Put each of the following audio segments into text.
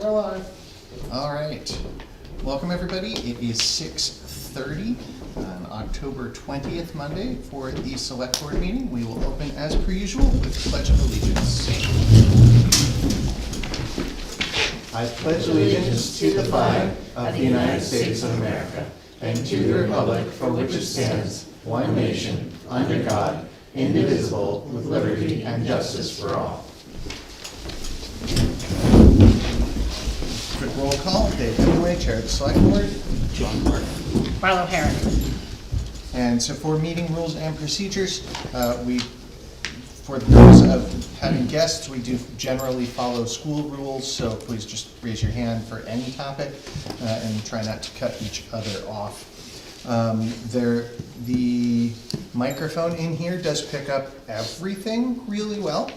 we're live. All right. Welcome, everybody. It is 6:30 on October 20th, Monday, for the Select Board meeting. We will open, as per usual, with the Pledge of Allegiance. I pledge allegiance to the flag of the United States of America and to the republic for which it stands, one nation, under God, indivisible, with liberty and justice for all. Quick roll call. Dave Hemingway, Chair of the Select Board. John Mark. Marlo Herrick. And so for meeting rules and procedures, for the purpose of having guests, we do generally follow school rules, so please just raise your hand for any topic and try not to cut each other off. The microphone in here does pick up everything really well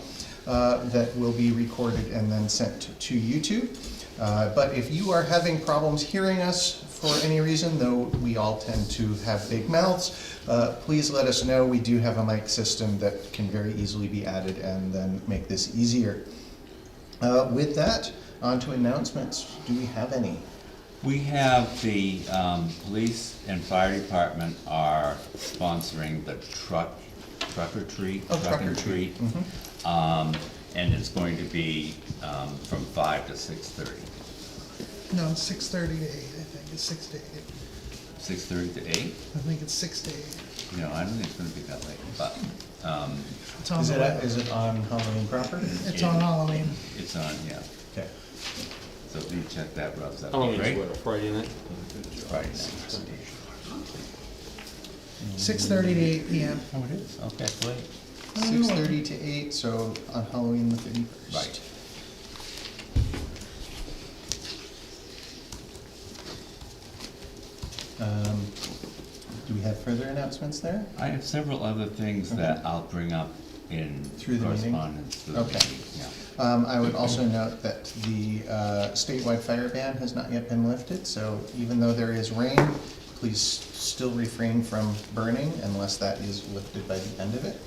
that will be recorded and then sent to YouTube. But if you are having problems hearing us for any reason, though we all tend to have big mouths, please let us know. We do have a mic system that can very easily be added and then make this easier. With that, on to announcements. Do we have any? We have the police and fire department are sponsoring the truck or treat. Mm-hmm. And it's going to be from 5 to 6:30. No, it's 6:30 to 8, I think. It's 6 to 8. 6:30 to 8? I think it's 6 to 8. No, I don't think it's going to be that late, but It's on Is the it, web. is it on Halloween proper? It's on Halloween. it's on, yeah. Okay. So if you check that, Russ, that'd How long be is great. what, a Friday night? Friday night. 6:30 to 8 p.m. Oh, it is? Okay, it's late. 6:30 to 8, so on Halloween the 31st. Right. Do we have further announcements there? I have several other things that I'll bring up in Through the meeting? correspondence. through the Okay. meeting, yeah. I would also note that the statewide fire ban has not yet been lifted, so even though there is rain, please still refrain from burning unless that is lifted by the end of it.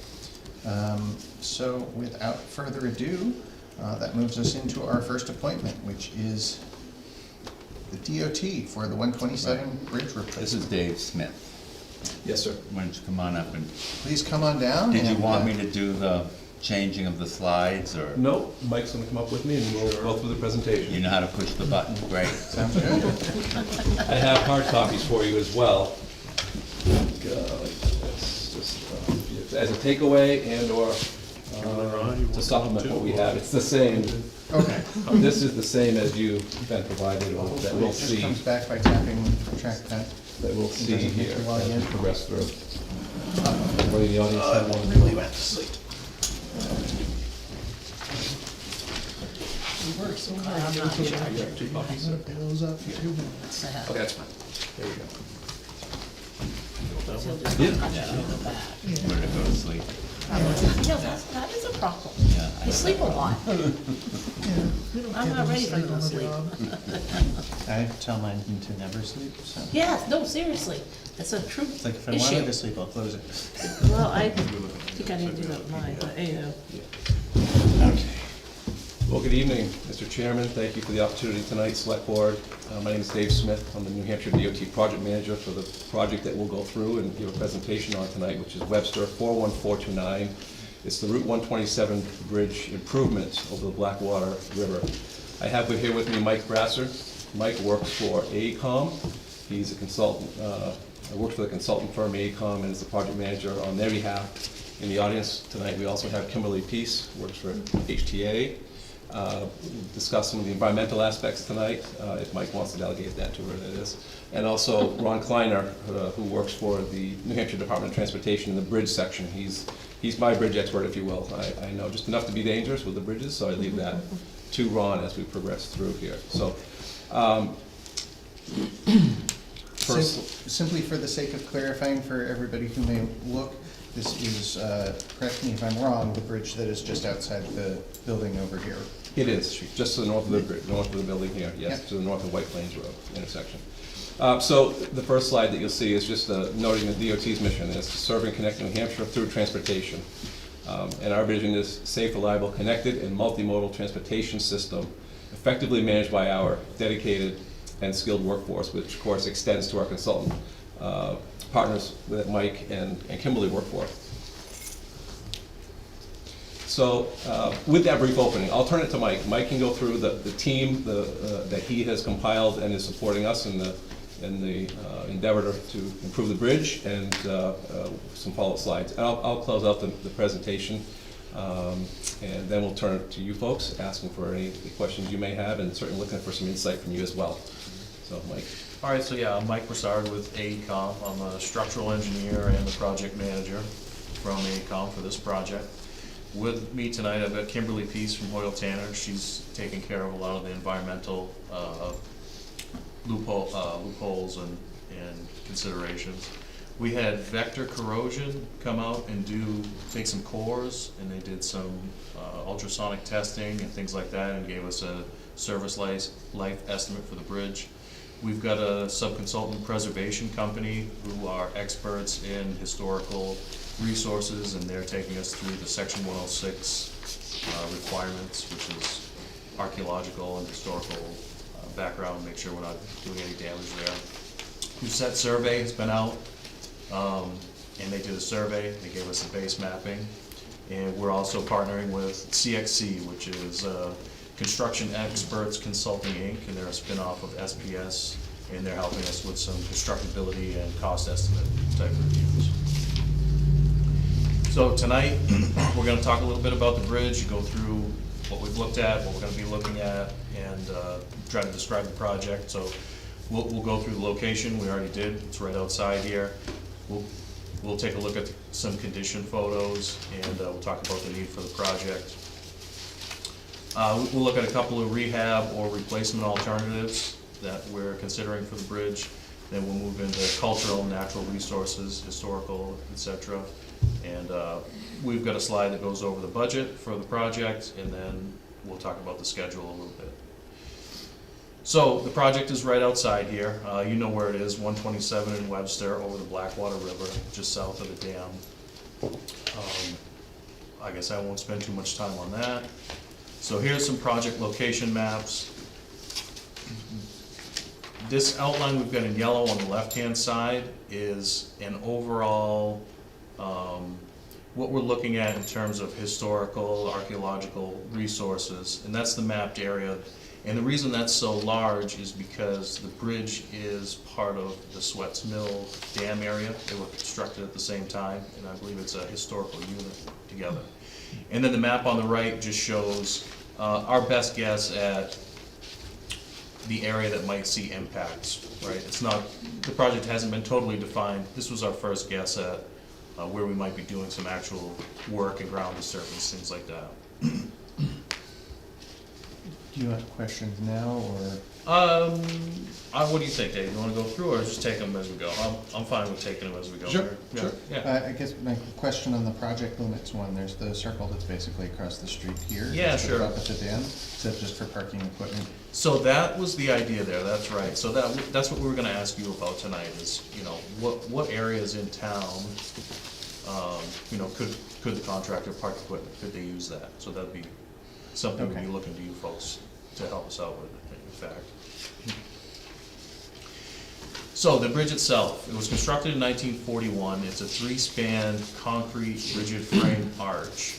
So without further ado, that moves us into our first appointment, which is the DOT for the 127 bridge replacement. This is Dave Smith. Yes, sir. Why don't you come on up and, Please come on down. did you and, want me to do the changing of the slides, or No, Mike's gonna come up with me and we'll go through the you presentation. know how to push the button? Great. Sounds good. I have hard copies for you as well. Like this, just, as a takeaway and or to supplement what we have. It's the same, Okay. this is the same as you've been provided or that we'll Just see, comes back by tapping the trackpad. that we'll see Doesn't here have to log as in. we progress through. Everybody in the audience have one? Really went to sleep. We worked so hard. I'm not sure. You have two copies? I'm gonna close up for 2 minutes. Okay, that's fine. There we go. She'll just Yeah. punch it in the back. Where to go to sleep? Yeah, that is a problem. Yeah. You sleep a lot. Yeah, we don't I'm get not them ready for sleep no on the sleep. job. I tell mine to never sleep, so. Yeah, no, seriously, it's a true It's like if I wanted to issue. sleep, I'll close it. Well, I think I need to do that with mine, but anyhow. Okay. Well, good evening, Mr. Chairman. Thank you for the opportunity tonight, Select Board. My name is Dave Smith. I'm the New Hampshire DOT Project Manager for the project that we'll go through and give a presentation on tonight, which is Webster 41429. It's the Route 127 Bridge improvements over the Blackwater River. I have here with me Mike Brasser. Mike works for AECOM. He's a consultant, works for the consultant firm AECOM and is the project manager on their behalf. In the audience tonight, we also have Kimberly Peace, works for HTA. Discuss some of the environmental aspects tonight, if Mike wants to delegate that to her, that is. And also Ron Kleiner, who works for the New Hampshire Department of Transportation in the bridge section. He's my bridge expert, if you will. I know just enough to be dangerous with the bridges, so I leave that to Ron as we progress through here. So, first, Simply for the sake of clarifying for everybody who may look, this is, correct me if I'm wrong, the bridge that is just outside the building over here. it is, just to the north of the bridge, north of the building here, yes, Yep. to the north of White Plains Road intersection. So the first slide that you'll see is just noting the DOT's mission is to serve and connect New Hampshire through transportation. And our vision is safe, reliable, connected, and multimodal transportation system effectively managed by our dedicated and skilled workforce, which of course extends to our consultant partners that Mike and Kimberly work for. So with that brief opening, I'll turn it to Mike. Mike can go through the team that he has compiled and is supporting us in the endeavor to improve the bridge, and some follow-up slides. And I'll close out the presentation, and then we'll turn it to you folks, asking for any questions you may have, and certainly looking for some insight from you as well. So, Mike. All right, so yeah, I'm Mike Broussard with AECOM. I'm a structural engineer and the project manager from AECOM for this project. With me tonight, I've got Kimberly Peace from Hoyle Tanner. She's taking care of a lot of the environmental loopholes and considerations. We had Vector Corrosion come out and take some cores, and they did some ultrasonic testing and things like that, and gave us a service life estimate for the bridge. We've got a sub-consultant preservation company who are experts in historical resources, and they're taking us through the Section 106 requirements, which is archaeological and historical background, make sure we're not doing any damage there. Set Survey has been out, and they did a survey. They gave us a base mapping, and we're also partnering with CXC, which is Construction Experts Consulting Inc., and they're a spin-off of SPS, and they're helping us with some constructability and cost estimate type reviews. So tonight, we're going to talk a little bit about the bridge, go through what we've looked at, what we're going to be looking at, and try to describe the project. So we'll go through the location. We already did. It's right outside here. We'll take a look at some condition photos, and we'll talk about the need for the project. We'll look at a couple of rehab or replacement alternatives that we're considering for the bridge. Then we'll move into cultural, natural resources, historical, etc. And we've got a slide that goes over the budget for the project, and then we'll talk about the schedule a little bit. So the project is right outside here. You know where it is, 127 in Webster, over the Blackwater River, just south of the dam. I guess I won't spend too much time on that. So here's some project location maps. This outline we've got in yellow on the left-hand side is an overall, what we're looking at in terms of historical, archaeological resources, and that's the mapped area. And the reason that's so large is because the bridge is part of the Sweats Mill Dam area. They were constructed at the same time, and I believe it's a historical unit together. And then the map on the right just shows our best guess at the area that might see impacts, right? It's not, the project hasn't been totally defined. This was our first guess at where we might be doing some actual work and ground disturbance, things like that. Do you have questions now, or? What do you think, Dave? You wanna go through, or just take them as we go? I'm fine with taking them as we go. Sure, Yeah, sure. Yeah. I guess my question on the project limits one, there's the circle that's basically across the street here. Yeah, just to the sure. top of the dam. Is that just for parking equipment? So that was the idea there, that's right. So that's what we were gonna ask you about tonight is, you know, what areas in town, you know, could the contractor park equipment, could they use that? So that'd be something we'd be looking to you folks to help us out with, in fact. So the bridge itself, it was constructed in 1941. It's a 3-span concrete rigid frame arch.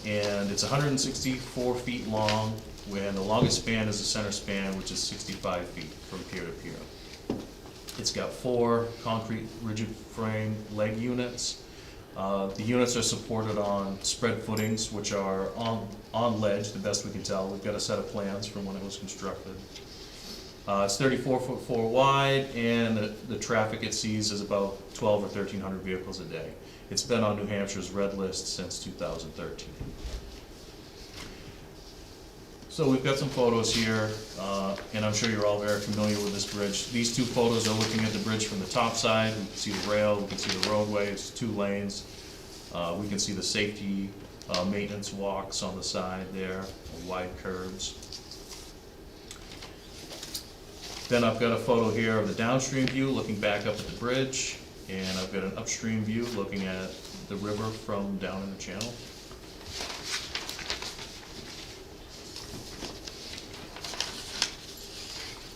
And it's 164 feet long, and the longest span is the center span, which is 65 feet from pier to pier. It's got 4 concrete rigid frame leg units. The units are supported on spread footings, which are on ledge, the best we can tell. We've got a set of plans from when it was constructed. It's 34'4" wide, and the traffic it sees is about 1,200 or 1,300 vehicles a day. It's been on New Hampshire's red list since 2013. So we've got some photos here, and I'm sure you're all very familiar with this bridge. These 2 photos are looking at the bridge from the top side. We can see the rail, we can see the roadway, it's 2 lanes. We can see the safety maintenance walks on the side there, wide curbs. Then I've got a photo here of the downstream view looking back up at the bridge, and I've got an upstream view looking at the river from down in the channel.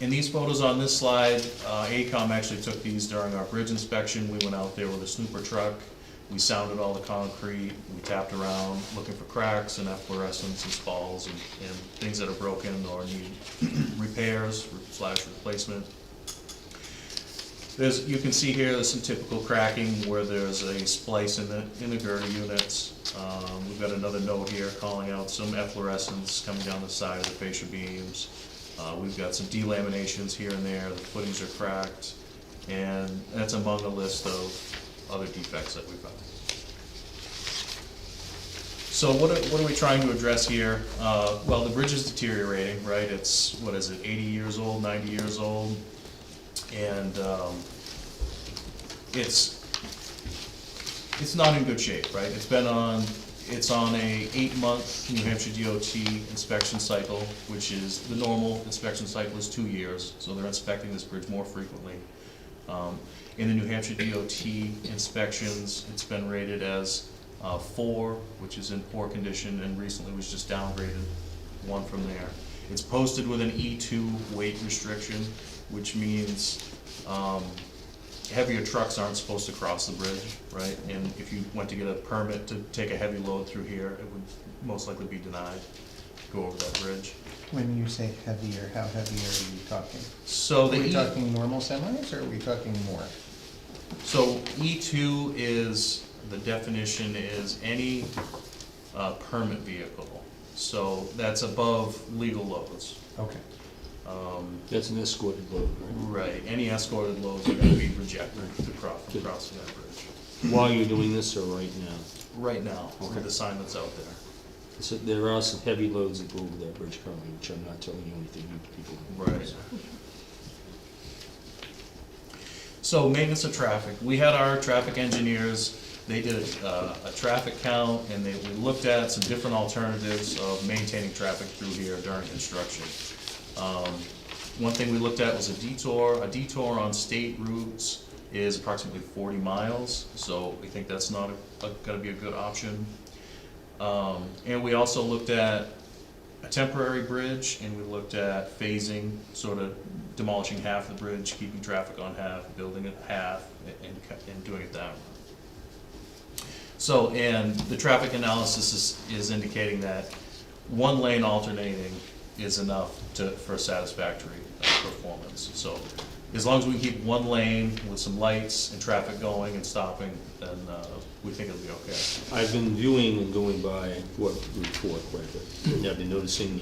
And these photos on this slide, AECOM actually took these during our bridge inspection. We went out there with a snooper truck. We sounded all the concrete, we tapped around, looking for cracks and efflorescence and spalls and things that are broken or need repairs / replacement. You can see here, there's some typical cracking where there's a splice in the girder units. We've got another note here calling out some efflorescence coming down the side of the fascia beams. We've got some delaminations here and there, the footings are cracked, and that's among a list of other defects that we found. So what are we trying to address here? Well, the bridge is deteriorating, right? It's, 80 years old, 90 years old? And it's not in good shape, right? It's on a 8-month New Hampshire DOT inspection cycle, which is, the normal inspection cycle is 2 years, so they're inspecting this bridge more frequently. In the New Hampshire DOT inspections, it's been rated as 4, which is in poor condition, and recently was just downgraded 1 from there. It's posted with an E2 weight restriction, which means heavier trucks aren't supposed to cross the bridge, right? And if you went to get a permit to take a heavy load through here, it would most likely be denied, go over that bridge. When you say heavier, how heavy are you talking? So Are we talking normal semis, or are we talking more? So E2 is, the definition is any permit vehicle. So that's above legal loads. Okay. That's an escorted load, right? Right, any escorted loads are gonna be rejected to crossing that bridge. While you're doing this or right now? Right now, with the sign that's out there. So there are some heavy loads that go over that bridge currently, which I'm not telling you anything you people. Right. So maintenance of traffic, we had our traffic engineers, they did a traffic count, and we looked at some different alternatives of maintaining traffic through here during construction. One thing we looked at was a detour. A detour on state routes is approximately 40 miles, so we think that's not gonna be a good option. And we also looked at a temporary bridge, and we looked at phasing, sort of demolishing half the bridge, keeping traffic on half, building it half, and doing it that way. So, and the traffic analysis is indicating that 1 lane alternating is enough for satisfactory performance. So, as long as we keep 1 lane with some lights and traffic going and stopping, then we think it'll be okay. I've been viewing and going by Route 4 quite a bit, and I've been noticing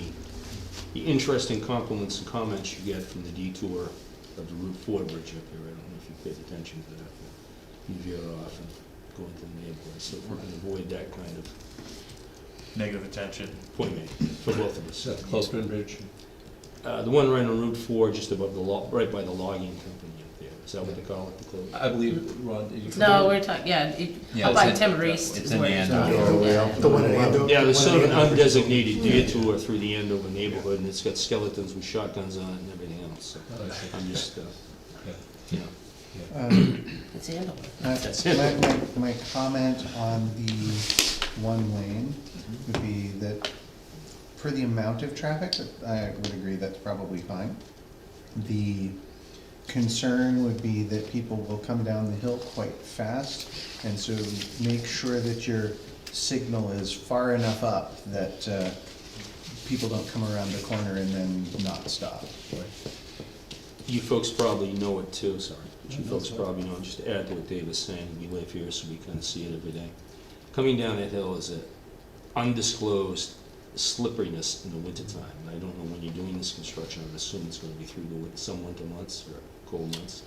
the interesting compliments and comments you get from the detour of the Route 4 bridge up here. I don't know if you paid attention to that, but you veer off and go into the neighborhood, so if we can avoid that kind of Negative attention. point made for both of us. Clothespin Bridge. The one right on Route 4, just above right by the logging company up there. Is that what they call it, the close? I believe, Ron, did you? No, we're talking, yeah, Yeah, up by it's Tim in- Reese. it's is in where the you're end. talking. The one in Andover? Yeah, there's sort of an undesignated detour through the Andover neighborhood, and it's got skeletons with shotguns on it and everything else, so I'm just, you know. It's Andover. That's it. My comment on the 1 lane would be that for the amount of traffic, I would agree that's probably fine. The concern would be that people will come down the hill quite fast, and so make sure that your signal is far enough up that people don't come around the corner and then not stop. You folks probably know it too, sorry. But you folks probably know, just to add to what Dave was saying, we live here, so we kind of see it every day. Coming down that hill is an undisclosed slipperiness in the wintertime. And I don't know when you're doing this construction, I would assume it's gonna be through some winter months or cold months.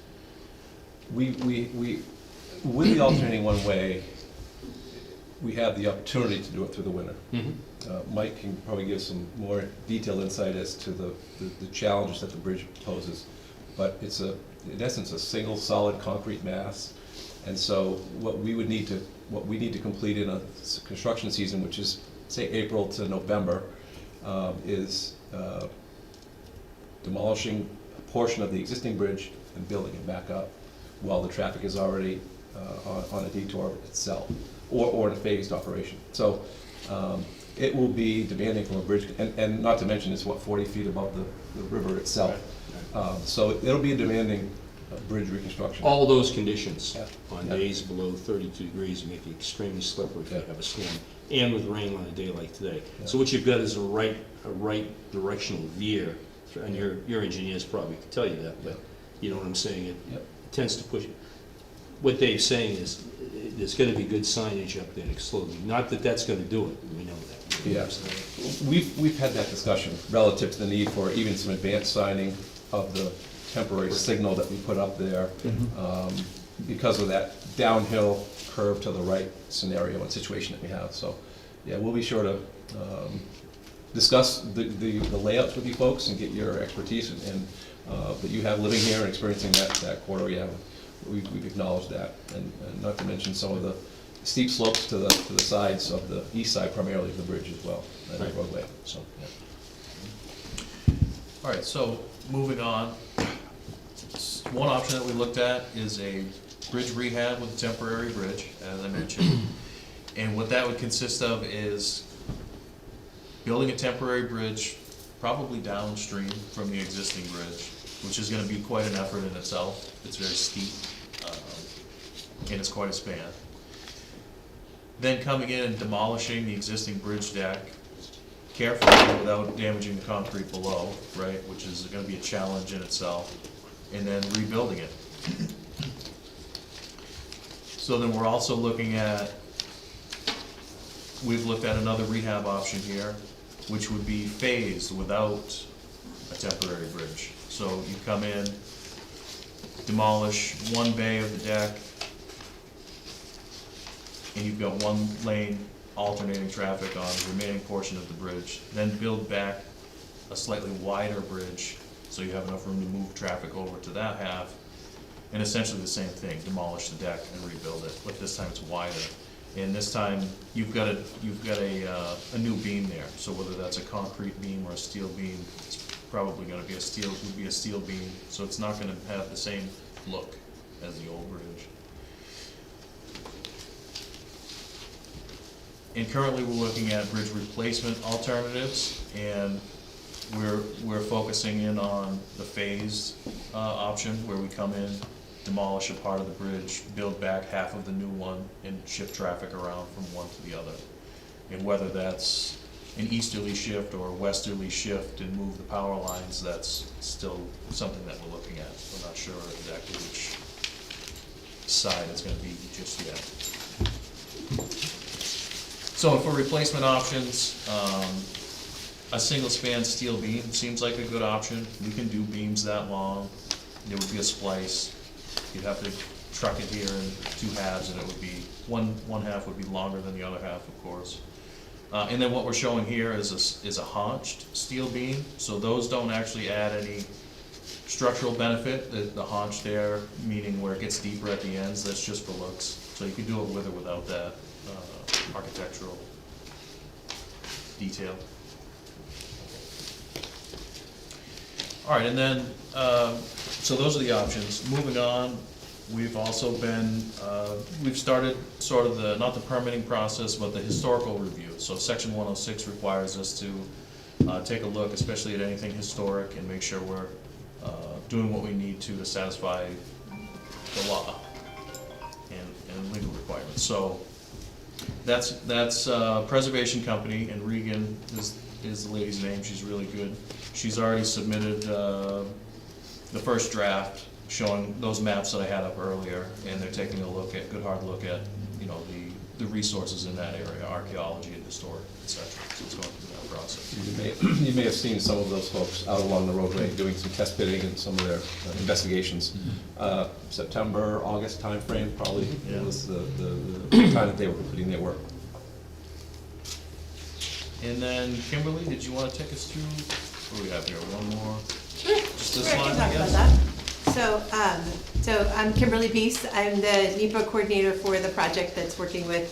We, with the alternating 1 way, we have the opportunity to do it through the winter. Mike can probably give some more detailed insight as to the challenges that the bridge poses. But it's in essence, a single solid concrete mass. And so what we need to complete in a construction season, which is, say, April to November, is demolishing a portion of the existing bridge and building it back up while the traffic is already on a detour itself, or in a phased operation. So it will be demanding from a bridge, and not to mention it's 40 feet above the river itself. So it'll be a demanding bridge reconstruction. All those conditions Yeah. on Yeah. days below 32 degrees make it extremely slippery if you Yeah. have a storm, and with rain on a day like today. Yeah. So what you've got is a right directional veer, and your engineers probably could tell you that, but you know what I'm saying? It Yep. tends to push. What Dave's saying is, there's gonna be good signage up there to slow, not that that's gonna do it, we know that. You know what I'm saying? We've had that discussion relative to the need for even some advanced signing of the temporary signal that we put up there, because of that downhill curve to the right scenario and situation that we have. So, yeah, we'll be sure to discuss the layouts with you folks and get your expertise and that you have living here and experiencing that corridor. Yeah, we've acknowledged that, and not to mention some of the steep slopes to the sides of the east side, primarily of the bridge as well, and the Right. roadway. So, yeah. All right, so moving on. One option that we looked at is a bridge rehab with a temporary bridge, as I mentioned. And what that would consist of is building a temporary bridge, probably downstream from the existing bridge, which is gonna be quite an effort in itself. It's very steep, and it's quite a span. Then coming in and demolishing the existing bridge deck carefully without damaging the concrete below, right, which is gonna be a challenge in itself, and then rebuilding it. So then we're also looking at, we've looked at another rehab option here, which would be phased without a temporary bridge. So you come in, demolish one bay of the deck, and you've got one lane alternating traffic on the remaining portion of the bridge, then build back a slightly wider bridge, so you have enough room to move traffic over to that half, and essentially the same thing, demolish the deck and rebuild it, but this time it's wider. And this time, you've got a new beam there, so whether that's a concrete beam or a steel beam, it's probably gonna be a steel beam, so it's not gonna have the same look as the old bridge. And currently, we're looking at bridge replacement alternatives, and we're focusing in on the phased option, where we come in, demolish a part of the bridge, build back half of the new one, and shift traffic around from one to the other. And whether that's an easterly shift or a westerly shift and move the power lines, that's still something that we're looking at. We're not sure exactly which side it's gonna be just yet. So for replacement options, a single span steel beam seems like a good option. We can do beams that long. There would be a splice. You'd have to truck it here in two halves, and it would be, one half would be longer than the other half, of course. And then what we're showing here is a haunched steel beam, so those don't actually add any structural benefit. The haunch there, meaning where it gets deeper at the ends, that's just for looks. So you can do it with or without that architectural detail. All right, and then, so those are the options. Moving on, we've also been, we've started sort of the, not the permitting process, but the historical review. So section 106 requires us to take a look, especially at anything historic, and make sure we're doing what we need to satisfy the law and legal requirements. So that's Preservation Company, and Regan is the lady's name. She's really good. She's already submitted the first draft showing those maps that I had up earlier, and they're taking a good hard look at, you know, the resources in that area, archaeology and historic, et cetera. So it's going through that process. You may have seen some of those folks out along the roadway doing some test pitting and some of their investigations. September, August timeframe probably was the time that they were completing their work. And then Kimberly, did you want to take us through, what do we have here, one more? Sure, Just this sure, I slide, can I talk about guess? that. So I'm Kimberly Beast. I'm the NEPA coordinator for the project that's working with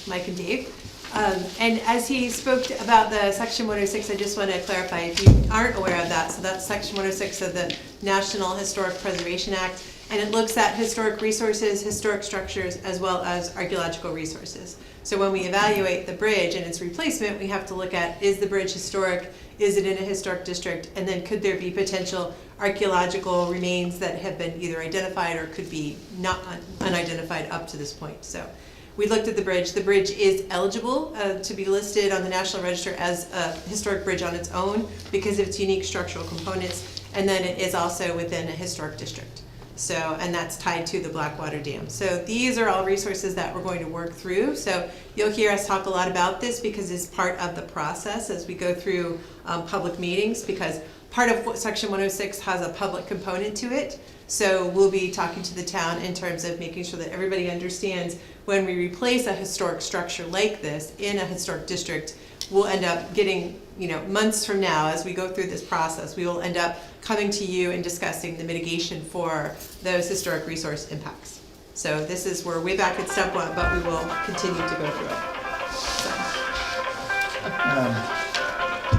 Mike and Dave. And as he spoke about the Section 106, I just want to clarify, if you aren't aware of that, so that's Section 106 of the National Historic Preservation Act, and it looks at historic resources, historic structures, as well as archaeological resources. So when we evaluate the bridge and its replacement, we have to look at, is the bridge historic? Is it in a historic district? And then could there be potential archaeological remains that have been either identified or could be not unidentified up to this point? So we looked at the bridge. The bridge is eligible to be listed on the National Register as a historic bridge on its own because of its unique structural components, and then it is also within a historic district. So, and that's tied to the Blackwater Dam. So these are all resources that we're going to work through. So you'll hear us talk a lot about this because it's part of the process as we go through public meetings, because part of what Section 106 has a public component to it. So we'll be talking to the town in terms of making sure that everybody understands when we replace a historic structure like this in a historic district, we'll end up getting, you know, months from now as we go through this process, we will end up coming to you and discussing the mitigation for those historic resource impacts. So this is, we're way back at step one, but we will continue to go through it.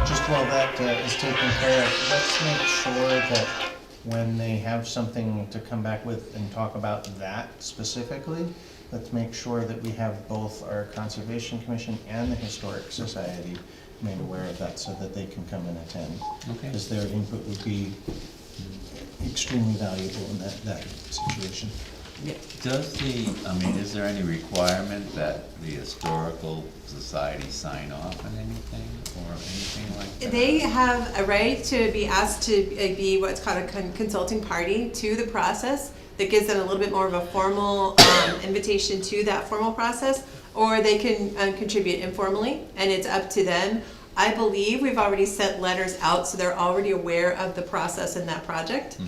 Just while that is taken care of, let's make sure that when they have something to come back with and talk about that specifically, let's make sure that we have both our Conservation Commission and the Historic Society made aware of that so that they can come and attend. Okay. Because their input would be extremely valuable in that situation. Does is there any requirement that the Historical Society sign off on anything or anything like that? They have a right to be asked to be what's called a consulting party to the process. That gives them a little bit more of a formal invitation to that formal process, or they can contribute informally, and it's up to them. I believe we've already sent letters out, so they're already aware of the process in that project.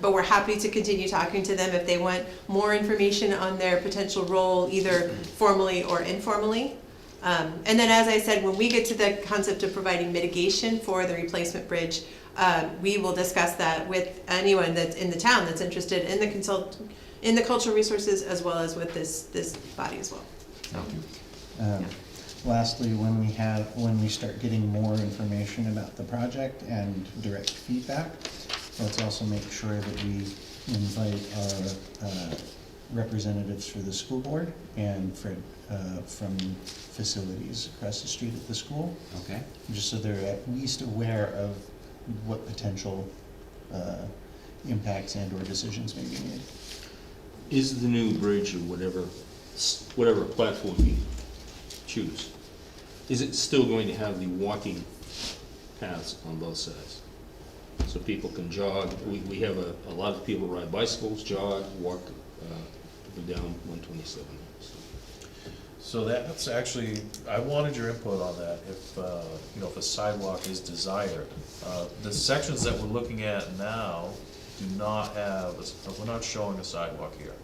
But we're happy to continue talking to them if they want more information on their potential role, either formally or informally. And then, as I said, when we get to the concept of providing mitigation for the replacement bridge, we will discuss that with anyone that's in the town that's interested in the cultural resources, as well as with this body as well. Thank you. Lastly, when we start getting more information about the project and direct feedback, let's also make sure that we invite our representatives for the school board and Fred from facilities across the street at the school. Okay. Just so they're at least aware of what potential impacts and or decisions may be made. Is the new bridge or whatever platform you choose, is it still going to have the walking paths on both sides? So people can jog, we have a lot of people ride bicycles, jog, walk up and down 127. So that's actually, I wanted your input on that, if a sidewalk is desired. The sections that we're looking at now do not have, we're not showing a sidewalk here.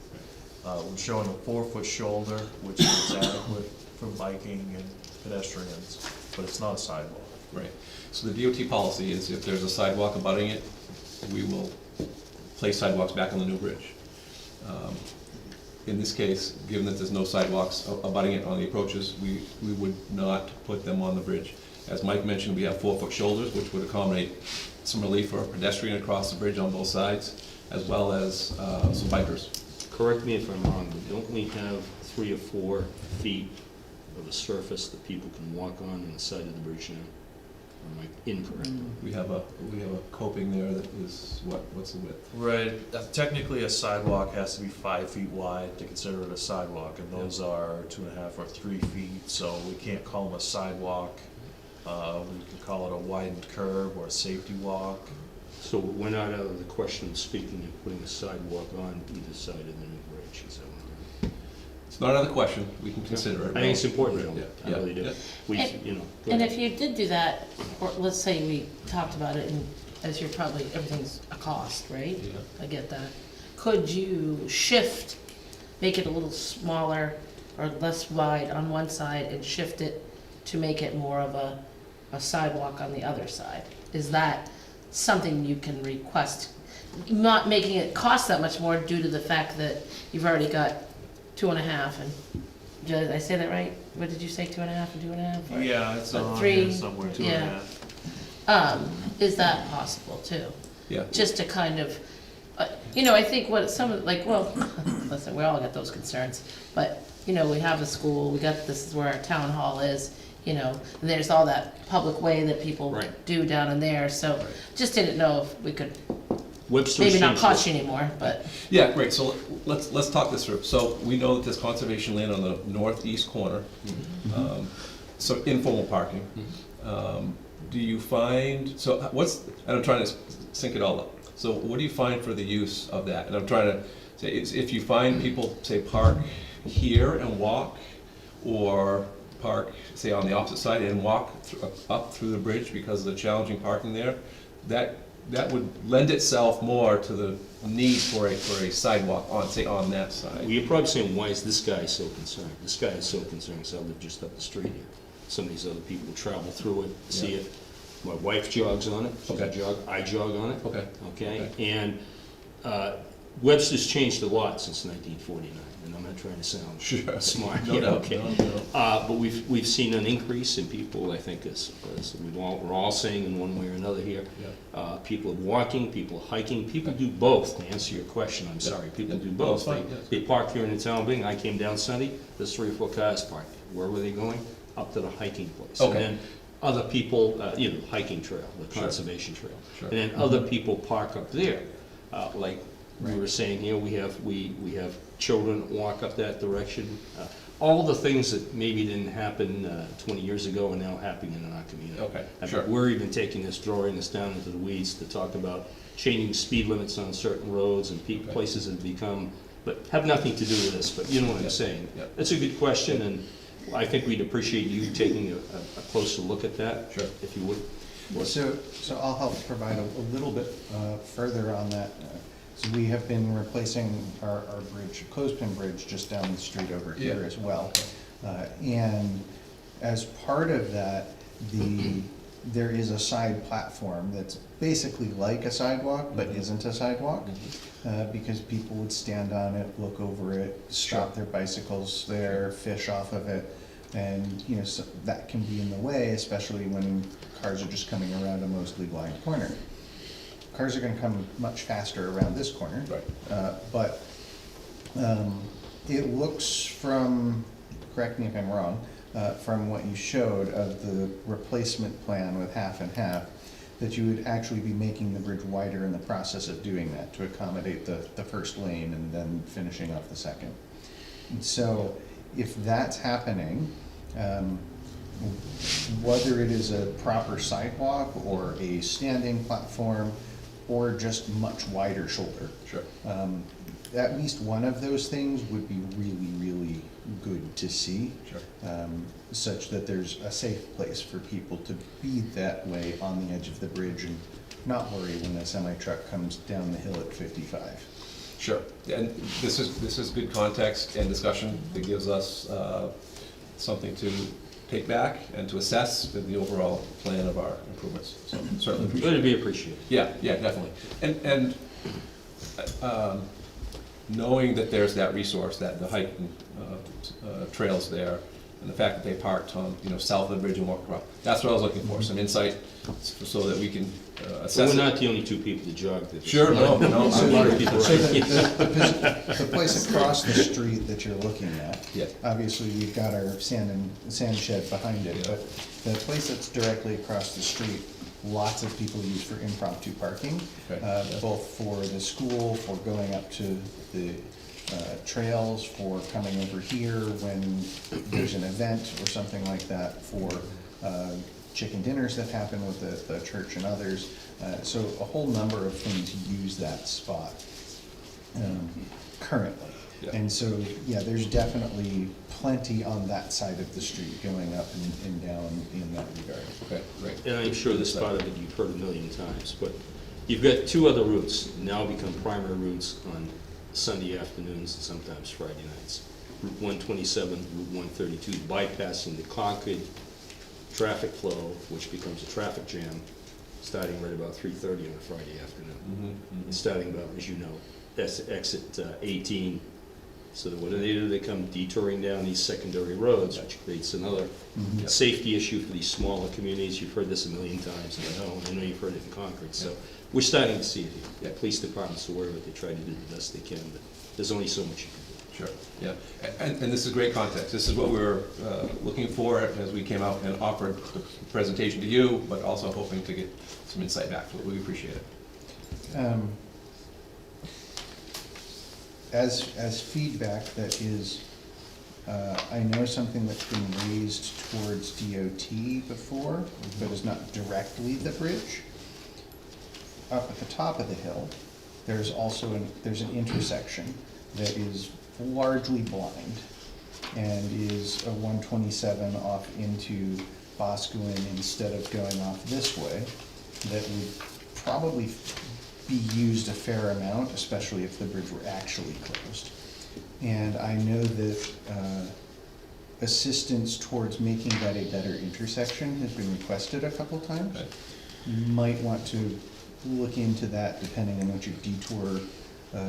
We're showing a 4-foot shoulder, which is adequate for biking and pedestrians, but it's not a sidewalk. Right. So the DOT policy is if there's a sidewalk abutting it, we will place sidewalks back on the new bridge. In this case, given that there's no sidewalks abutting it on the approaches, we would not put them on the bridge. As Mike mentioned, we have 4-foot shoulders, which would accommodate some relief for a pedestrian across the bridge on both sides, as well as some bikers. Correct me if I'm wrong, but don't we have 3 or 4 feet of a surface that people can walk on the side of the bridge now? Or am I incorrect? We have a coping there that is, what's the width? Right, technically a sidewalk has to be 5 feet wide to consider it a sidewalk, and those are 2.5 or 3 feet, so we can't call them a sidewalk. We can call it a widened curb or a safety walk. So we're not out of the question of speaking of putting a sidewalk on either side of the new bridge, is that what I'm hearing? It's not out of the question, we can consider it. I think it's important to know Yeah, that, I really do. yeah. We, And- you know. go And ahead. if you did do that, or let's say we talked about it, and as you're probably, everything's a cost, right? Yeah. I get that. Could you shift, make it a little smaller or less wide on one side and shift it to make it more of a sidewalk on the other side? Is that something you can request? Not making it cost that much more due to the fact that you've already got 2.5 and, did I say that right? What did you say, 2.5 and 2.5? Or- Yeah, it's But on three, here somewhere, 2.5. Is that possible too? Yeah. Just to kind of, I think what some of, like, well, listen, we all got those concerns, but, we have a school, this is where our town hall is, you know, and there's all that public way that people Right. do down in there, so just didn't know if we could, Webster's maybe not changed cost it. you anymore, but, Yeah, great, so let's talk this through. So we know that there's conservation land on the northeast corner, some informal parking. Do you find, so and I'm trying to sync it all up. So what do you find for the use of that? And I'm trying to say, if you find people, say, park here and walk, or park, say, on the opposite side and walk up through the bridge because of the challenging parking there, that would lend itself more to the need for a sidewalk on, say, on that side. Well, you're probably saying, why is this guy so concerned? This guy is so concerned because I live just up the street here. Some of these other people travel through it, see it. My wife jogs on it, she's a Okay. jog, I jog on it. Okay. Okay, and Webster's changed a lot since 1949, and I'm not trying to sound Sure. smart, No, yeah, no, okay. no, no. But we've seen an increase in people, I think, as we're all saying in one way or another here. Yeah. People are walking, people are hiking, people do both, to answer your question, I'm sorry, people do No, both. it's fine, They yes. park here in the town building, I came down Sunday, there's 3 or 4 cars parked. Where were they going? Up to the hiking place. And Okay. then other people, hiking trail, the Sure. conservation trail. Sure. And then other people park up there. Like we were saying here, we have children that walk up that direction. All the things that maybe didn't happen 20 years ago are now happening in our community. Okay, I sure. mean, we're even taking this, drawing this down into the weeds to talk about changing speed limits on certain roads and places that have become, but have nothing to do with this, but you know what I'm Yeah. saying. Yeah. That's a good question, and I think we'd appreciate you taking a closer look at that. Sure. If you would. So I'll help provide a little bit further on that. So we have been replacing our bridge, clothespin bridge, just down the street over here Yeah. as well. And as part of that, there is a side platform that's basically like a sidewalk, but isn't a sidewalk. Because people would stand on it, look over it, stop their bicycles there, fish off of it. And, you know, so that can be in the way, especially when cars are just coming around a mostly blind corner. Cars are gonna come much faster around this corner. Right. But it looks from, correct me if I'm wrong, from what you showed of the replacement plan with half and half, that you would actually be making the bridge wider in the process of doing that to accommodate the first lane and then finishing off the second. And so if that's happening, whether it is a proper sidewalk or a standing platform or just much wider shoulder, Sure. at least one of those things would be really, really good to see. Sure. Such that there's a safe place for people to be that way on the edge of the bridge and not worry when a semi-truck comes down the hill at 55. Sure, and this is good context and discussion that gives us something to take back and to assess the overall plan of our improvements, so certainly appreciate it. It'd be appreciated. Yeah, definitely. And knowing that there's that resource, that the hiking trails there, and the fact that they parked on, south of the bridge and walked across, that's what I was looking for, some insight so that we can So assess we're it. not the only 2 people that jog there. Sure, no, A lot of people, So right? the place across the street that you're looking at, Yeah. obviously, we've got our sand shed behind it, but the place that's directly across the street, lots of people use for impromptu parking, Okay. both for the school, for going up to the trails, for coming over here when there's an event or something like that, for chicken dinners that happen with the church and others. So a whole number of things use that spot currently. Yeah. And so, yeah, there's definitely plenty on that side of the street going up and down in that regard. Okay, great. And I'm sure this part of it you've heard a million times, but you've got 2 other routes now become primary routes on Sunday afternoons and sometimes Friday nights. Route 127, Route 132, bypassing the Concord traffic flow, which becomes a traffic jam, starting right about 3:30 on a Friday afternoon. And starting about, as you know, exit 18. So that what do? They come detouring down these secondary roads, which creates another safety issue for these smaller communities. You've heard this a million times, and I know you've heard it in Concord. So we're starting to see it here. The police department's aware of it. They try to do the best they can, but there's only so much you can do. Sure, yeah. And this is great context. This is what we were looking for as we came out and offered the presentation to you, but also hoping to get some insight back. So we appreciate it. As feedback that is, I know something that's been raised towards DOT before, but is not directly the bridge. Up at the top of the hill, there's also there's an intersection that is largely blind and is a 127 off into Boscawen instead of going off this way, that would probably be used a fair amount, especially if the bridge were actually closed. And I know that assistance towards making that a better intersection has been requested a couple times. Okay. You might want to look into that depending on what your detour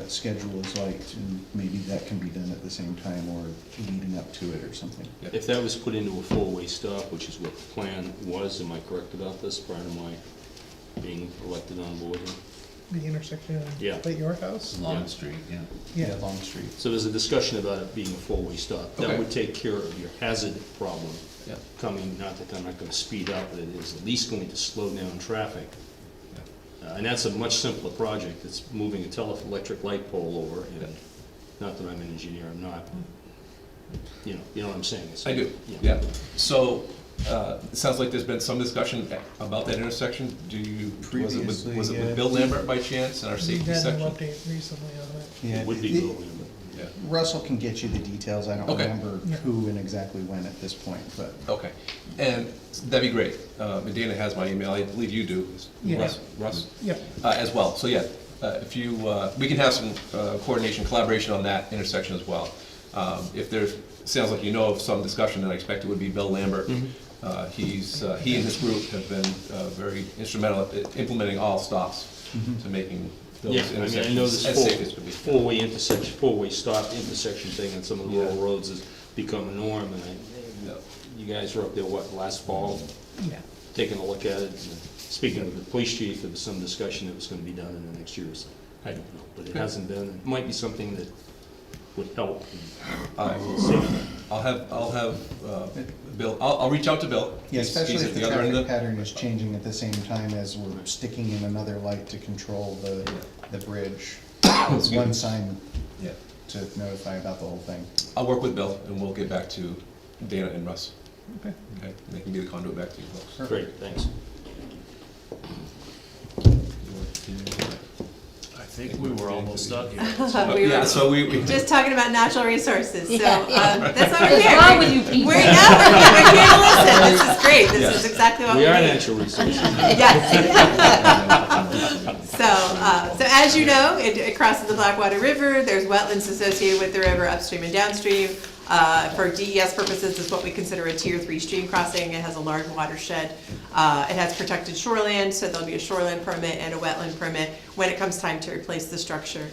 schedule is like, and maybe that can be done at the same time or leading up to it or something. If that was put into a four-way stop, which is what the plan was, am I correct about this prior to my being elected on board here? The intersection Yeah. at your house? Long Yeah. Street, yeah. Yeah. Long Street. So there's a discussion about it being a four-way stop. That Okay. would take care of your hazard problem Yeah. coming, not that I'm not gonna speed up, but it is at least going to slow down traffic. And that's a much simpler project. It's moving a electric light pole over, and not that I'm an engineer, I'm not. You know what I'm saying? It's- I do, yeah. So, it sounds like there's been some discussion about that intersection. Previously, was it yeah. with Bill Lambert by chance in our We safety had an section? update recently on it. Yeah, It would be building, Yeah, Russell can get you the details. I don't Okay. remember Yeah. who and exactly when at this point, but okay. And that'd be great. And Dana has my email, I believe you do, Yeah. Russ, Yeah, as well. So yeah, if you, we can have some coordination, collaboration on that intersection as well. If there's, sounds like you know of some discussion, and I expect it would be Bill Lambert. He and his group have been very instrumental at implementing all stops to making those Yeah, I mean, I know intersections this as safe as could be. four-way intersection, four-way stop intersection thing on some of the rural Yeah. roads has become a norm, and you guys were up there, what, last fall, yeah. taking a look at it? And speaking with the police chief, there was some discussion that was gonna be done in the next year or so. I don't know, but it hasn't been. It might be something that would help. I will, I'll have Bill, I'll reach out to Bill. yeah, He's especially at if the other end traffic of- pattern is changing at the same time as we're sticking in another light to control the bridge. It's one sign Yeah, to notify about the whole thing. I'll work with Bill and we'll get back to Dana and Russ. Okay. Okay, and they can be the conduit back to you folks. Great, thanks. I think we were almost done here. We Yeah, were so we just talking about natural resources, so Yeah. that's why we're What's here. wrong with you people? We're here to listen. This is great. This Yes. is exactly what We we are need. natural resources. Yes. So as you know, it crosses the Blackwater River. There's wetlands associated with the river upstream and downstream. For DES purposes, it's what we consider a tier 3 stream crossing. It has a large watershed. It has protected shoreland, so there'll be a shoreland permit and a wetland permit when it comes time to replace the structure.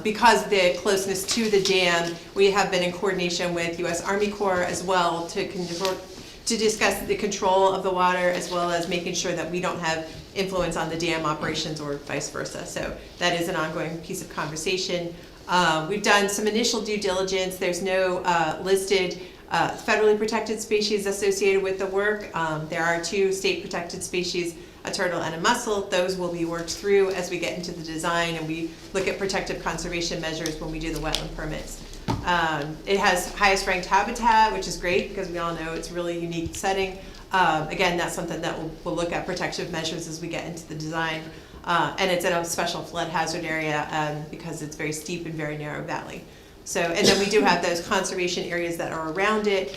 Because of the closeness to the dam, we have been in coordination with U.S. Army Corps as well to discuss the control of the water, as well as making sure that we don't have influence on the dam operations or vice versa. So that is an ongoing piece of conversation. We've done some initial due diligence. There's no listed federally protected species associated with the work. There are 2 state protected species, a turtle and a mussel. Those will be worked through as we get into the design and we look at protective conservation measures when we do the wetland permits. It has highest ranked habitat, which is great because we all know it's a really unique setting. Again, that's something that we'll look at protective measures as we get into the design. And it's in a special flood hazard area because it's very steep and very narrow valley. So, and then we do have those conservation areas that are around it.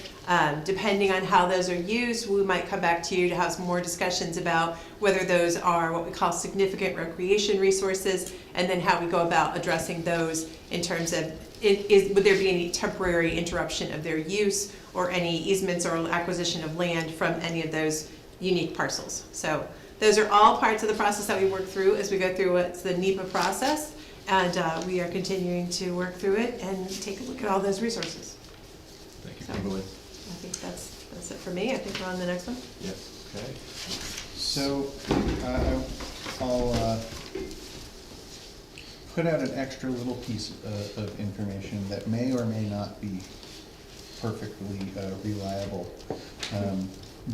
Depending on how those are used, we might come back to you to have some more discussions about whether those are what we call significant recreation resources, and then how we go about addressing those in terms of, would there be any temporary interruption of their use or any easements or acquisition of land from any of those unique parcels. So those are all parts of the process that we work through as we go through what's the NEPA process. And we are continuing to work through it and take a look at all those resources. Thank you, So, Kimberly. I think that's it for me. I think we're on the next one. Yeah, okay. So I'll put out an extra little piece of information that may or may not be perfectly reliable.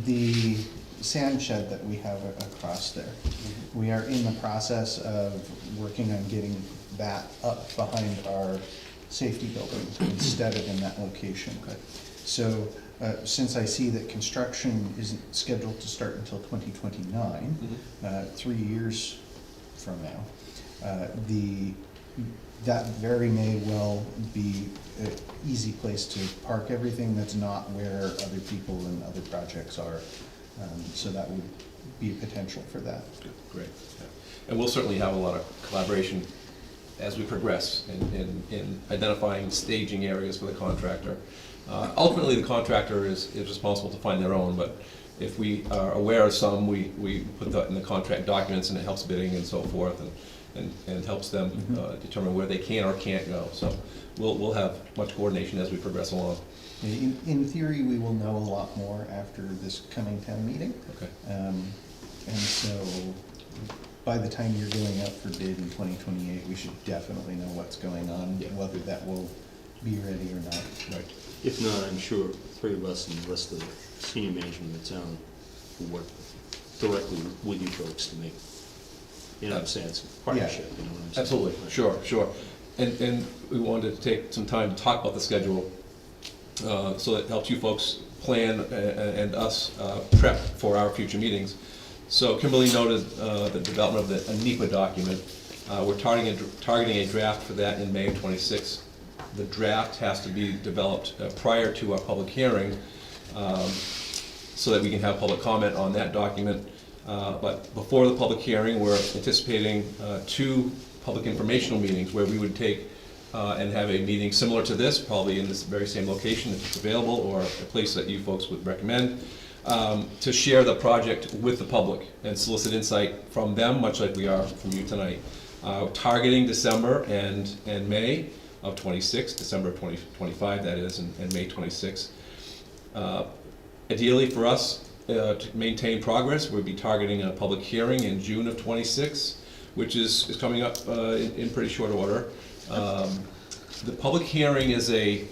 The sand shed that we have across there, we are in the process of working on getting that up behind our safety building instead of in that location. So since I see that construction isn't scheduled to start until 2029, 3 years from now, that very may well be an easy place to park everything that's not where other people and other projects are. So that would be a potential for that. Great. Yeah. And we'll certainly have a lot of collaboration as we progress in identifying staging areas for the contractor. Ultimately, the contractor is responsible to find their own, but if we are aware of some, we put that in the contract documents, and it helps bidding and so forth, and helps them determine where they can or can't go. So we'll have much coordination as we progress along. In theory, we will know a lot more after this coming town meeting. Okay. And so by the time you're going out for bid in 2028, we should definitely know what's going on, whether that will be ready or not. Right. If not, I'm sure three of us and the rest of the senior management of the town will work directly with you folks to make, you know what I'm saying, it's a partnership, you know what I'm saying? Absolutely, sure. And we wanted to take some time to talk about the schedule, so that helps you folks plan and us prep for our future meetings. So Kimberly noted the development of the NEPA document. We're targeting a draft for that in May of '26. The draft has to be developed prior to our public hearing, so that we can have public comment on that document. But before the public hearing, we're anticipating 2 public informational meetings where we would take and have a meeting similar to this, probably in this very same location if it's available, or a place that you folks would recommend, to share the project with the public and solicit insight from them, much like we are from you tonight. Targeting December and May of '26, December of 2025 that is, and May 26. Ideally for us, to maintain progress, we'd be targeting a public hearing in June of '26, which is coming up in pretty short order. The public hearing is a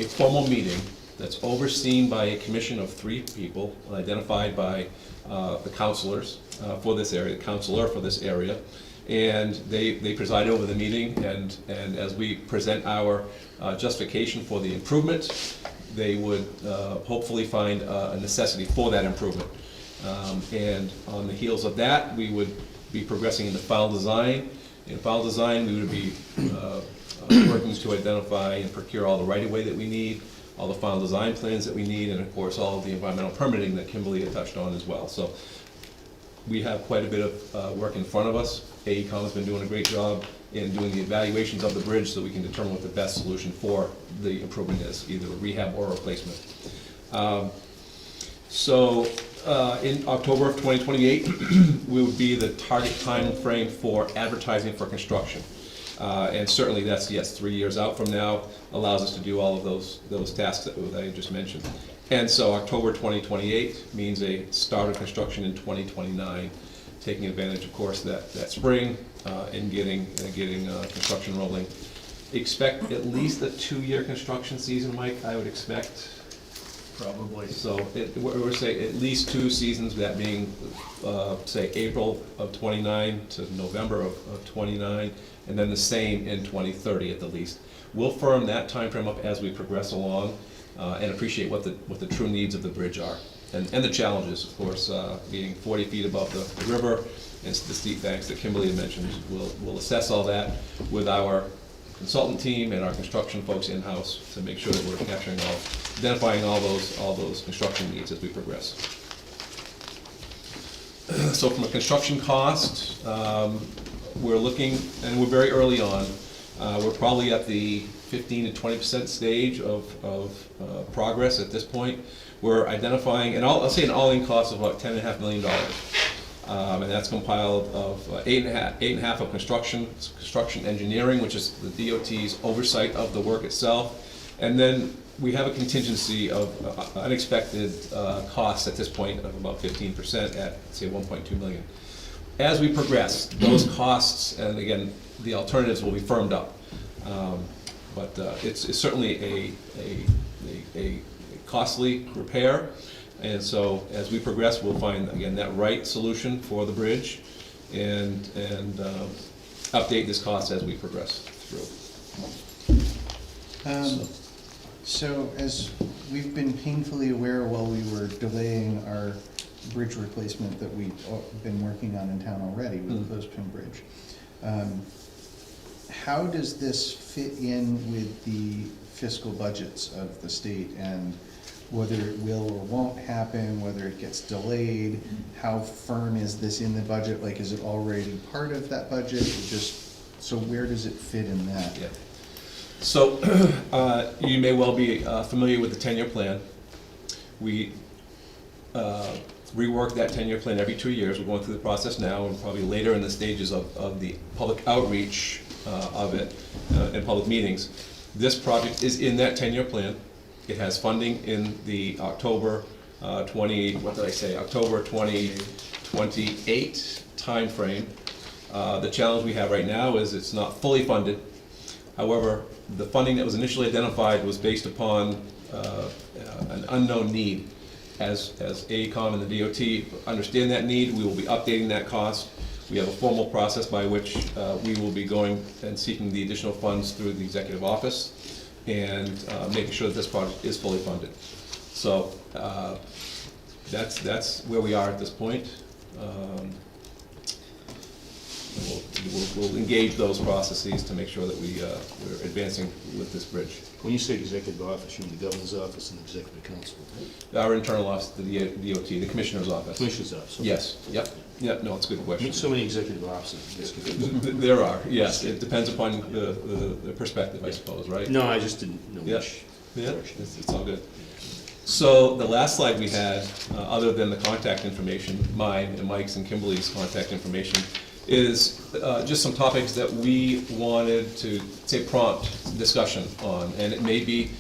formal meeting that's overseen by a commission of 3 people, identified by the counselors for this area, the counselor for this area. And they preside over the meeting, and as we present our justification for the improvement, they would hopefully find a necessity for that improvement. And on the heels of that, we would be progressing into final design. In final design, we would be working to identify and procure all the right-of-way that we need, all the final design plans that we need, and of course, all of the environmental permitting that Kimberly had touched on as well. So we have quite a bit of work in front of us. AECom has been doing a great job in doing the evaluations of the bridge so we can determine what the best solution for the improvement is, either a rehab or a replacement. In October of 2028, we would be the target time frame for advertising for construction. And certainly that's, yes, 3 years out from now, allows us to do all of those tasks that I just mentioned. And so October 2028 means a start of construction in 2029, taking advantage, of course, that spring and getting construction rolling. Expect at least a 2-year construction season, Mike, I would expect. Probably. So we're saying at least 2 seasons, that being, say, April of '29 to November of '29, and then the same in 2030 at the least. We'll firm that time frame up as we progress along, and appreciate what the true needs of the bridge are. And the challenges, of course, being 40 feet above the river and the steep banks that Kimberly had mentioned. We'll assess all that with our consultant team and our construction folks in-house to make sure that we're identifying all those construction needs as we progress. So from a construction cost, we're looking, and we're very early on, we're probably at the 15 to 20% stage of progress at this point. We're identifying, and I'll say an all-in cost of about $10.5 million. And that's compiled of $8.5 of construction engineering, which is the DOT's oversight of the work itself. And then we have a contingency of unexpected costs at this point of about 15% at, say, $1.2 million. as we progress, those costs, and again, the alternatives will be firmed up. But it's certainly a costly repair, and so as we progress, we'll find, again, that right solution for the bridge, and update this cost as we progress through. So as we've been painfully aware while we were delaying our bridge replacement that we've been working on in town already with the Clothespin Bridge, how does this fit in with the fiscal budgets of the state, and whether it will or won't happen, whether it gets delayed? How firm is this in the budget? Like, is it already part of that budget? So where does it fit in that? Yeah. So, you may well be familiar with the 10-year plan. We rework that 10-year plan every 2 years. We're going through the process now, and probably later in the stages of the public outreach of it and public meetings. This project is in that 10-year plan. It has funding in the October 2028 timeframe. The challenge we have right now is it's not fully funded. However, the funding that was initially identified was based upon an unknown need. As AECom and the DOT understand that need, we will be updating that cost. We have a formal process by which we will be going and seeking the additional funds through the executive office, and making sure that this project is fully funded. So that's where we are at this point. We'll engage those processes to make sure that we're advancing with this bridge. When you say executive office, you mean the governor's office and the executive council, right? Our internal office, the DOT, the commissioner's office. Commissioner's office. Okay. Yes, yep, no, it's a good question. So many executive offices. Just confused. There are, yes, it depends upon the perspective, I suppose, right? No, I just didn't know Yeah. which. Yeah, it's all good. So the last slide we had, other than the contact information, mine and Mike's and Kimberly's contact information, is just some topics that we wanted to, say, prompt discussion on. And it may be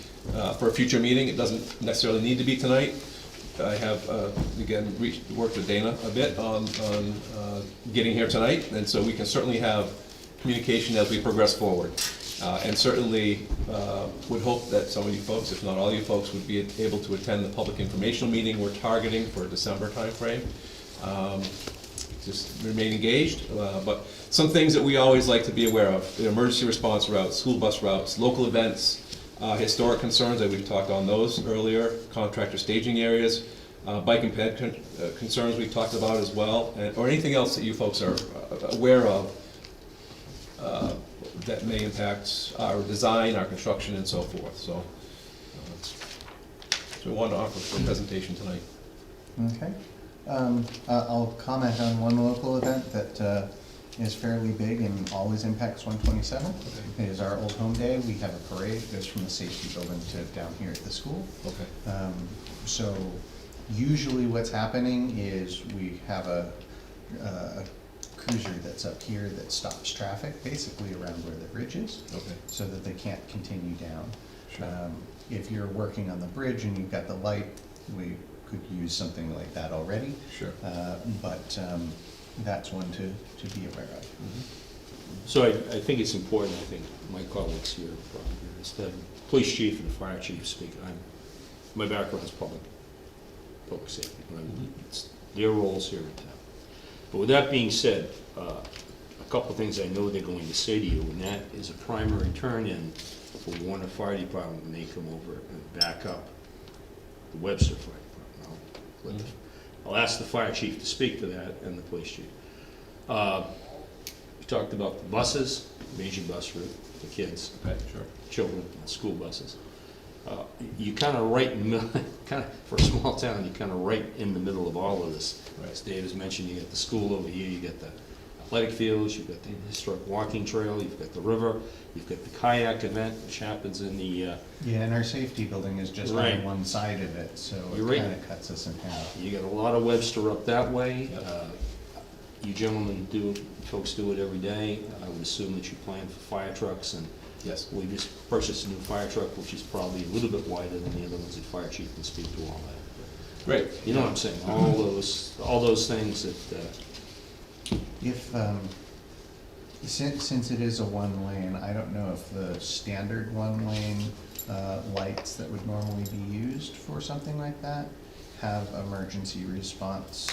for a future meeting, it doesn't necessarily need to be tonight. I have, again, worked with Dana a bit on getting here tonight, and so we can certainly have communication as we progress forward. And certainly would hope that some of you folks, if not all you folks, would be able to attend the public informational meeting we're targeting for December timeframe. Just remain engaged, but some things that we always like to be aware of: the emergency response routes, school bus routes, local events, historic concerns, that we've talked on those earlier, contractor staging areas, bike and ped concerns we've talked about as well, or anything else that you folks are aware of that may impact our design, our construction, and so forth. So we wanted to offer for a presentation tonight. Okay. I'll comment on one local event that is fairly big and always impacts 127. It is our Old Home Day. We have a parade. It goes from the safety building to down here at the school. Okay. So usually what's happening is we have a cruiser that's up here that stops traffic basically around where the bridge is. Okay. So that they can't continue down. Sure. If you're working on the bridge and you've got the light, we could use something like that already. Sure. But that's one to be aware of. So I think it's important, I think my colleagues here is to have the police chief and the fire chief speak. My background is public safety. It's their roles here in town. But with that being said, a couple of things I know they're going to say to you, and that is a primary turn-in for Warner Fire Department when they come over and back up the Webster Fire Department. I'll ask the fire chief to speak to that, and the police chief. We talked about the buses, major bus route, the kids, Okay, sure. children, school buses. You kind of right in the middle, for a small town, you kind of right in the middle of all of this. Right. As Dave has mentioned, you got the school over here, you got the athletic fields, you've got the historic walking trail, you've got the river, you've got the kayak event, which happens in the, Yeah, and our safety building is just Right. on one side of it, so You're it right. kind of cuts us in half. you got a lot of Webster up that way. Yep. You gentlemen folks do it every day. I would assume that you plan for fire trucks, and Yes. we just purchased a new fire truck, which is probably a little bit wider than the other ones that fire chief can speak to all that. Great. You know what I'm saying? All those things that If, since it is a one lane, I don't know if the standard one lane lights that would normally be used for something like that have emergency response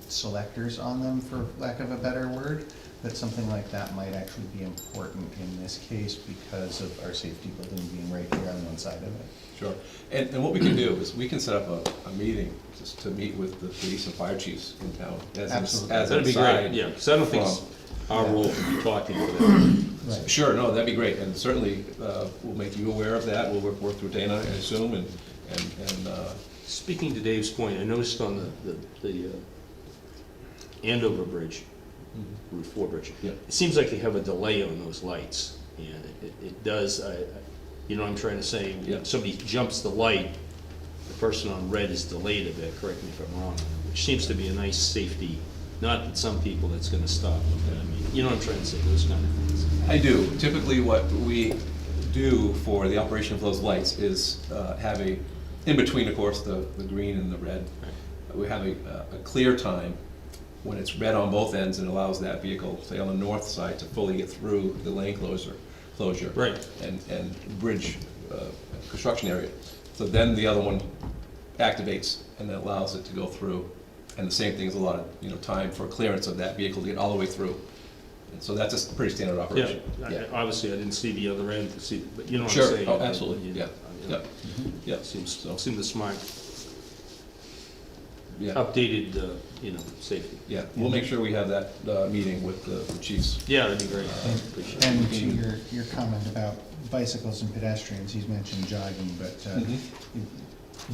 selectors on them, for lack of a better word. But something like that might actually be important in this case because of our safety building being right here on one side of it. Sure. And what we can do is we can set up a meeting just to meet with the police and fire chiefs in town. Absolutely. As That'd be aside great, yeah, because I don't think it's from- our role to be talking to them. Right. Sure, no, that'd be great, and certainly, we'll make you aware of that, we'll work through Dana, I assume, and, Speaking to Dave's point, I noticed on the Andover Bridge, Route 4 Bridge, Yeah. it seems like they have a delay on those lights, and it does, you know what I'm trying to say? Yeah. When somebody jumps the light, the person on red is delayed a bit, correct me if I'm wrong, which seems to be a nice safety, not that some people that's gonna stop, but I mean, you know what I'm trying to say, those kind of things. I do. Typically, what we do for the operation of those lights is have a, in between, of course, the green and the red, we have a clear time when it's red on both ends and allows that vehicle, say on the north side, to fully get through the lane closure. Right. And bridge construction area. So then the other one activates and then allows it to go through. And the same thing is a lot of, time for clearance of that vehicle to get all the way through. And so that's a pretty standard Yeah, operation. obviously, I didn't see the other end to see, but you know what Sure. I'm saying? Oh, absolutely. You- Yeah. you know, Yeah. Seems the smart, Yeah, updated, safety. yeah. We'll make sure we have that meeting with the chiefs. Yeah, that'd be great. Appreciate it. And to your comment about bicycles and pedestrians, he's mentioned jogging, but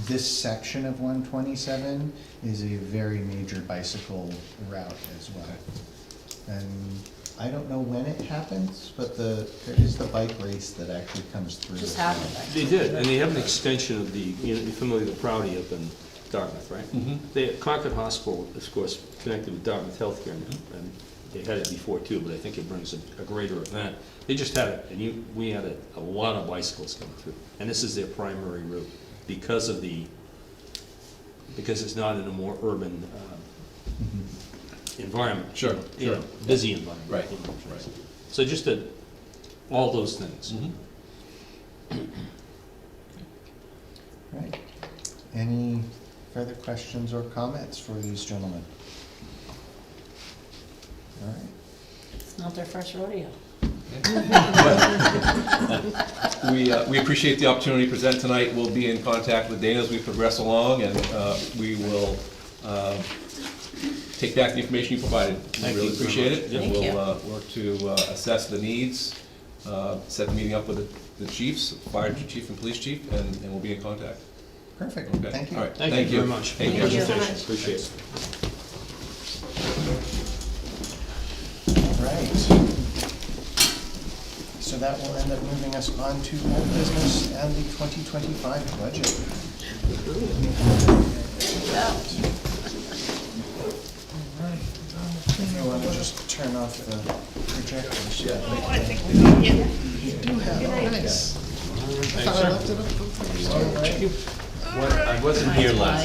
this section of 127 is a very major bicycle route as well. And I don't know when it happens, but there is the bike race that actually comes through. Just as well. happened. They did, and they have an extension of the, you're familiar with the Proudy up in Dartmouth, right? Mhm. Concord Hospital, of course, connected with Dartmouth Healthcare, and they had it before too, but I think it brings a greater event. They just had it, and we had a lot of bicycles coming through, and this is their primary route because it's not in a more urban environment. Sure, You know, sure. busy environment. Right, you know. right. So just all those things. Mhm. Right. Any further questions or comments for these gentlemen? All right. It's not their first rodeo. We appreciate the opportunity to present tonight. We'll be in contact with Dana as we progress along, and we will take back the information you provided. We Thank really you very appreciate much. it. Yep. And Thank we'll work to assess the needs, set the meeting up with the chiefs, fire chief and police chief, and we'll be in contact. Perfect, Okay. thank you. All right. Thank you very much. Thank you. Thank you. Presentation. Appreciate it. All right. So that will end up moving us on to old business and the 2025 budget. All right. If you want to just turn off the projectors. Yeah. You do have, it. Nice. I thought I left it up. Thank you. I wasn't here last.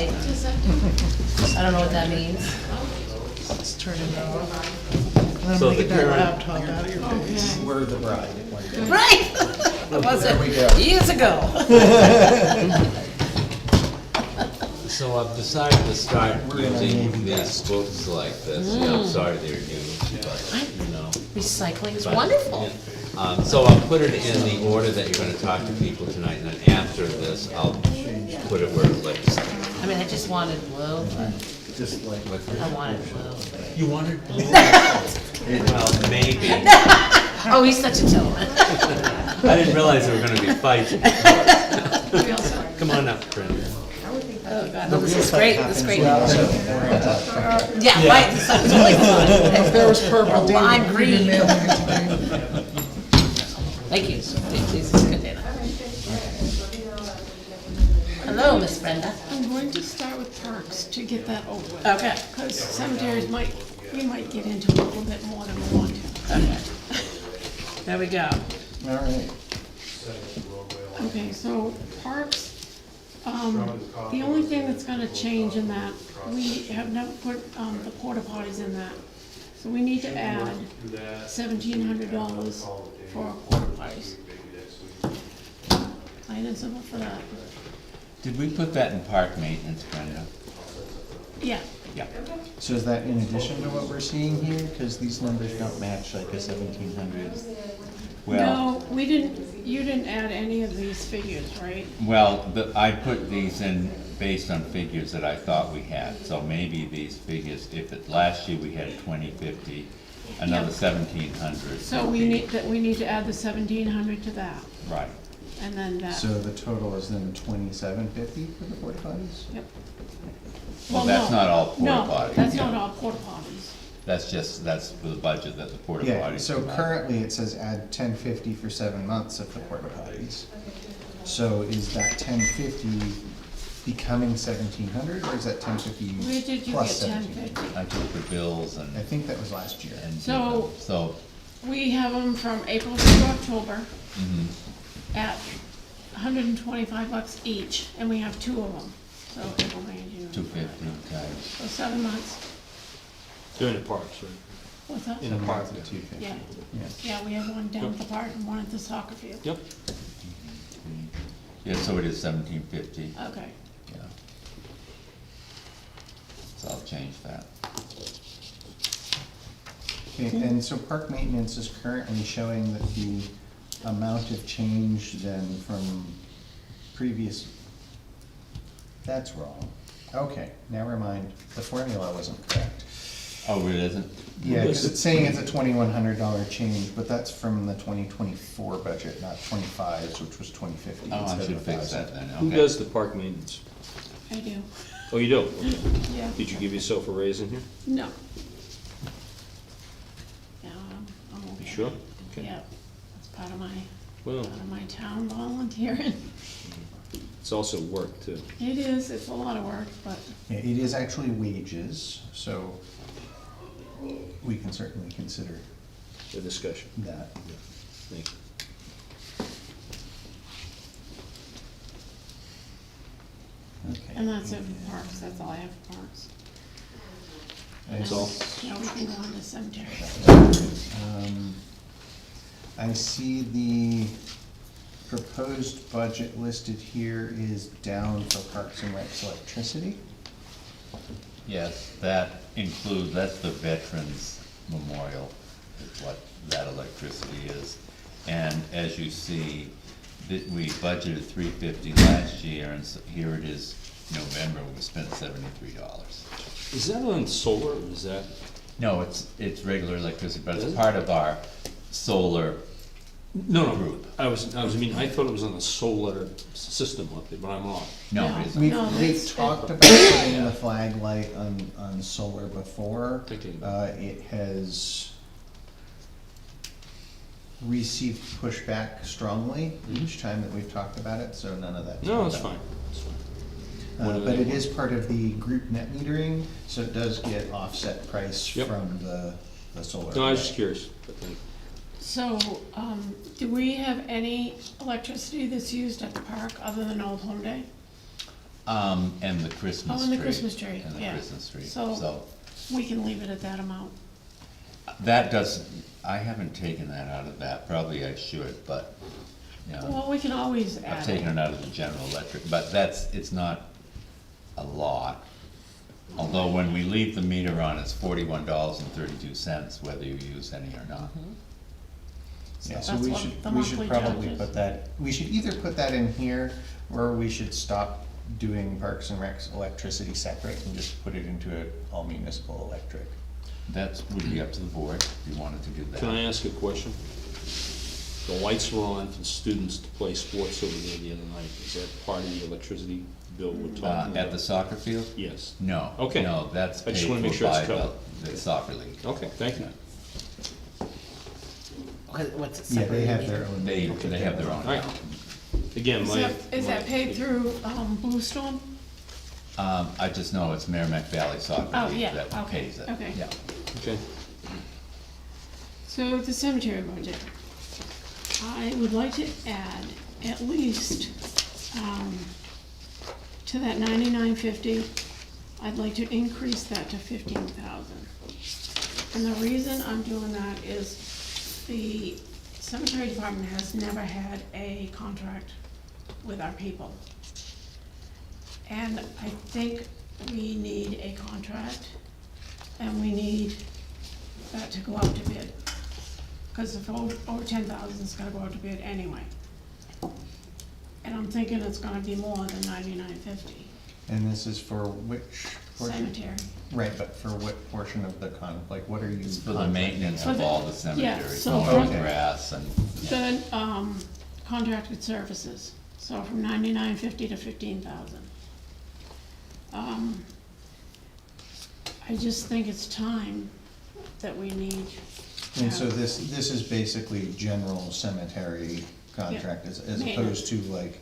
I don't know what that means. Let's turn it off. And I'm So gonna the get that current- laptop out of your face. We're the bride. Right! That was There we go. it, years ago. So I've decided to start using these books like this. Yeah, I'm sorry they're new, but, Recycling is But- wonderful. So I'll put it in the order that you're gonna talk to people tonight, and then after this, I'll put it where it lays. I mean, I just wanted blue, but Just like. I wanted blue. You wanted blue? Well, maybe. Oh, he's such a gentleman. I didn't realize there were gonna be fights. Come on up, Brenda. Oh, God, no, this is great, this is great. Yeah. Yeah, right, this is really If fun. there was purple, David, Lime you'd be green. mailing it to David. Thank you. This is good, Dana. Hello, Miss Brenda. I'm going to start with parks to get that over with. Okay. Because cemeteries we might get into a little bit more than we want to. Okay. There we go. All right. Okay, so parks, The only thing that's gonna change in that, we have never put, the porta potties in that. So we need to add $1,700 for porta potties. Plain and simple for that. Did we put that in park maintenance, Brenda? Yeah, Yeah. So is that in addition to what we're seeing here? Because these numbers don't match like a 1,700. Well, no, you didn't add any of these figures, right? well, I put these in based on figures that I thought we had, so maybe these figures, last year we had 2,050, another Yeah. 1,700. So we need to add the 1,700 to that, Right. and then that. So the total is then 2,750 for the porta potties? Yep. Well, that's no. not all porta No, potties. that's yeah. not all porta potties. That's the budget that the porta Yeah, potties. so provide. currently it says add 1050 for 7 months of the porta potties. So is that 1050 becoming 1,700, or is that 1050 Where did you plus get 1,700? 1050? I took the bills and. I think that was last year. and did So- them. So, We have them from April through October mhm. at $125 each, and we have 2 of them. So April, May, and June. 250, okay. So 7 months. They're in the parks, right? What's that? In the park. 250. Yeah, Yeah. yeah, we have one down at the park and one at the soccer field. Yep. Yeah, so it is 1,750, Okay. yeah. So I'll change that. Okay, and so park maintenance is currently showing that the amount of change then from previous, that's wrong. Okay, never mind, the formula wasn't correct. Oh, it isn't? Yeah, because it's saying it's a $2,100 change, but that's from the 2024 budget, not 25's, which was 2050 Oh, I instead should of fix 1,000. that then, Who okay. does the park maintenance? I do. Oh, you do? Okay. Yeah. Did you give yourself a raise in here? No. Yeah, I'm okay. You sure? Okay. Yeah, that's part of Well, my town volunteering. it's also work too. It is, it's a lot of work, but Yeah, it is actually wages, so we can certainly consider The discussion. that. Thank you. Okay. and that's it for parks, that's all I have for parks. That's all? Now we can go on to cemetery. I see the proposed budget listed here is down for Parks and Recs electricity. Yes, that includes, that's the Veterans Memorial, is what that electricity is. And as you see, we budgeted $350 last year, and here it is, November, we spent $73. Is that on solar or is that? No, it's regular electricity, but Is it's it? part of our solar No, group. I thought it was on a solar system up there, but I'm wrong. No, No. it isn't. We've talked about putting the flag light on solar before. Thinking. It has received pushback strongly each time that we've talked about it, so none of that. No, that's fine. That's fine. What do But they it want? is part of the group net metering, so it does get offset price Yep. from the solar. No, I was just curious, but thank you. So, do we have any electricity that's used at the park other than Old Home Day? And the Christmas Oh, tree. and the Christmas tree, And the yeah. Christmas tree, So- so, We can leave it at that amount. that doesn't, I haven't taken that out of that, probably I should, but, you know, Well, we can always I've add taken it. it out of the general electric, but it's not a lot. Although when we leave the meter on, it's $41.32, whether you use any or not. Yeah, so That's we what should, the we should monthly probably charge is. put that, we should either put that in here, or we should stop doing Parks and Recs electricity separate and just put it into a all municipal electric. That would be up to the board, if you wanted to do that. Can I ask a question? The lights were on for students to play sports over there the other night. Is that part of the electricity bill we're talking about? At the soccer field? Yes. No. Okay. No, that's I paid just wanna make for sure it's by covered. the soccer league. Okay, thank you. What's it Yeah, they have separated? their own. They have their own All right. account. Again, Is that paid through, Blue Storm? I just know it's Merrimack Valley Soccer Oh, League yeah, that okay, pays it. okay. Yeah. Okay. So the cemetery budget, I would like to add at least, to that 9950, I'd like to increase that to 15,000. And the reason I'm doing that is the cemetery department has never had a contract with our people. And I think we need a contract, and we need that to go out to bid. Because if over 10,000, it's gotta go out to bid anyway. And I'm thinking it's gonna be more than 9950. And this is for which portion? Cemetery. Right, but for what portion of the like, what are you? It's for the maintenance For of the- all the yeah, cemeteries, so mowing from- grass and. The, contracted services, so from 9950 to 15,000. I just think it's time that we need. to And so have- this is basically general cemetery contract, as opposed Maintenance. to like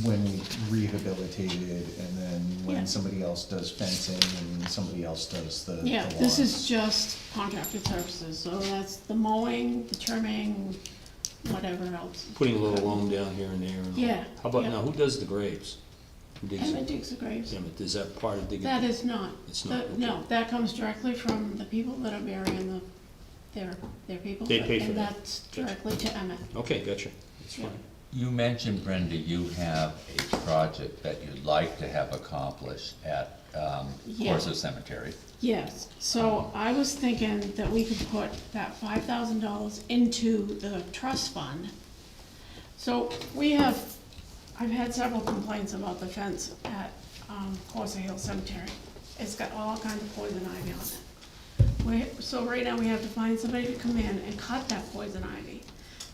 when we rehabilitated and then Yeah. when somebody else does fencing and somebody else does the Yeah, this is lawns. just contracted services, so that's the mowing, the trimming, whatever else. Putting a little loam down here and there and all. Yeah, How about yeah. now, who does the graves? Who digs Emmett them? digs the graves. Emmett, is that part of digging? That is not. It's not, okay. No, that comes directly from the people that are burying their people. They pay for And that. that's Gotcha. directly to Emmett. Okay, gotcha, that's Yeah. fine. You mentioned, Brenda, you have a project that you'd like to have accomplished at Yeah. Corso Cemetery. Yes, so I was thinking that we could put that $5,000 into the trust fund. So I've had several complaints about the fence at Corso Hill Cemetery. It's got all kinds of poison ivy on it. So right now we have to find somebody to come in and cut that poison ivy.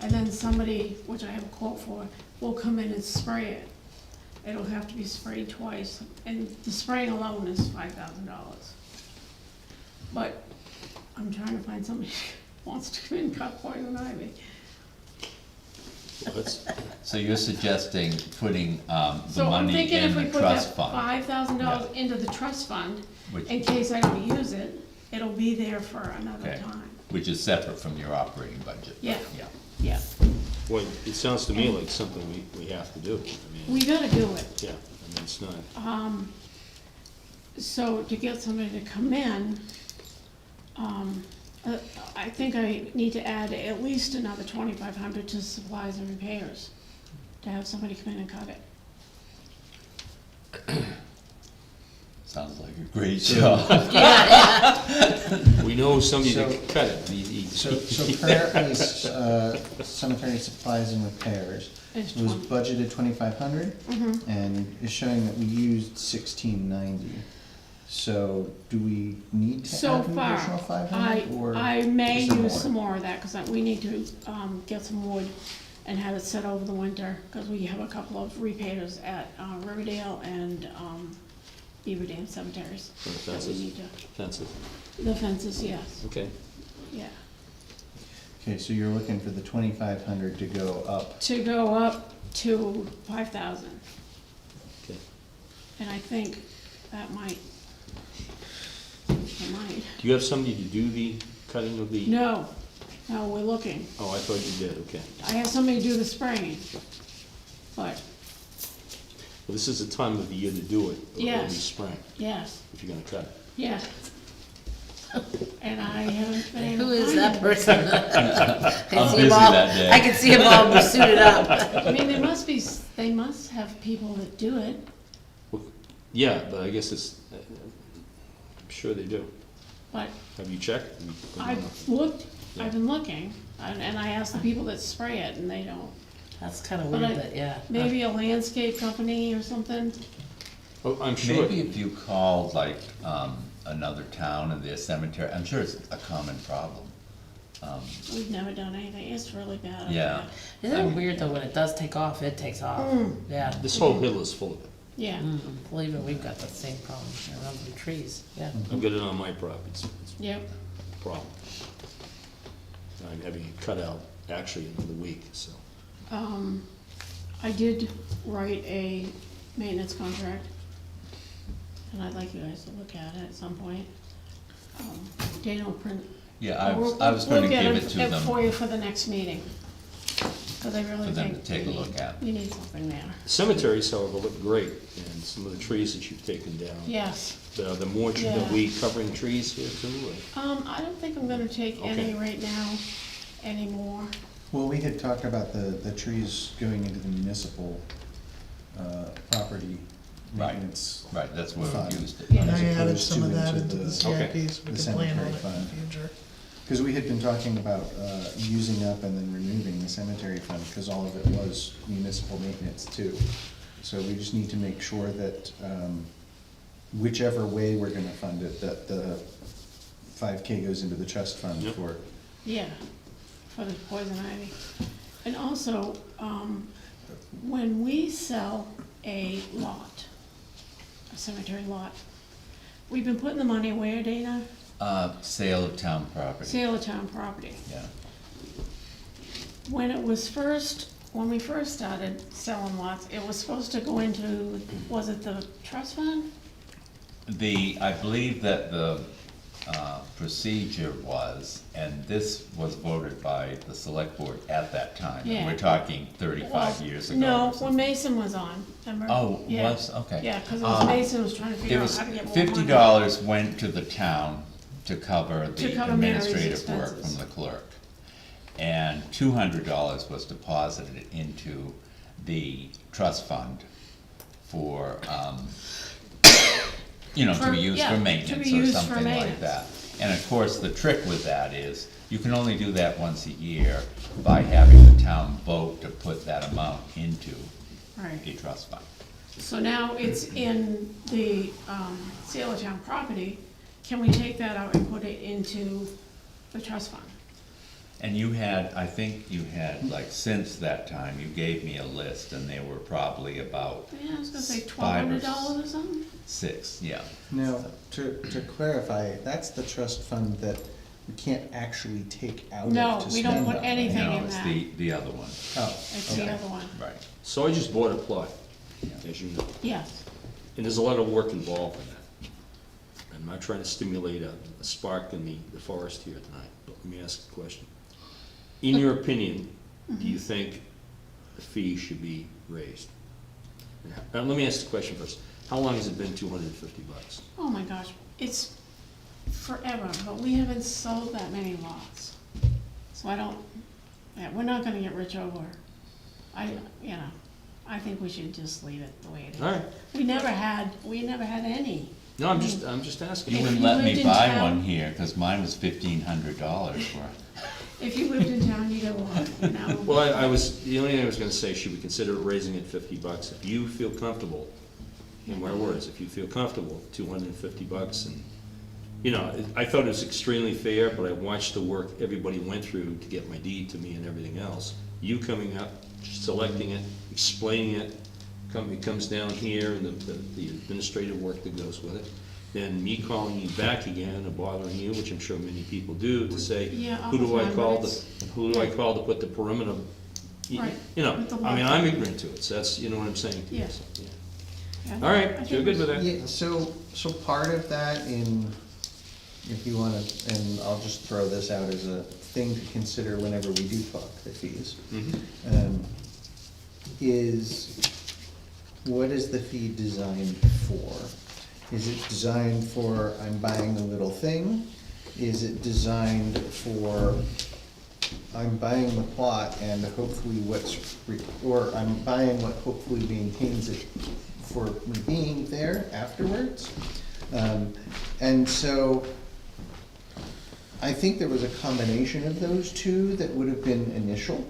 And then somebody, which I have a quote for, will come in and spray it. It'll have to be sprayed twice, and the spraying alone is $5,000. But I'm trying to find somebody who wants to come in and cut poison ivy. Well, that's- So you're suggesting putting the So I'm money thinking in if we the put trust that fund? $5,000 Yeah. into the trust fund, Which- in case I don't use it, it'll be there for another Okay. time. Which is separate from your operating budget. Yeah. Yeah. Yeah, Boy, it sounds to me like something we have to do. I mean, we gotta do it. yeah, I mean, it's not, So to get somebody to come in, I think I need to add at least another 2,500 to supplies and repairs, to have somebody come in and cut it. Sounds like a great job. we know somebody So- that can cut it. So currently, cemetery supplies and repairs It's was 20. budgeted 2,500 and is showing that we used 1,690. So do we need to So add an far, additional 500 or? I may is there use more? some more of that, cause we need to, get some wood and have it set over the winter, cause we have a couple of repairs at, Riverdale and, Beaver Dam cemeteries. For the that we fences? need to- Fences, The fences, yes, okay. yeah. Okay, so you're looking for the 2,500 to go up. To go up to 5,000, Okay. and I think that might, it might. Do you have somebody to do the cutting of the? No, we're looking. Oh, I thought you did, okay. I have somebody do the spraying, but, Well, this is the time of the year to do it. Or Yes. early spring, yes, if you're gonna cut it. yeah. And I haven't been able Who to is find that it. person? I'm busy that day. I can see them all suited up. I mean, they must have people that do it, Well, yeah, but I guess it's, I'm sure they do. but Have you checked? Have you put it on I've looked, I've been looking, and I asked the people that spray it, and they don't. That's kinda But weird, I- but yeah. Maybe a landscape company or something. Oh, I'm sure. Maybe if you called like another town and their cemetery, I'm sure it's a common problem. We've never done anything, it's really bad. up Yeah. there. Isn't it weird though, when it does take off, it takes off? Yeah. This whole hill is full of it. Yeah, Believe it, we've got the same problem around the trees, yeah. I've got it on my property, it's yep, a problem. I'm having it cut out actually in another week, so. I did write a maintenance contract, and I'd like you guys to look at it at some point. Dana will print. Yeah, I we'll- was gonna we'll get give it to them. for you for the next meeting. Cause I really for them think to take a we look need- at. we need something there. Cemeteries, however, look great, and some of the trees that you've taken down. Yes, The more, are Yeah. we covering trees here too? or- I don't think I'm gonna take any Okay. right now anymore. Well, we had talked about the trees going into the municipal, property Right. maintenance. Right, that's where Fund. we used it. Yeah. And I As added opposed some of to that into into the the- CIPs, we the can plan on cemetery it in fund. the future. Because we had been talking about using up and then removing the cemetery fund, because all of it was municipal maintenance too. So we just need to make sure that whichever way we're gonna fund it, that the 5K goes into the trust fund Yep. for, Yeah, for the poison ivy. And also, when we sell a lot, a cemetery lot, we've been putting the money where, Dana? Sale of town property, Sale of town property. yeah. When we first started selling lots, it was supposed to go into, was it the trust fund? I believe that the procedure was, and this was voted by the select board at that time. Yeah. We're talking 35 years ago. No, or when something. Mason was on, remember? Oh, Yeah. was, okay. Yeah, cause it was Mason was trying to It figure out was how to get more money. $50 went to the town to cover To the cover Mary's administrative work expenses. from the clerk. And $200 was deposited into the trust fund for, to For- be used yeah, for to be maintenance or used for something like maintenance. that. And of course, the trick with that is, you can only do that once a year by having the town vote to put that amount into Right. a trust fund. So now it's in the, sale of town property, can we take that out and put it into the trust fund? And you had, I think you had, like, since that time, you gave me a list, and there were probably about Yeah, I was gonna say $1,200 $1,200 or something? 6, yeah. now, to clarify, that's the trust fund that we can't actually take out No, of to we spend don't on, put right? anything No, in it's that. the other one, Oh, It's the okay. other one, right. So I just bought a plot, as you know, yes. and there's a lot of work involved in that. I'm not trying to stimulate a spark in the forest here tonight, but let me ask a question. In your opinion, do you think the fee should be raised? Now, let me ask the question first. How long has it been $250? Oh my gosh, it's forever, but we haven't sold that many lots. So we're not gonna get rich over, I think we should just leave it the way it is. All right. We never had any. No, I'm just asking. You If wouldn't you let lived me in buy town- one here, cause mine was $1,500 worth. If you lived in town, you'd have one, you know? Well, the only thing I was gonna say, should we consider raising it $50? If you feel comfortable, in my words, if you feel comfortable, $250 and, I thought it was extremely fair, but I watched the work everybody went through to get my deed to me and everything else. You coming up, selecting it, explaining it, it comes down here and the administrative work that goes with it. Then me calling you back again and bothering you, which I'm sure many people do, to say, Yeah, who do I all the call time, to, but who do I call to put the perimeter? Right. With the I'm wall. ignorant to it, so that's, you know what I'm saying to you, Yeah. so, yeah. Yeah, All right, I think you're good with that? Yeah, so part of that if you wanna, and I'll just throw this out as a thing to consider whenever we do talk the fees, is what is the fee designed for? Is it designed for, I'm buying a little thing? Is it designed for, I'm buying the plot and hopefully or I'm buying what hopefully maintains it for me being there afterwards? And so, I think there was a combination of those two that would have been initial.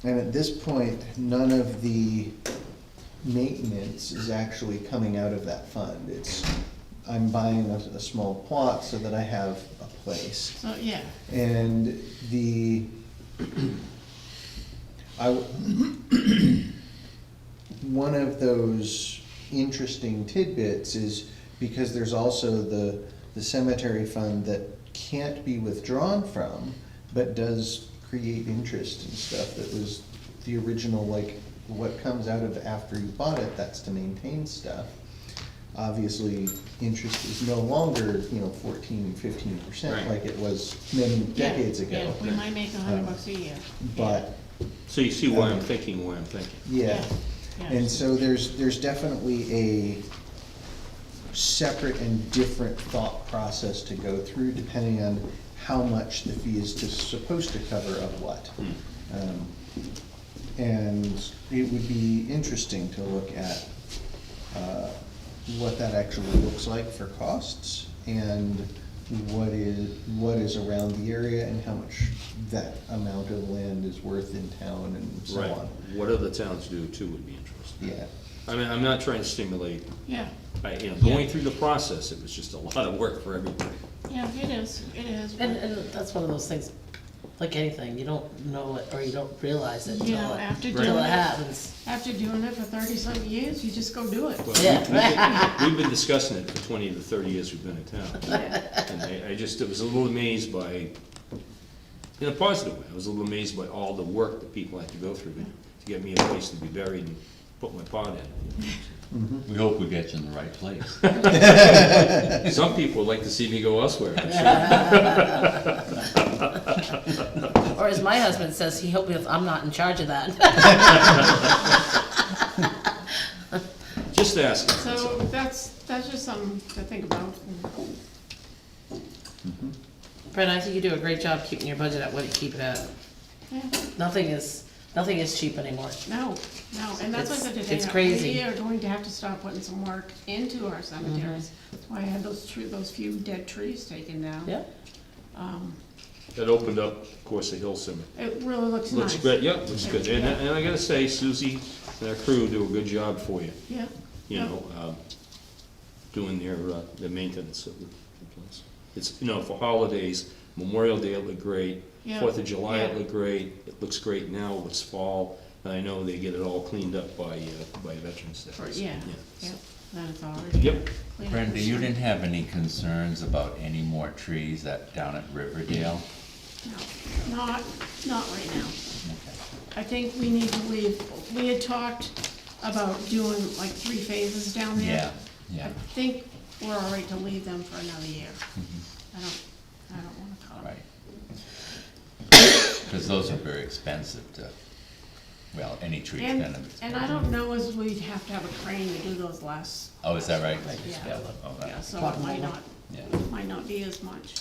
And at this point, none of the maintenance is actually coming out of that fund. It's, I'm buying a small plot so that I have a place. So, yeah, And one of those interesting tidbits is because there's also the cemetery fund that can't be withdrawn from, but does create interest and stuff that was the original, like, what comes out of after you bought it, that's to maintain stuff. Obviously, interest is no longer, 14, 15% Right. like it was many yeah, decades ago. yeah, we might make $100 a year. But So you see why I'm thinking, why I'm thinking. Yeah, Yeah. and so there's definitely a separate and different thought process to go through depending on how much the fee is supposed to cover of what. And it would be interesting to look at what that actually looks like for costs and what is around the area and how much that amount of land is worth in town and so Right. on. What other towns do too would be interesting. Yeah. I mean, I'm not trying to stimulate, Yeah, going through the process, it was just a lot of work for everybody. yeah, it is, but, And that's one of those things, like anything, you don't know it or you don't realize it you know, until after it doing it, happens. after doing it for 30-some years, you just go do it. Well, Yeah. we've been discussing it for 20 to 30 years we've been in town. Yeah, And I just, was a little amazed by, in a positive way, I was a little amazed by all the work that people had to go through to get me a place to be buried and put my pot in. We hope we get you in the right place. Some people would like to see me go elsewhere. Or as my husband says, he hope if I'm not in charge of that. Just asking. so that's just something to think about. Brent, I think you do a great job keeping your budget at what you keep it at. Yeah. Nothing is cheap anymore. No, and that's why I said today, It's that crazy. we are going to have to start putting some work into our cemeteries. That's why I had those few dead trees taken down. Yeah. That opened up, of course, the Hill Cemetery. It really looks nice. Looks great, yeah, looks good. And I gotta say, Susie and her crew do a good job for you, Yeah. you know, doing their maintenance of the place. It's, for holidays, Memorial Day it looked great, Yeah. 4th of July it Yeah. looked great, it looks great now, it looks fall. And I know they get it all cleaned up by Veterans Day. Yeah, so- that is already. Yep. clean up Brenda, the you street. didn't have any concerns about any more trees down at Riverdale? No, not right now. Okay. I think we need to leave, we had talked about doing like 3 phases down there. Yeah, yeah, I think we're all right to leave them for another year. Mm-hmm. I don't wanna cut them. right. Because those are very expensive well, any tree's kind of expensive. And I don't know as we'd have to have a crane to do those last, Oh, is that right? Yeah. Oh, yeah, so Plug it 'em might over. not, Yeah. might not be as much.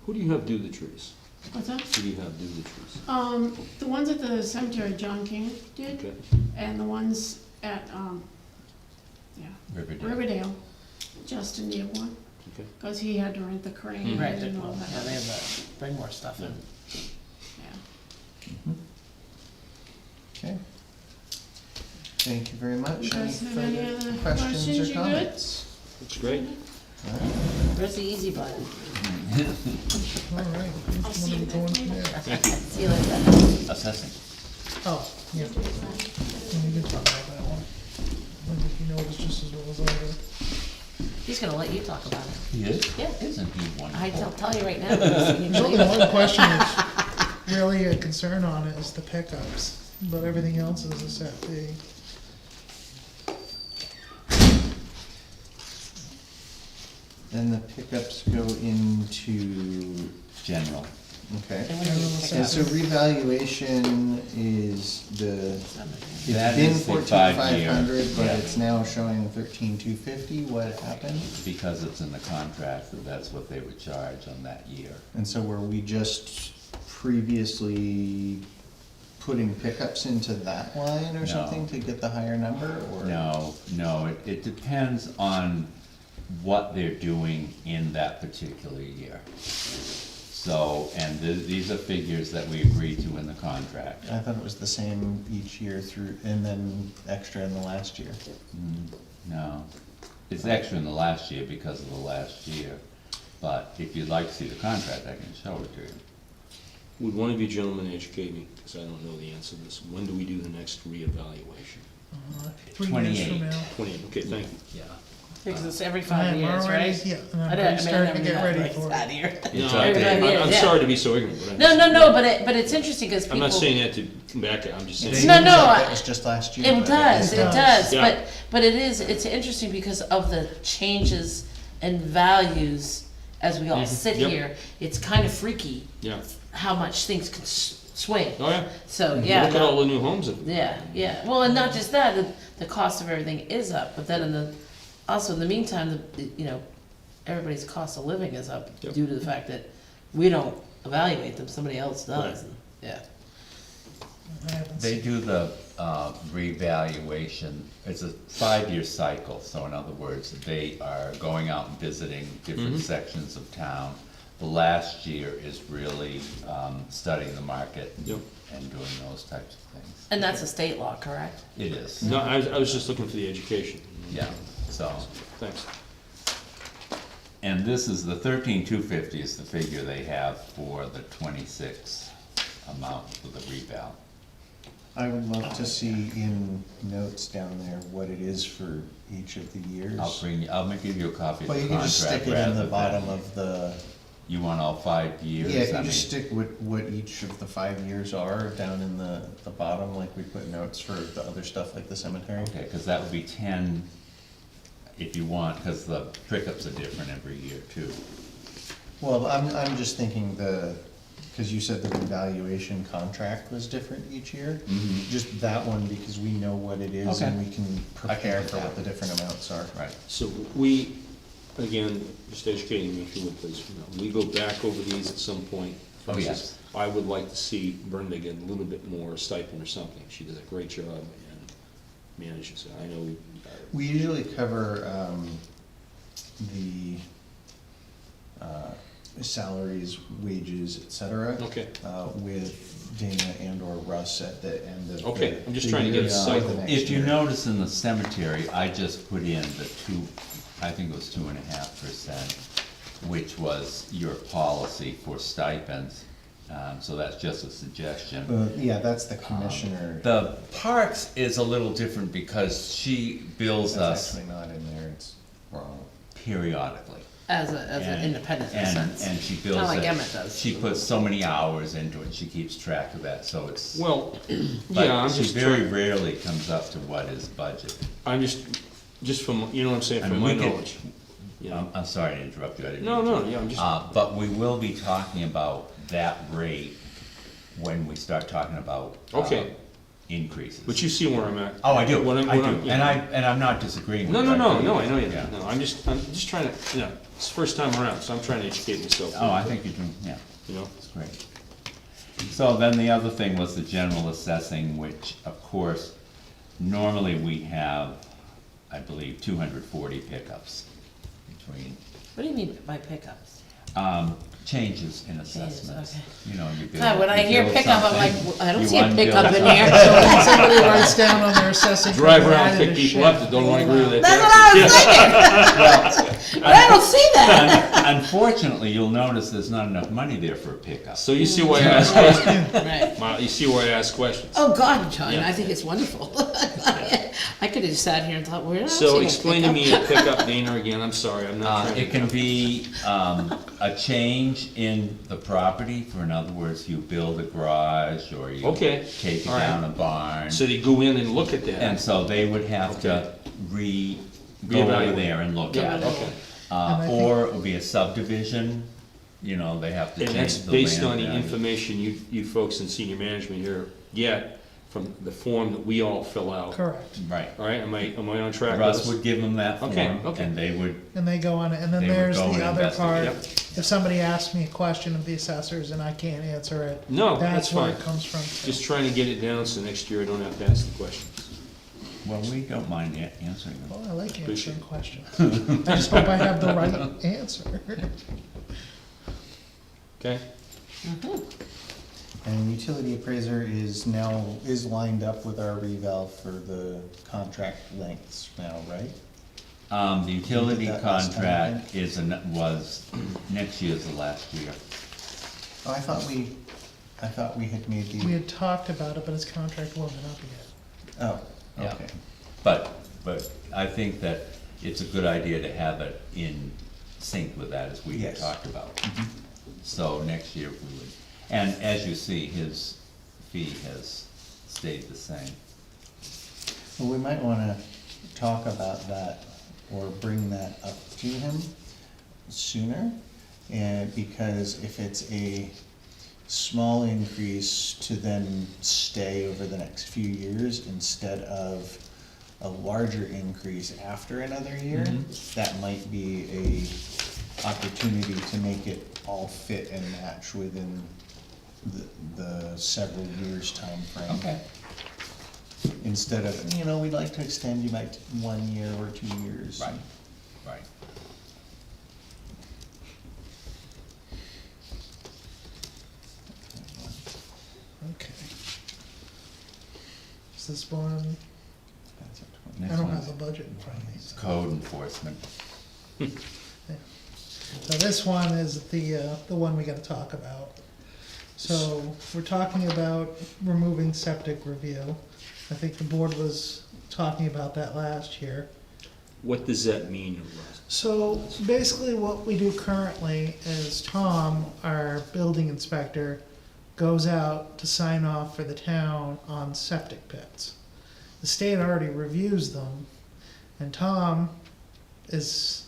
Who do you have do the trees? What's that? Who do you have do the trees? The ones at the cemetery, John King did, Okay. and the ones at, Riverdale. Riverdale, Justin did one, Okay. cause he had to rent the crane Right, and all yeah, that. they have to bring more stuff in. Yeah. Okay. Thank you very much. You guys have any further other questions questions? or You good? comments? That's great. Where's the easy button? All right. I'll see you Going next from week. there. See you later. Assessing. Oh, yeah. We can talk about that one. I think you know it's just as well as I do. He's gonna let you talk about it. He is? Yeah. Isn't he I'll wonderful? tell you right now. The only one question is really a concern on it is the pickups, but everything else is a set fee. Then the pickups go into, General. okay. And when do you pick And up? so revaluation is it's That been is the 14,500, but yeah. it's now showing 13,250. What happened? Because it's in the contract, that's what they would charge on that year. And so were we just previously putting pickups into that line or No. something to get the higher number, or? No, it depends on what they're doing in that particular year. So, and these are figures that we agreed to in the contract. I thought it was the same each year through, and then extra in the last year. No, it's extra in the last year because of the last year. But if you'd like to see the contract, I can show it to you. Would one of you gentlemen educate me, because I don't know the answer to this. When do we do the next reevaluation? 3 years 28. from now. 20, okay, thank you. Yeah. Because it's every I 5 am years, already- right? Yeah, and I I'm don't- already I starting to never get knew ready that, for like, it. that year. It's No, updated. I'm yeah. sorry to be so ignorant, but No, but it's interesting because people. I'm not saying that to come back, I'm just saying. No, That was just last year. It but does, It it does. does, Yeah. but it's interesting because of the changes in values as we all sit Yep. here. It's kind of freaky Yeah, how much things can swing. Oh, yeah. So, yeah. Look at all the new homes. Yeah. Well, and not just that, the cost of everything is up, but then also in the meantime, everybody's cost of living is up Yep. due to the fact that we don't evaluate them, somebody else does. Right. Yeah. I haven't They seen. do the revaluation, it's a 5-year cycle, so in other words, they are going out and visiting different sections of town. The last year is really studying the market Yep. and doing those types of things. And that's a state law, correct? It is, No, I was just looking for the education. yeah, so, Thanks. and this is, the 13,250 is the figure they have for the 26 amount for the reval. I would love to see in notes down there what it is for each of the years. I'll give you a copy of the Well, you can just contract stick it in the rather bottom than, of the, you want all 5 years? yeah, if I you just mean- stick what each of the 5 years are down in the bottom, like we put notes for the other stuff like the cemetery. Okay, cause that would be 10 if you want, cause the pickups are different every year too. Well, I'm just thinking cause you said the revaluation contract was different each year. Just that one, because we know what it is and Okay. we can I can prepare do for that. what the different amounts are. Right. So we, again, just educating me if you would please, we go back over these at some point. For Oh, instance, yes. I would like to see Brenda get a little bit more stipend or something. She does a great job and manages it. I know We usually cover, the, salaries, wages, et cetera. Okay. With Dana and or Russ at the end of the. Okay, I'm just the trying to get year, a cycle. the next If you year. notice in the cemetery, I just put in the I think it was 2.5%, which was your policy for stipends. So that's just a suggestion. Yeah, that's the commissioner. The parks is a little different because she bills That's us actually not in there, it's wrong. periodically. As an And- independent in a and- sense. And she bills Kinda like it. Emmett does. She puts so many hours into it, she keeps track of that, so it's. well, But yeah, I'm she just very trying, rarely comes up to what is budgeted. I'm just from, you know what I'm saying, I from mean, my we could- knowledge. You know? I'm sorry to interrupt you, I didn't No, mean to. no, yeah, I'm just, But we will be talking about that rate when we start talking about. Okay. Increases. but you see where I'm at. Oh, I do, What I'm- I what do, I'm- and I'm not disagreeing with No, you. no, no, do. no, I know you, Yeah. no, I'm just trying to, it's the first time around, so I'm trying to educate myself. Oh, I think you're doing, yeah, You know, that's great. So then the other thing was the general assessing, which of course, normally we have, I believe, 240 pickups between, What do you mean by pickups? changes in assessments. okay. You know, you build. God, when I you hear build pickup, I'm like, something, I don't you see a unbuild pickup in something. here. So when somebody writes down on their assessing. drive code, around, added pick a people shift. up that don't wanna agree with their That's taxes. what I was thinking. But I don't see that. Unfortunately, you'll notice there's not enough money there for a pickup. So you see why I ask questions, Right. you see why I ask questions. Oh, God, John, Yeah. I think it's wonderful. I could have just sat here and thought, well, I don't see So no explain to pickup. me a pickup, Dana, again, I'm sorry, I'm not trying to. It can be, a change in the property, for in other words, you build a garage, or you Okay, take all right. down a barn. So they go in and look at that. And so they would have to go over Reevaluate. there and look Yeah, at it. okay. And I think- Or it would be a subdivision, you know, they have to And change that's the based land on the value. information you folks in senior management here get from the form that we all fill out. Correct. Right. All right, am I on track with Russ this? would give them that form, Okay, okay. and they would, And they go on it, and then They would there's go and the other investigate. part. If somebody asks me a question of the assessors and I can't answer it, No, that's that's where fine. it comes from. Just trying to get it down so next year I don't have to ask the questions. well, we don't mind answering them. Well, I like Appreciate answering questions. I just hope I have the right answer. Okay? And utility appraiser is lined up with our reval for the contract lengths now, right? The utility We did that last time, I contract was, next year's the last year. Oh, I thought we had made We the, had talked about it, but his contract wasn't up yet. oh, Yeah. okay. But I think that it's a good idea to have it in sync with that, as we had Yes. talked about. So next year we would, and as you see, his fee has stayed the same. Well, we might wanna talk about that or bring that up to him sooner. And because if it's a small increase to then stay over the next few years instead of a larger increase after another year, that might be a opportunity to make it all fit and match within the several years time frame. Okay. Instead of, you know, we'd like to extend you by 1 year or 2 years. Right, right. Okay. Is this one, That's up to I Next don't one's have the budget in front of me. so- code enforcement. So this one is the one we gotta talk about. So, we're talking about removing septic review. I think the board was talking about that last year. What does that mean, Russ? So, basically what we do currently is Tom, our building inspector, goes out to sign off for the town on septic pits. The state already reviews them, and Tom is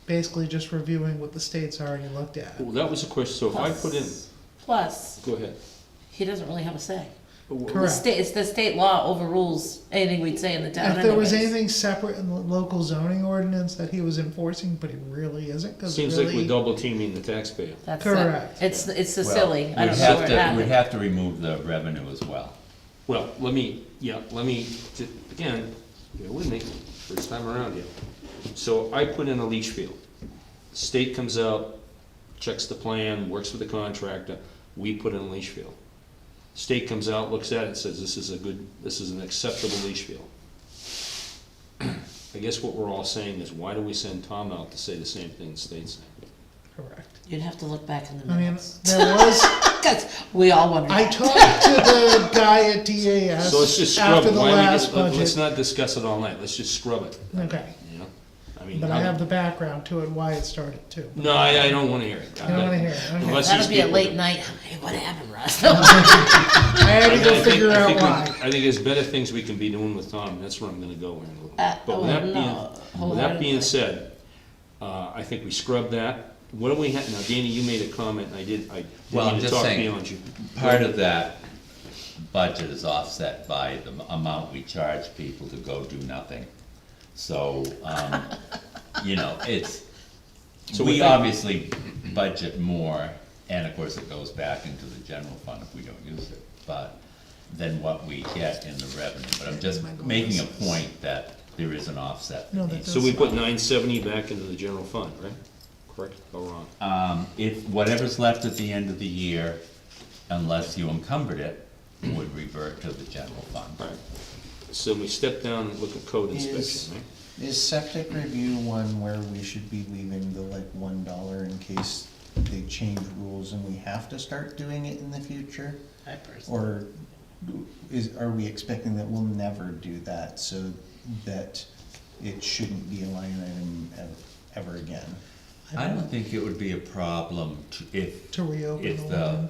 basically just reviewing what the state's already looked at. Well, that was a question, so if I put in, Plus, go ahead. he doesn't really have a say. The Correct. state, it's the state law overrules anything we'd say in the town If there was anyways. anything separate in the local zoning ordinance that he was enforcing, but he really isn't, cause Seems like we're really, double teaming the taxpayer. That's Correct. It's the Well, silly, I we'd don't know have where it to- We'd happened. have to remove the revenue as well. Well, again, bear with me, first time around here. So I put in a leach field. State comes out, checks the plan, works with the contractor, we put in a leach field. State comes out, looks at it, says this is an acceptable leach field. I guess what we're all saying is, why do we send Tom out to say the same thing the state's saying? correct. You'd have to look back in the I mean, minutes. there was, 'Cause we all wondered. I talked to the guy at DAS So let's just scrub after it, the why don't we last just, let's budget, not discuss it all night, let's just scrub it, okay, you know? I mean, but I have the background to it, why it started too. No, I don't wanna hear it. I don't wanna hear it, okay. Unless That'll these be a people late do. night, hey, what happened, Russ? I had to go figure out why. I think there's better things we can be doing with Tom, that's where I'm gonna go in a little bit. But with that being, no, with that being said, I think we scrubbed that. What do we have, now Danny, you made a comment, I Well, didn't I'm mean to just talk saying, beyond you. Part of that budget is offset by the amount we charge people to go do nothing. So, you know, So we with that- obviously budget more, and of course it goes back into the general fund if we don't use it, but than what we get in the revenue. But I'm just making a point that there is an offset. No, that So we put 970 back into the general fund, right? Correct or wrong? If whatever's left at the end of the year, unless you encumbered it, would revert to the general fund. Right. So we step down and look at code inspection, right? Is septic review one where we should be leaving the like $1 in case they change rules and we have to start doing it in the future? I personally, Or are we expecting that we'll never do that so that it shouldn't be a line item ever again? I don't think it would be a problem if To reopen if the the line.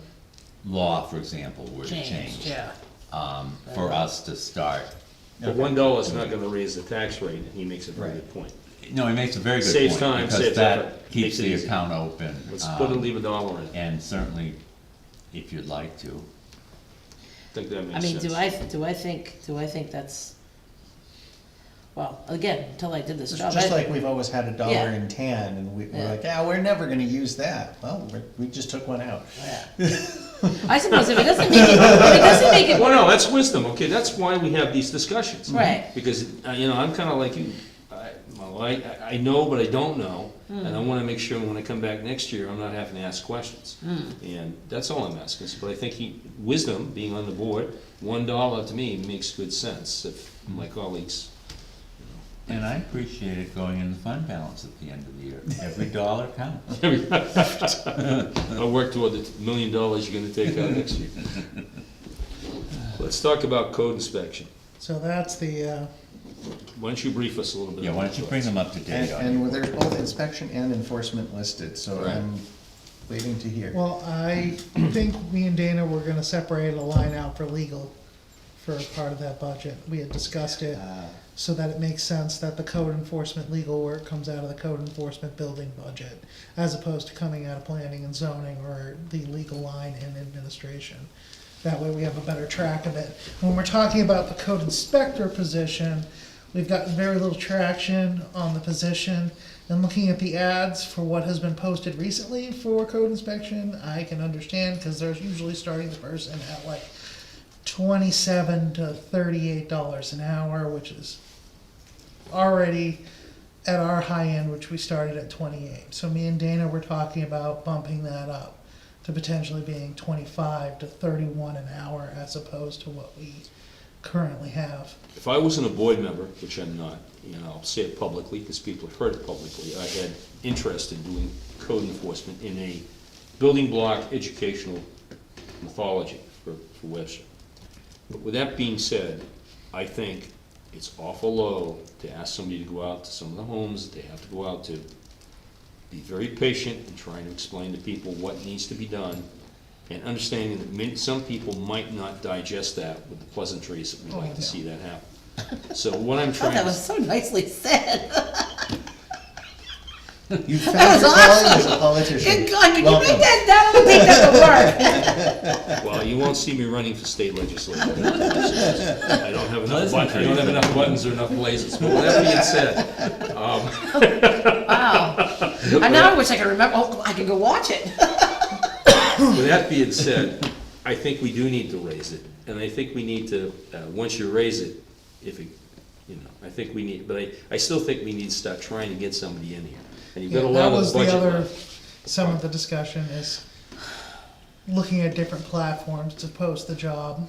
law, for example, were to changed, change. yeah. For us to start. But $1 is not gonna raise the tax rate, and he makes a very good point. No, he makes a very good Saves point, time, because saves that effort, keeps makes it the easy. account open. Let's leave $1 in it, And certainly, if you'd like to. I think that I makes mean, sense. do I think that's, well, again, until I did this It's job. just I- like we've always had $1 Yeah. in tan and we're Yeah. like, yeah, we're never gonna use that. Well, we just took one out. Yeah. I suppose if it doesn't make it, Well, no, that's wisdom, okay, that's why we have these discussions. Right. Because, you know, I'm kinda like you, I know, but I don't know, and I wanna make sure when I come back next year, I'm not having to ask questions. And that's all I'm asking, but I think wisdom, being on the board, $1 to me makes good sense, if my colleagues, And I appreciate it going in the fund balance at the end of the year. Every dollar counts. I work toward the $1 million you're gonna take out next year. Let's talk about code inspection. So that's the, Why don't you brief us a little bit? Yeah, why don't you bring them up to date on it? And there's both inspection and enforcement listed, so Right. I'm waiting to hear. well, I think me and Dana were gonna separate a line out for legal for part of that budget. We had discussed it so that it makes sense that the code enforcement legal work comes out of the code enforcement building budget, as opposed to coming out of planning and zoning or the legal line in administration. That way we have a better track of it. When we're talking about the code inspector position, we've gotten very little traction on the position. And looking at the ads for what has been posted recently for code inspection, I can understand, because they're usually starting the person at like $27 to $38 an hour, which is already at our high end, which we started at 28. So me and Dana were talking about bumping that up to potentially being 25 to 31 an hour, as opposed to what we currently have. If I wasn't a board member, which I'm not, I'll say it publicly because people have heard it publicly, I had interest in doing code enforcement in a building block educational mythology for Webster. But with that being said, I think it's awful low to ask somebody to go out to some of the homes that they have to go out to, be very patient in trying to explain to people what needs to be done, and understanding that some people might not digest that with the pleasantries that we'd like to see that happen. So what I'm Oh, trying that to... was so nicely said. You found your calling as a politician. Good God, can you Welcome. make that down? I don't think that would work. Well, you won't see me running for state legislature. I don't have enough buttons or enough blazes. But with that being said, Wow. And now I wish I could remember, I can go watch it. with that being said, I think we do need to raise it. And I think we need to, once you raise it, if it, I think we need, but I still think we need to start trying to get somebody in here. And you've got a That lot of was the the budget other, left. some of the discussion is looking at different platforms to post the job,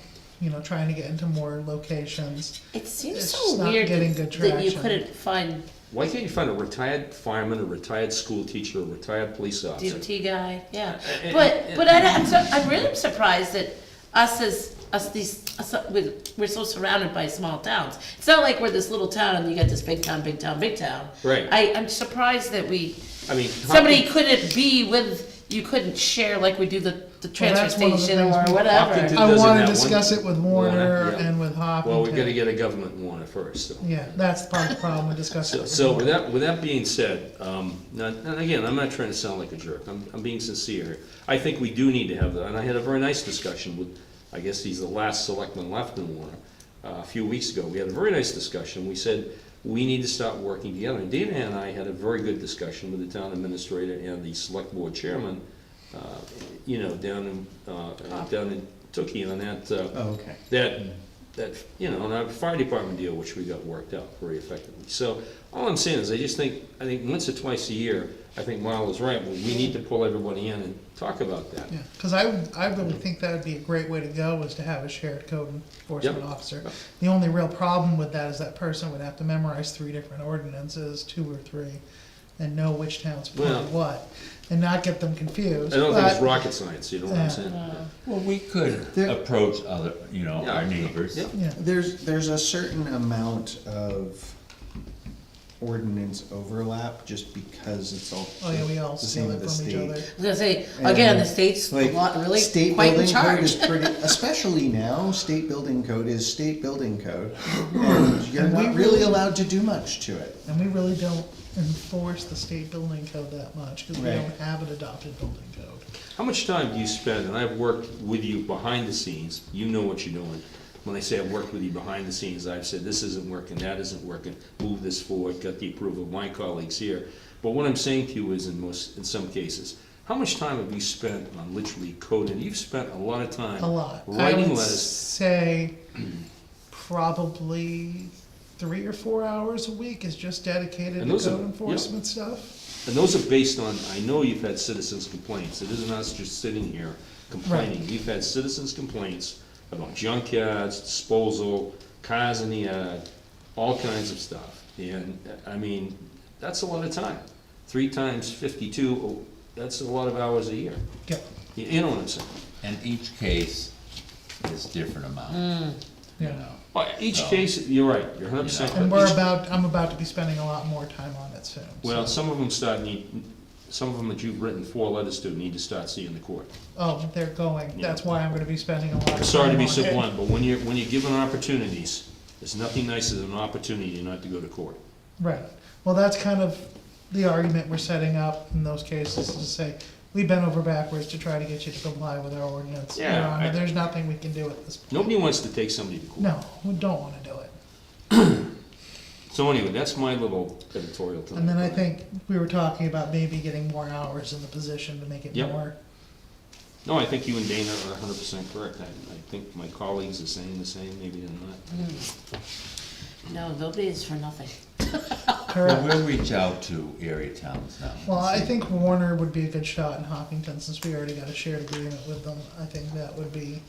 trying to get into more locations. It seems It's so just not weird getting good that you traction. couldn't find Why can't you find a retired fireman, a retired school teacher, a retired police officer? DOT guy, yeah. And- But I'm really surprised that we're so surrounded by small towns. It's not like we're this little town and you got this big town, big town, big town. Right. I'm surprised that I mean, somebody couldn't be with, you couldn't share like we do the transfer that's one of the station things or we- whatever. Hopkins I doesn't wanna have discuss one. it with Warner Warner, yeah. and with Hopkins. Well, we've got to get a government warner first, so. Yeah, that's part of the problem, we discussed it. So with that being said, and again, I'm not trying to sound like a jerk, I'm being sincere here. I think we do need to have that, and I had a very nice discussion with, I guess he's the last selectman left in Warner, a few weeks ago. We had a very nice discussion. We said, we need to start working together. And Dana and I had a very good discussion with the town administrator and the select board chairman, down in Tookie on that, Oh, okay. on our fire department deal, which we got worked out very effectively. So all I'm saying is, I think once or twice a year, I think Marla's right, we need to pull everybody in and talk about that. Yeah, because I really think that would be a great way to go, is to have a shared code enforcement Yep. officer. The only real problem with that is that person would have to memorize 3 different ordinances, 2 or 3, and know which town's putting Well- what, and not get them confused. I don't think it's But- rocket science, you know what I'm Yeah. saying? Well, we could There- approach other, our neighbors. Yeah. Yeah, There's a certain amount of ordinance overlap, just because it's all oh yeah, we all the steal same it with the from each state. other. I was gonna say, again, the state's Like, really state quite in building code is charge. pretty, especially now, state building code is state building code, and you're And we not really really- allowed to do much to it. And we really don't enforce the state building code that much, because we Right. don't have an adopted building code. How much time do you spend, and I've worked with you behind the scenes, you know what you're doing. When I say I've worked with you behind the scenes, I've said, this isn't working, that isn't working, move this forward, got the approval of my colleagues here. But what I'm saying to you is, in some cases, how much time have you spent on literally coding? You've spent a lot of time A lot. writing I would letters. say probably 3 or 4 hours a week is just dedicated And to those are- code yeah. enforcement stuff. And those are based on, I know you've had citizens' complaints, it isn't us just sitting here complaining. You've had citizens' complaints about junkyards, disposal, cars in the yard, all kinds of stuff. And, I mean, that's a lot of time. 3 times 52, that's a lot of hours a year. Yep, You know what I'm saying? And each case is different amount, you yeah. know. Well, each So- case, you're right, you're 100% And correct. I'm about to be spending a lot more time on it soon. Well, so. some of them some of them that you've written 4 letters to need to start seeing the court. Oh, they're going, Yeah. that's why I'm gonna be spending a lot of time I'm sorry to be on so it. blunt, but when you're given opportunities, there's nothing nicer than an opportunity not to go to court. Right, well, that's kind of the argument we're setting up in those cases, is to say, we bent over backwards to try to get you to comply with our ordinance. Your Yeah, Honor, I- there's nothing we can do at this point. Nobody wants to take somebody to court. No, we don't wanna do it. So anyway, that's my little editorial tonight. And then I think we were talking about maybe getting more hours in the position to make it Yep. more. No, I think you and Dana are 100% correct. I think my colleagues are saying the same, maybe they're not. No, nobody is for nothing. Well, Correct. we'll reach out to area towns now. Well, I think Warner would be a good shot in Hopkinton, since we already got a shared agreement with them. I think that would be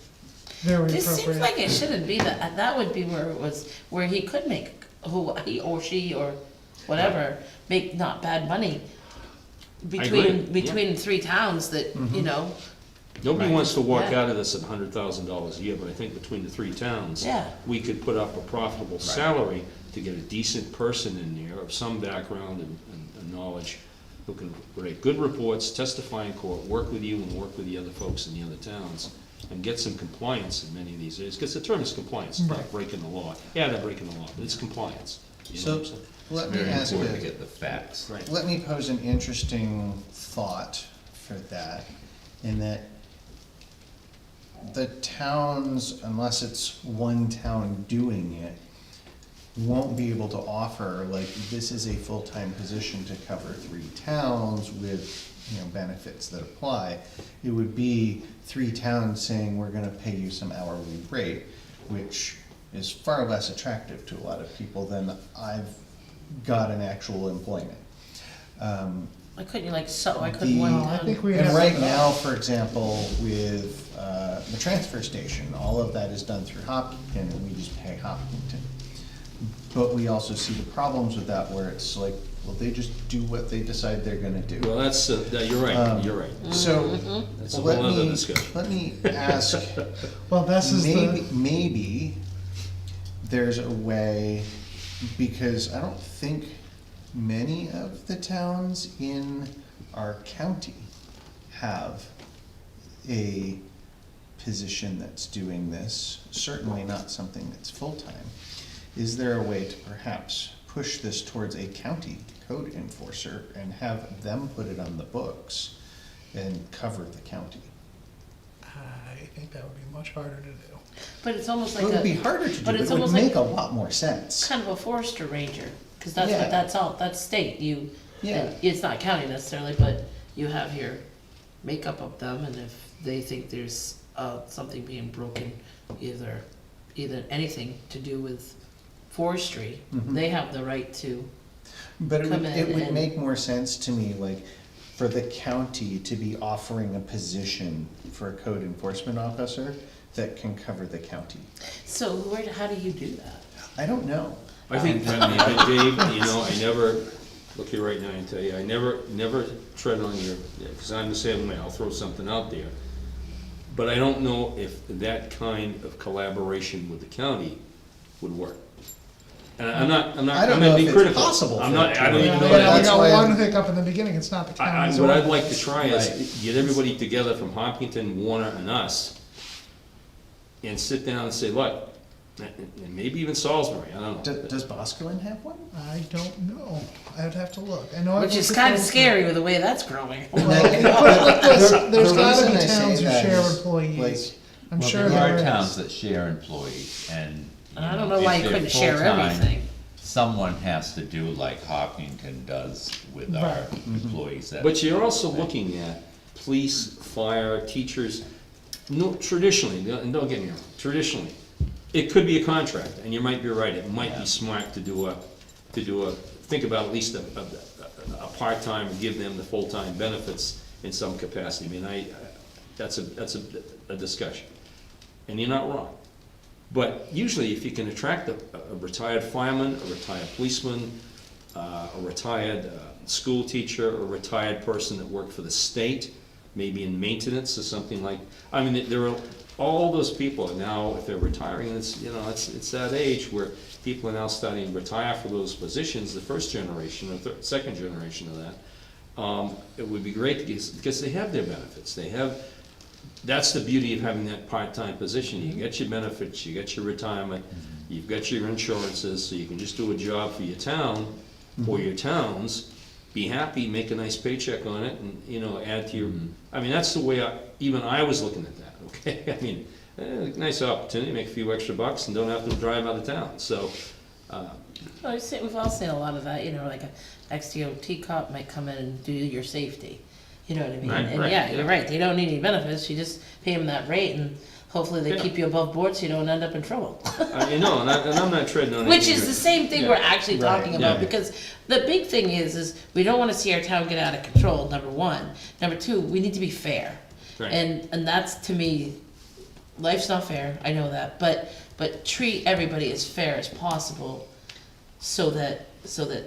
very This seems appropriate. like it shouldn't be that, that would be where it was, where he could make, who, he or she or whatever, make not bad money. agree, Between 3 towns that, you know, Nobody wants to walk Yeah. out of this at $100,000 a year, but I think between the 3 towns, Yeah. we could put up a profitable salary to get a decent person in there of some background and knowledge who can write good reports, testify in court, work with you and work with the other folks in the other towns, and get some compliance in many of these areas, because the term is compliance, it's not Right. breaking the law. Yeah, they're breaking the law, but it's compliance. You know So, what I'm saying? let me Very ask important to a, get the facts. Right. let me pose an interesting thought for that, in that the towns, unless it's one town doing it, won't be able to offer, like, this is a full-time position to cover 3 towns with, you know, benefits that apply. It would be 3 towns saying, we're gonna pay you some hourly rate, which is far less attractive to a lot of people than I've got an actual employment. I couldn't like, so I The- couldn't one Well, I town. think we And have. right now, for example, with the transfer station, all of that is done through Hopkinton, and we just pay Hopkinton. But we also see the problems with that, where it's like, well, they just do what they decide they're gonna do. Well, that's, you're right, you're right. So, That's a let whole other me, discussion. let me ask, Well, this is maybe there's a way, because I don't think many of the towns in our county have a position that's doing this, certainly not something that's full-time. Is there a way to perhaps push this towards a county code enforcer and have them put it on the books and cover the county? I think that would be much harder to do. But it's almost like It a. would be harder to do, but but it's it would almost make a like lot more sense. kind of a forester ranger, cause that's Yeah. what that's all, that's state, you. Yeah. It's not county necessarily, but you have your makeup of them, and if they think there's, something being broken, either anything to do with forestry, they have the right to, But it would, come in it would and- make more sense to me, like, for the county to be offering a position for a code enforcement officer that can cover the county. so how do you do that? I don't know. I think, I mean, Dave, you know, I never, look here right now and tell you, I never tread on your, because I'm the same way, I'll throw something out there. But I don't know if that kind of collaboration with the county would work. And I'm not I don't know being if it's critical. possible I'm for not, it I don't to even work. know. Yeah, we that's why got I'm- one hiccup in the beginning, it's not the county's. What I'd ordinance. like to try is Right. get everybody together from Hopkinton, Warner, and us, and sit down and say, look, and maybe even Salisbury, I don't know. Does Boscawen have one? I don't know, I'd have to look. I know. I've Which is looked at kinda those- scary with the way that's growing. Well, there's The gotta reason be I say towns who that share is, employees. like, I'm Well, sure there are there towns is. that share employees, and, you I don't know, know why if you they're couldn't share full-time, everything. someone has to do like Hopkinton does with our Right. employees. that- But you're also looking at police, fire, teachers, no, traditionally, and don't get me wrong, traditionally, it could be a contract, and you might be right, it might Yeah. be smart to do a, think about at least a part-time, and give them the full-time benefits in some capacity. I mean, that's a discussion, and you're not wrong. But usually, if you can attract a retired fireman, a retired policeman, a retired school teacher, a retired person that worked for the state, maybe in maintenance or something like, I mean, there are, all those people are now, if they're retiring, it's, you know, it's that age where people are now starting to retire for those positions, the first generation or second generation of that. It would be great to get, because they have their benefits, that's the beauty of having that part-time position. You get your benefits, you get your retirement, you've got your insurances, so you can just do a job for your town or your towns, be happy, make a nice paycheck on it, and, you know, add to your, I mean, that's the way even I was looking at that, okay? I mean, nice opportunity, make a few extra bucks and don't have to drive out of town, so, Well, we've all seen a lot of that, you know, like a ex-DOT cop might come in and do your safety, you know what I mean? Right, And right, yeah, yeah. you're right, they don't need any benefits, you just pay them that rate and hopefully they Yeah. keep you above board so you don't end up in trouble. you know, and I'm not treading on Which anything is here. the same thing Yeah. we're actually Right, talking about, yeah. because the big thing is we don't wanna see our town get out of control, number one. Number two, we need to be fair. Right. And that's, to me, life's not fair, I know that, but treat everybody as fair as possible, so that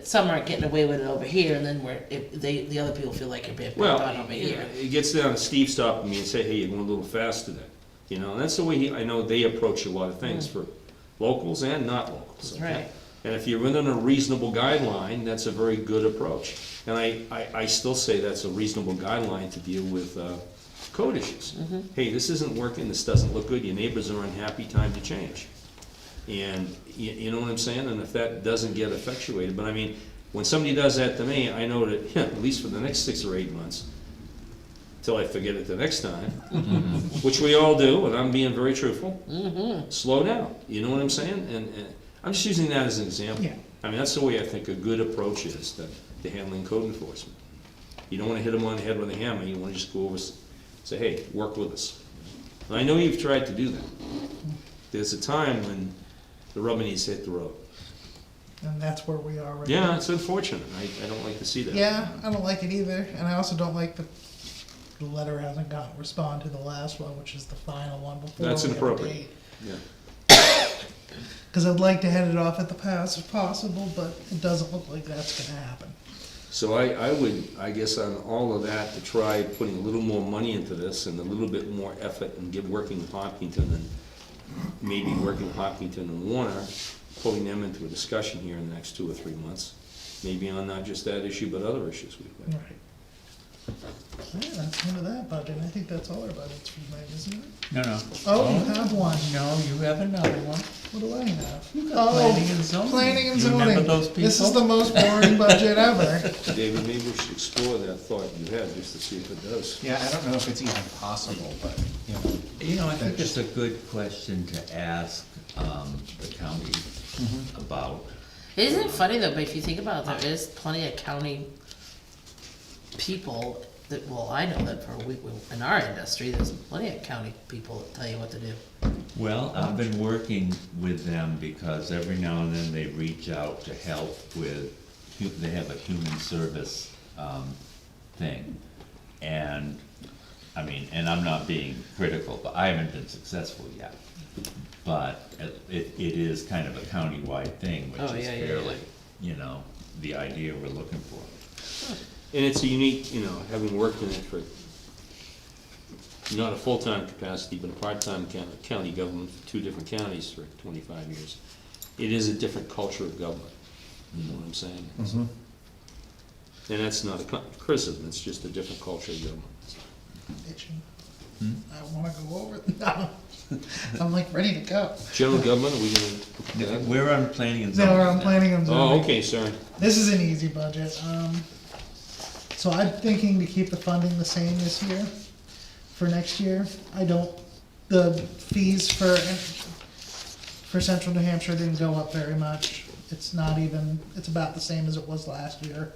some aren't getting away with it over here, and then the other people feel like you're being picked Well, on over you know, here. it gets down to Steve stopping me and say, hey, you're going a little fast today. You know, and that's the way I know they approach a lot of things for locals and not locals. That's right. And if you're within a reasonable guideline, that's a very good approach. And I still say that's a reasonable guideline to deal with code issues. Hey, this isn't working, this doesn't look good, your neighbors are unhappy, time to change. And you know what I'm saying? And if that doesn't get effectuated, but I mean, when somebody does that to me, I know that, at least for the next 6 or 8 months, till I forget it the next time, which we all do, and I'm being very truthful, slow down, you know what I'm saying? And I'm just using that as an example. Yeah. I mean, that's the way I think a good approach is to handling code enforcement. You don't wanna hit them on the head with a hammer, you wanna just go over, say, hey, work with us. And I know you've tried to do that. There's a time when the rubber needs to hit the road. And that's where we are right now. Yeah, it's unfortunate, I don't like to see that. Yeah, I don't like it either, and I also don't like the letter hasn't gotten respond to the last one, which is the final one before That's we have a inappropriate. date. Yeah. Cause I'd like to head it off at the pass if possible, but it doesn't look like that's gonna happen. So I would, I guess on all of that, to try putting a little more money into this and a little bit more effort and working with Hopkinton and maybe working with Hopkinton and Warner, pulling them into a discussion here in the next 2 or 3 months, maybe on not just that issue, but other issues we've got. Right. Yeah, that's the end of that budget. I think that's all our budgets for tonight, isn't it? No. Oh, you have one. No, you have another one. What do I have? You got planning and zoning. Planning and You remember zoning. those This is people? the most boring budget ever. David, maybe we should explore that thought you had, just to see if it does. Yeah, I don't know if it's even possible, but, you know. You know, I think it's a good question to ask, the county about. Isn't it funny though, but if you think about it, there is plenty of county people that, well, I know that in our industry, there's plenty of county people that tell you what to do. Well, I've been working with them because every now and then they reach out to help with, they have a human service, thing. And, I mean, and I'm not being critical, but I haven't been successful yet. But it is kind of a countywide thing, Oh, which is yeah, yeah, fairly, you know, the idea we're looking for. And it's a unique, you know, having worked in it for, not a full-time capacity, but a part-time county government for 2 different counties for 25 years. It is a different culture of government, you know what I'm saying? And that's not a criticism, it's just a different culture of government. Itching. I wanna go over it now. I'm like ready to go. General government, are we gonna? We're on planning and No, zoning. I'm planning on zoning. Oh, okay, sorry. This is an easy budget. So I'm thinking to keep the funding the same this year for next year. The fees for Central New Hampshire didn't go up very much. It's about the same as it was last year.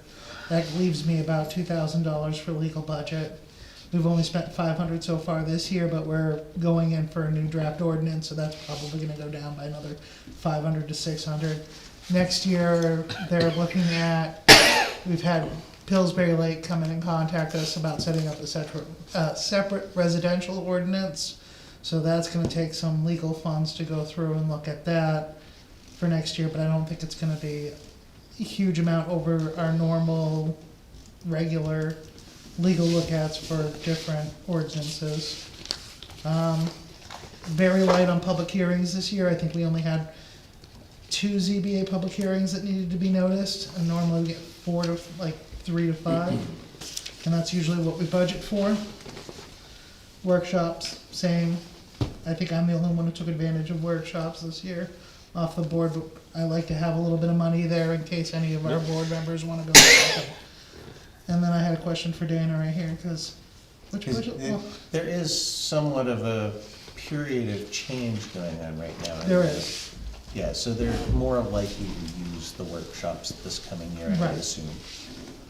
That leaves me about $2,000 for legal budget. We've only spent $500 so far this year, but we're going in for a new draft ordinance, so that's probably gonna go down by another $500 to $600. Next year, they're looking at, we've had Pillsbury Lake come in and contact us about setting up a separate residential ordinance. So that's gonna take some legal funds to go through and look at that for next year, but I don't think it's gonna be a huge amount over our normal, regular legal look-ats for different ordinances. Very light on public hearings this year. I think we only had 2 ZBA public hearings that needed to be noticed, and normally we get 3 to 5. and that's usually what we budget for. Workshops, same. I think I'm the only one who took advantage of workshops this year off the board, but I like to have a little bit of money there in case any of our board members wanna go. And then I had a question for Dana right here, cause which budget? Well, There is somewhat of a period of change going on right now. there is. Yeah, so they're more likely to use the workshops this coming year, I Right. assume.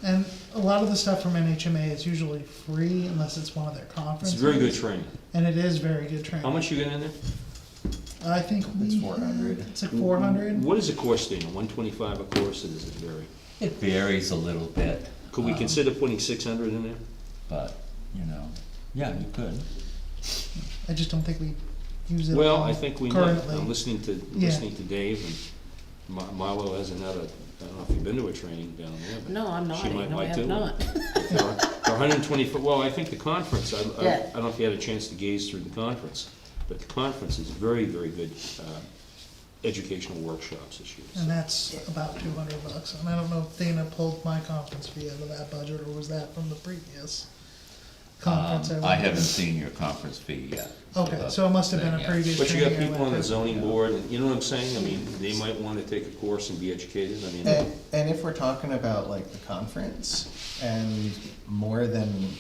And a lot of the stuff from NHMA is usually free unless it's one of their It's conferences. very good training. And it is very good training. How much you got in there? I think It's we 400. It's like 400. What is the course, Dana? 125 a course, or does it vary? It varies a little bit. Could we um, consider putting 600 in there? But, you know, yeah, you could. I just don't think we use it Well, all I think we might. currently. I'm listening to Dave, and Marlo hasn't had a, I don't know if you've been to a training down there, but No, I'm she not, might no, I like have to. not. They're 120 foot, well, I think the conference, I Yeah. don't know if you had a chance to gaze through the conference, but the conference is very, very good, educational workshops this year. And that's about $200. And I don't know if Dana pulled my conference fee out of that budget, or was that from the previous conference? I went to? haven't seen your conference fee yet. Okay, so it must have been a Yeah. previous But you got training I people on went the to. zoning board, and you know what I'm saying? I mean, they might wanna take a course and be educated, I mean. And if we're talking about like the conference and more than,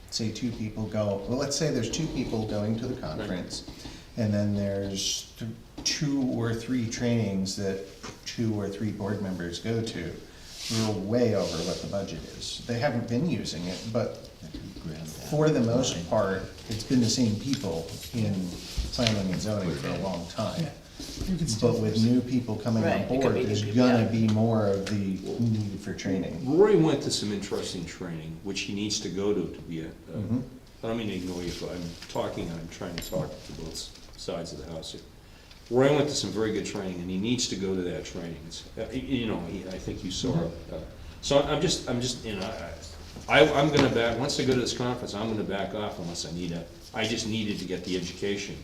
say, two people go, well, let's say there's two people going to the conference, and then there's two or three trainings that two or three board members go to, we're way over what the budget is. They haven't been using it, but for the most part, it's been the same people in planning and zoning for a long time. Yeah, you could still. But with new people coming on Right, it could board, be there's new, gonna yeah. be more of the need for training. Roy went to some interesting training, which he needs to go to be a, Mhm. I don't mean to ignore you, but I'm trying to talk to both sides of the house here. Roy went to some very good training, and he needs to go to that training. You know, I think you saw it. So I'm just, you know, I'm gonna back, once I go to this conference, I'm gonna back off unless I just needed to get the education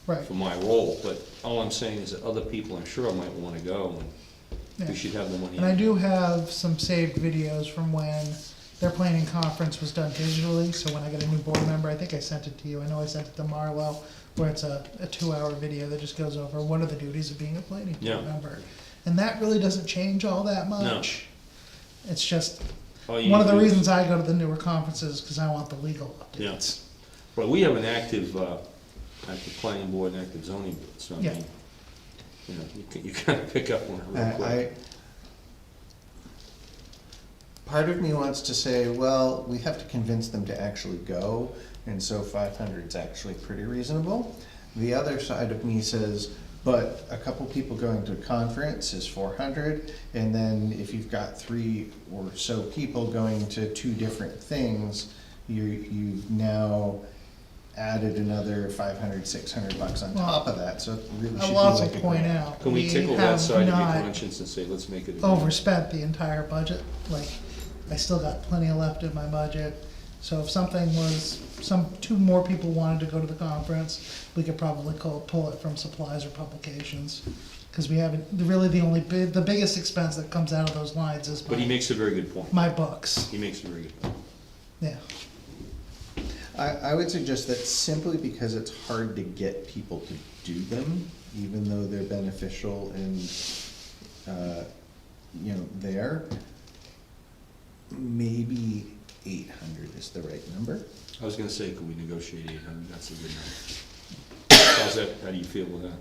Right, for my role. But all I'm saying is that other people, I'm sure, might wanna go, and yeah. we should have the money. And I do have some saved videos from when their planning conference was done digitally, so when I get a new board member, I think I sent it to you, I know I sent it to Marlo, where it's a 2-hour video that just goes over what are the duties of being a planning Yeah. board member. And that really doesn't change all that much. It's just, All you one of the need to do is- reasons I go to the newer conferences, cause I want the legal Yeah. updates. Well, we have an active planning board and active zoning board, so I Yeah. mean, you know, you kind of pick up on it real quick. Part of me wants to say, well, we have to convince them to actually go, and so 500 is actually pretty reasonable. The other side of me says, but a couple people going to a conference is 400, and then if you've got 3 or so people going to 2 different things, you've now added another 500, 600 bucks on top of that, so it really should I be will also like a point grand. out, Can we we tickle that have side of your not conscience and say, let's make it a. overspent the entire budget, like, I still got plenty left in my budget. So if something was, 2 more people wanted to go to the conference, we could probably pull it from supplies or publications. Cause we haven't, really the biggest expense that comes out of those lines is But he makes a very good point. my books, He makes a very good point. yeah. I would suggest that simply because it's hard to get people to do them, even though they're beneficial and, you know, there, maybe 800 is the right number. I was gonna say, could we negotiate 800? That's a good number. How's that, how do you feel with that?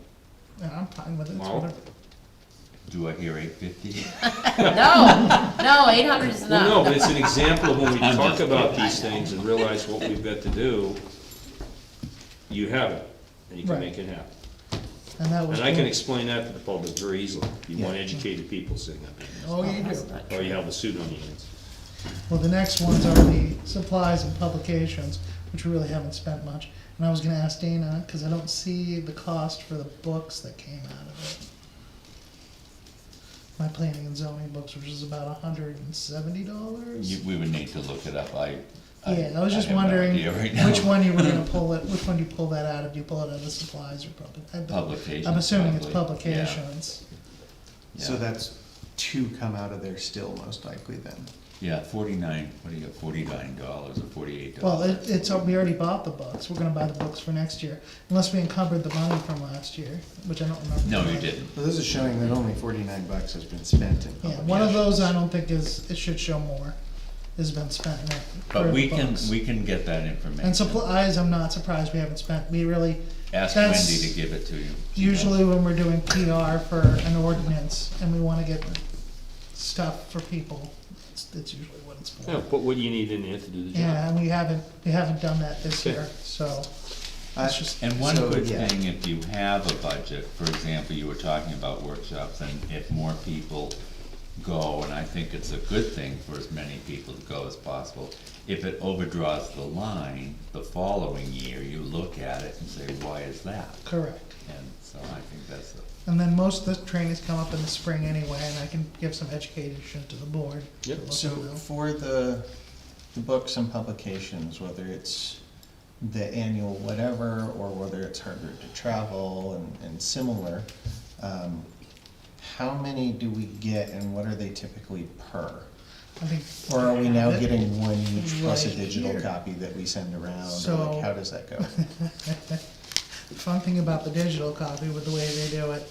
Yeah, I'm fine with it. It's Marl? whatever. Do I hear 850? No, 800 is Well, no, enough. but it's an example of when we I'm talk just about kidding. these things and realize what we've got to do, you have it, and you can Right. make it happen. And that was. And I can good. explain that to the public very easily. You want Yeah. educated people sitting up here. Oh, you do. That's not Or you true. have a suit on your hands. Well, the next ones are the supplies and publications, which we really haven't spent much. And I was gonna ask Dana, cause I don't see the cost for the books that came out of it. My planning and zoning books, which is about $170. We would need to look it up. Yeah, I was just have no wondering idea right now. which one you were gonna pull it, which one do you pull that out of? Do you pull it out of supplies or Publications, I'm assuming it's probably, yeah. publications. So Yeah. that's 2 come out of there still, most likely then. Yeah, 49, what do you got, $49 or $48? Well, it's, we already bought the books, we're gonna buy the books for next year, unless we encumbered the money from last year, which I don't remember. No, you didn't. Well, this is showing that only 49 bucks has been spent in Yeah, one of publications. those I don't think is, it should show more, has been spent in it. But for we the can, books. we can get that information. And supplies, I'm not surprised we haven't spent, we really, Ask that's Wendy to give it to you. usually when we're doing PR for an ordinance and we wanna get stuff for people, it's usually what it's Yeah, for. put what you need in there to do the job. Yeah, and we haven't done that this Okay. year, so, it's just, And one So, good yeah. thing, if you have a budget, for example, you were talking about workshops, and if more people go, and I think it's a good thing for as many people to go as possible, if it overdraws the line the following year, you look at it and say, why is that? correct. And so I think that's a, And then most of the trainings come up in the spring anyway, and I can give some education to the board. to Yep. look So through. for the books and publications, whether it's the annual whatever, or whether it's harder to travel and similar, how many do we get and what are they typically per? I think. Or are we now Yeah. getting one each plus a Right digital here. copy that we send around? Or So- like, how does that go? The fun thing about the digital copy with the way they do it,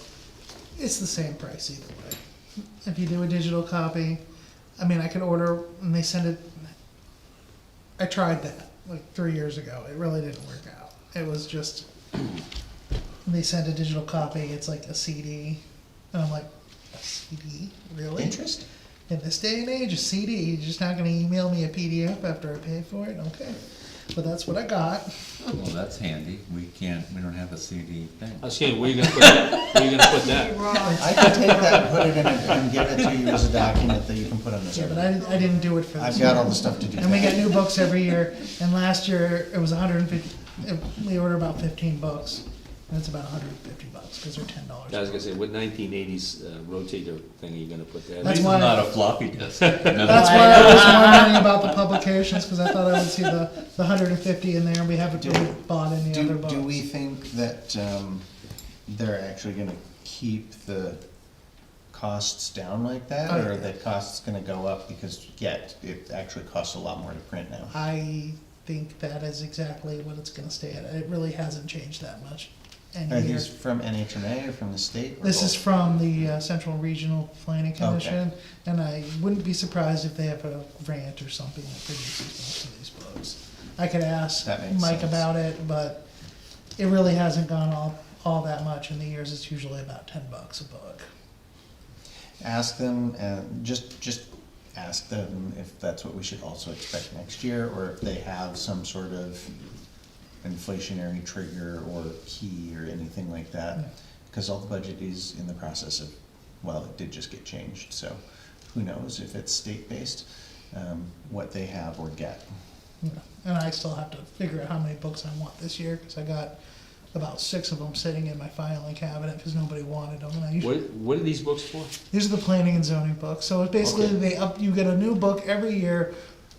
it's the same price either way. If you do a digital copy, I mean, I could order and they send it, I tried that like 3 years ago, it really didn't work out. It was just, they send a digital copy, it's like a CD, and I'm like, a CD, really? Interest? In this day and age, a CD, you're just not gonna email me a PDF after I pay for it? Okay. But that's what I got. well, that's handy, we don't have a CD thing. I was saying, where you gonna put that? Where you gonna put that? I can take that and put it in and give it to you as a document that you can put on the Yeah, but server. I didn't do it for this. I've got all the stuff to do And we get that. new books every year, and last year it was 150, we order about 15 books, and it's about 150 bucks, because they're $10. I was gonna say, what 1980s rotator thing are you gonna put that At in? That's least why- it's not a floppy disk. That's why I was wondering about the publications, because I thought I would see the 150 in there, and we haven't really bought any other books. Do we think that they're actually gonna keep the costs down like that? Oh, Or are yeah. the costs gonna go up because, it actually costs a lot more to print now? I think that is exactly what it's gonna stay at. It really hasn't changed that much any Are year. these from NHMA or from the state? or This is both? from the Central Regional Planning Okay. Commission, and I wouldn't be surprised if they have a grant or something that produces most of these books. I could ask That makes Mike sense. about it, but it really hasn't gone all that much in the years. It's usually about $10 a book. Ask them, and just ask them if that's what we should also expect next year, or if they have some sort of inflationary trigger or key or anything like that. Yeah. Because all the budget is in the process of, well, it did just get changed, so who knows if it's state-based, what they have or get. You know, and I still have to figure out how many books I want this year, because I got about 6 of them sitting in my filing cabinet, because nobody wanted them, and I usually. What are these books for? These are the planning and zoning books, so it's basically Okay. you get a new book every year,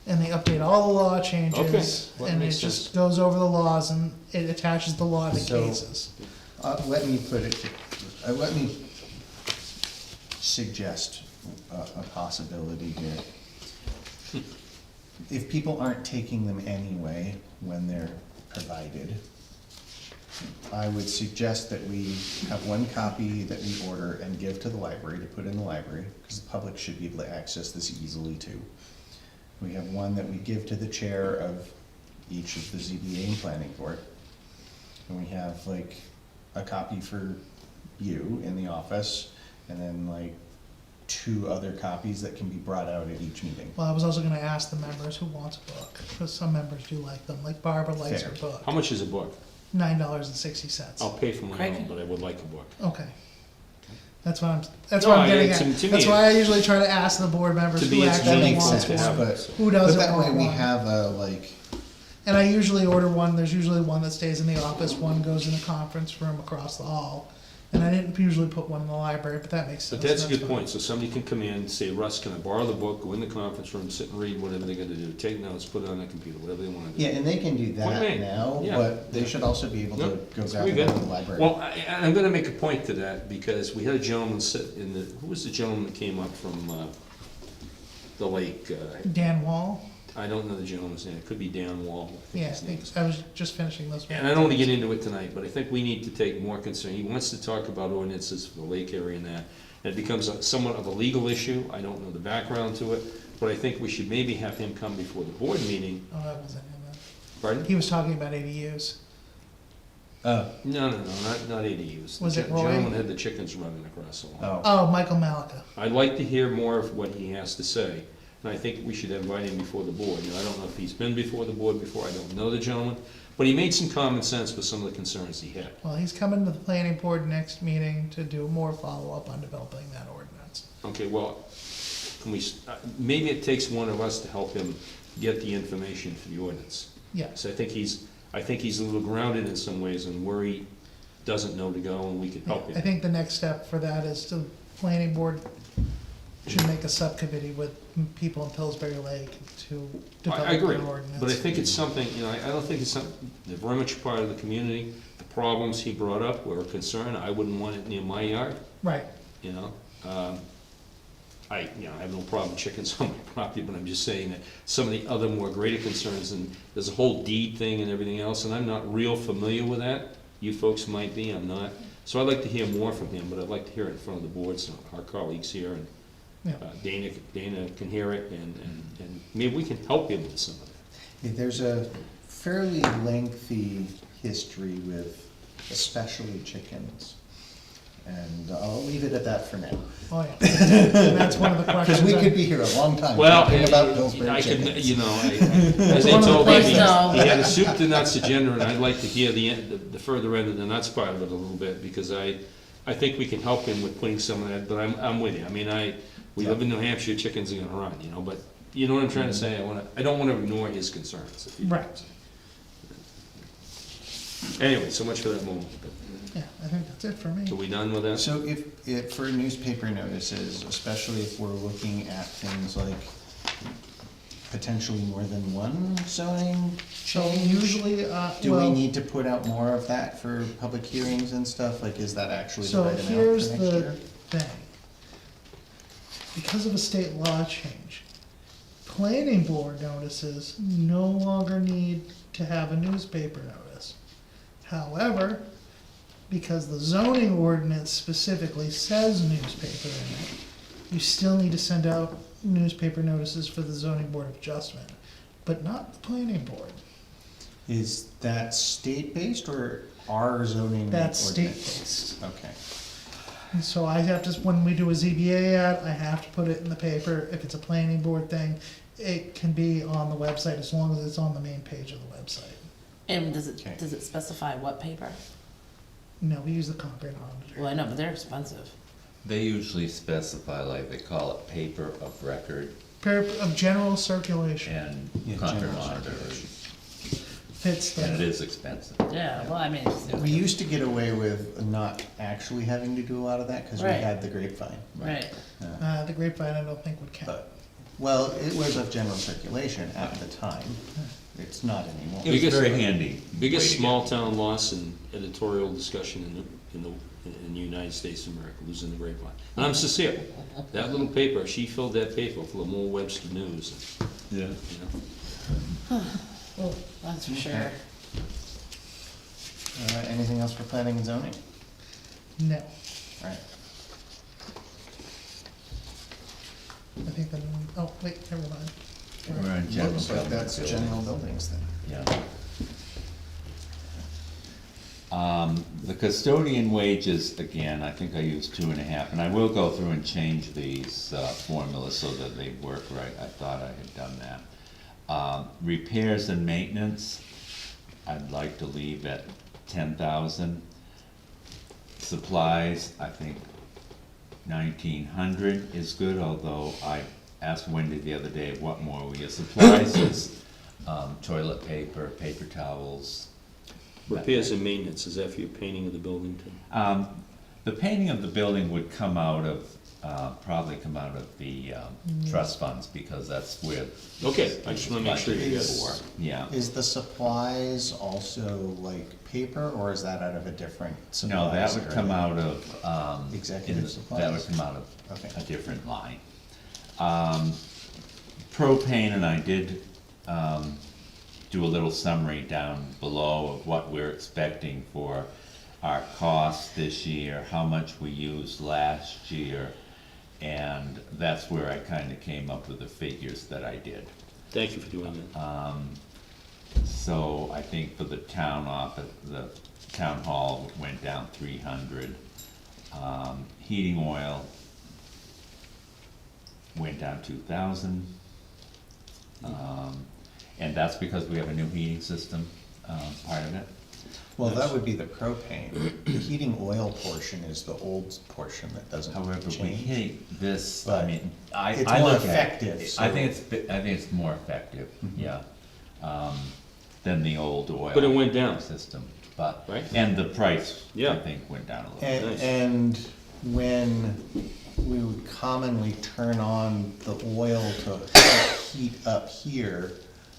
and they update all the law changes, Okay. Well, that and it makes just goes over the laws, and it attaches the law to So- cases. Let me put it, let me suggest a possibility here. If people aren't taking them anyway when they're provided, I would suggest that we have one copy that we order and give to the library to put in the library, because the public should be able to access this easily too. We have one that we give to the chair of each of the ZBA and planning board. And we have like a copy for you in the office, and then like 2 other copies that can be brought out at each meeting. Well, I was also gonna ask the members who wants a book, because some members do like them, like Barbara likes her Fair. book, How much is a book? $9.60. I'll pay for my Craig? own, but I would like a book. Okay. That's what No, I'm getting to at. me, That's why I usually try to ask the board members To who me, it's That actually makes wants sense, one. but, Who but doesn't that way want we one. have a, like, And I usually order one, there's usually one that stays in the office, one goes in the conference room across the hall. And I didn't usually put one in the library, but that makes sense. But that's a good fine. point, so somebody can come in, say, Russ, can I borrow the book, go in the conference room, sit and read, whatever they're gonna do, take notes, put it on their computer, whatever they wanna do. yeah, and they can do What do you that mean? now, Yeah. but they should also be able to Nope, go it's grab pretty it good. from the library. Well, I'm gonna make a point to that, because we had a gentleman sit in the, who was the gentleman that came up from, the lake, Dan Wall? I don't know the gentleman's name, it could be Dan Wall, I think Yeah, I his name think, is. I was just finishing those. And I don't want to get into it tonight, but I think we need to take more concern. He wants to talk about ordinances for the lake area and that. And it becomes somewhat of a legal issue. I don't know the background to it, but I think we should maybe have him come before the board meeting. Oh, that wasn't him then. Pardon? He was talking about ADUs. No, not ADUs. The Was it Roy? gentleman had the chickens running across the lawn. Oh, Oh, Michael Malika. I'd like to hear more of what he has to say, and I think we should invite him before the board. Now, I don't know if he's been before the board before, I don't know the gentleman, but he made some common sense with some of the concerns he had. Well, he's coming to the planning board next meeting to do more follow-up on developing that ordinance. Okay, well, can we, maybe it takes one of us to help him get the information for the ordinance. Yes, So I think he's a little grounded in some ways and where he doesn't know to go, and we could help I him. think the next step for that is the planning board should make a subcommittee with people in Pillsbury Lake to I develop agree, an ordinance. but I think it's something, I don't think it's something, they're very much part of the community. The problems he brought up were a concern, I wouldn't want it near my yard, Right, you know? I have no problem with chickens on my property, but I'm just saying that some of the other more greater concerns, and there's a whole deed thing and everything else, and I'm not real familiar with that. You folks might be, I'm not. So I'd like to hear more from him, but I'd like to hear it in front of the board, so our colleagues here, and yeah. Dana can hear it, and maybe we can help him with some of that. there's a fairly lengthy history with especially chickens. And I'll leave it at that for now. Oh, yeah. And that's one of the questions. Because we could I- be here a long time Well, talking about Pillsbury I can, chickens. as they One of the told me, things- No. he had a soup to nuts agenda, and I'd like to hear the further end of the nuts part of it a little bit, because I think we can help him with putting some of that, but I'm with you. I mean, we live in New Hampshire, chickens are gonna run, but you know what I'm trying to say? I don't wanna ignore his concerns. if you know what I'm Right. saying. Anyway, so much for that moment. Yeah, I think that's it for me. Are we done with that? So if, for newspaper notices, especially if we're looking at things like potentially more than one zoning So change, usually, do we well, need to put out more of that for public hearings and stuff? Like, is that actually the so right amount here's for next the year? thing. Because of a state law change, planning board notices no longer need to have a newspaper notice. However, because the zoning ordinance specifically says newspaper in it, you still need to send out newspaper notices for the zoning board of adjustment, but not the planning board. Is that state-based or our zoning That's ordinance? state-based. Okay. And so I have to, when we do a ZBA ad, I have to put it in the paper. If it's a planning board thing, it can be on the website as long as it's on the main page of the website. And Okay. does it specify what paper? No, we use the Concord Monitor. Well, I know, but they're expensive. They usually specify, like, they call it paper of record Paper of general circulation and Yeah, Concord general Monitor, fits and it the, is expensive. Yeah, well, I mean, it's- We used to get away with not actually having to do a lot of that because we Right. had the grapevine. right. the grapevine I don't think would count. But, well, it was of general circulation at the time. It's not anymore. It was Biggest- very handy. Biggest way to small get- town loss in editorial discussion in the United States of America, losing the grapevine. And I'm sincere, that little paper, she filled that paper full of more Webster News, Yeah. you know. Oh, that's for sure. Anything else for planning and zoning? No, Right. I think that, oh, wait, never mind. We're in general Looks like that's government general buildings then. Yeah. The custodian wages, again, I think I used 2.5, and I will go through and change these formulas so that they work right. I thought I had done that. Repairs and maintenance, I'd like to leave at 10,000. Supplies, I think 1,900 is good, although I asked Wendy the other day what more we get. Supplies is toilet paper, paper towels. Repairs and maintenance, is that for your painting of the building too? The painting of the building would come out of, probably come out of the trust funds, because that's where. Okay, I just wanna make sure you budgeted got for. Yeah. Is the supplies also like paper, or is that out of a different supplies? No, that would come area? out of, Executive that supplies? would come out of Okay. a different line. propane, and I did, do a little summary down below of what we're expecting for our costs this year, how much we used last year, and that's where I kinda came up with the figures that I did. Thank you for doing that. So I think for the town office, the town hall went down 300. Heating oil went down 2,000. And that's because we have a new heating system, part of it. Well, that would be the propane. The heating oil portion is the old portion that doesn't However, we change. hate this, I But mean, it's I more look at it. effective, I so- think it's more effective, yeah, than the old oil. But it went down. System, but, Right? and the price, I Yeah. think, went down a little. And, Nice. and when we would commonly turn on the oil to heat up here,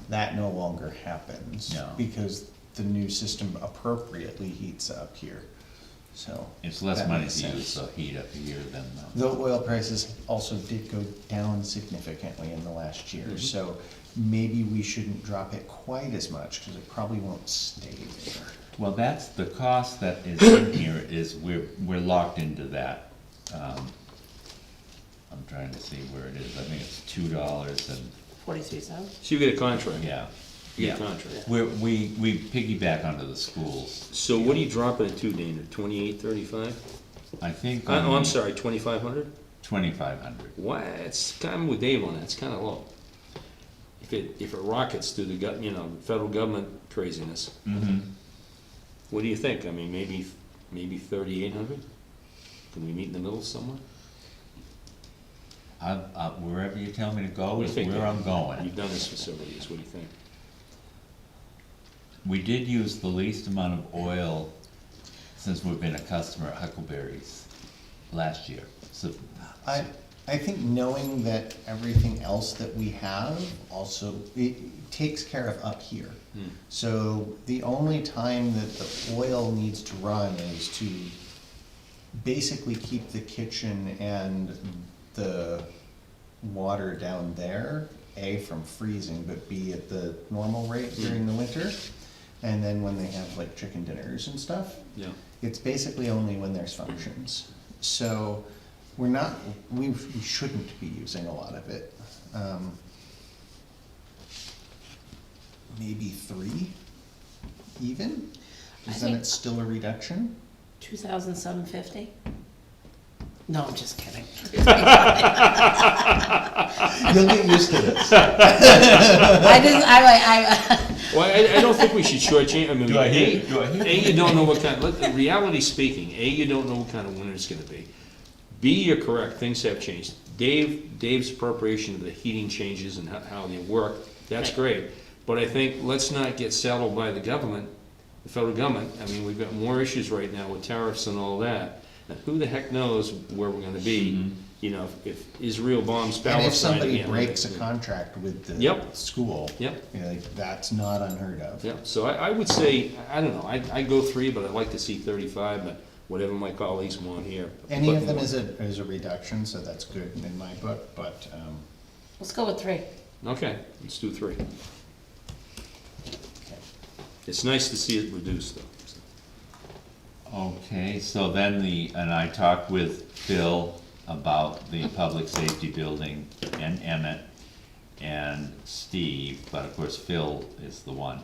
that no longer happens. No. Because the new system appropriately heats up here, so. It's less that money makes to use sense. the heat up here than The oil prices also did go down significantly in the last year, so maybe we shouldn't drop it quite as much, cause it probably won't stay there. well, that's, the cost that is in here is, we're locked into that. I'm trying to see where it is, I think it's $2 and, 43 cents? So you get a contract? yeah. You Yeah, get a contract. we piggyback onto the schools. So what are you dropping it to, Dana? 2835? I think. Oh, I'm sorry, 2500? 2,500. Why, it's kind of with Dave on that, it's kind of low. If it rockets through the, federal government craziness, Mm-hmm. what do you think? I mean, maybe 3,800? Can we meet in the middle somewhere? Wherever you tell me to go What do you is think, where Dave? I'm going. You've done this for several years, what do you think? We did use the least amount of oil since we've been a customer at Huckleberry's last year. So, I think knowing that everything else that we have also, it takes care of up here. So the only time that the oil needs to run is to basically keep the kitchen and the water down there, A, from freezing, but B, at the normal rate during the winter. And then when they have like chicken dinners and stuff, Yeah. it's basically only when there's functions. So we're not, we shouldn't be using a lot of it. Maybe 3 even? I Because then think- it's still a reduction? 2,750? No, I'm just kidding. You'll get used to this. Well, I don't think we should shortchange, I mean, Do I hear- A, do I hear- A, you don't know what kind, reality speaking, A, you don't know what kind of winter it's gonna be. B, you're correct, things have changed. Dave's appropriation of the heating changes and how they work, that's Right. great. But I think, let's not get saddled by the government, the federal government. I mean, we've got more issues right now with tariffs and all that. And who the heck knows where we're gonna be, if Israel bombs And Palestine. if somebody again. breaks a contract with the Yep. school, Yep. you know, like, that's not unheard of. Yeah, so I would say, I don't know, I go 3, but I'd like to see 35, but whatever my colleagues want here. Any of them But- is a reduction, so that's good in my book, but, Let's go with 3. Okay, let's do 3. okay. It's nice to see it reduced, though. Okay, so then and I talked with Phil about the public safety building, and Emmett, and Steve, but of course Phil is the one.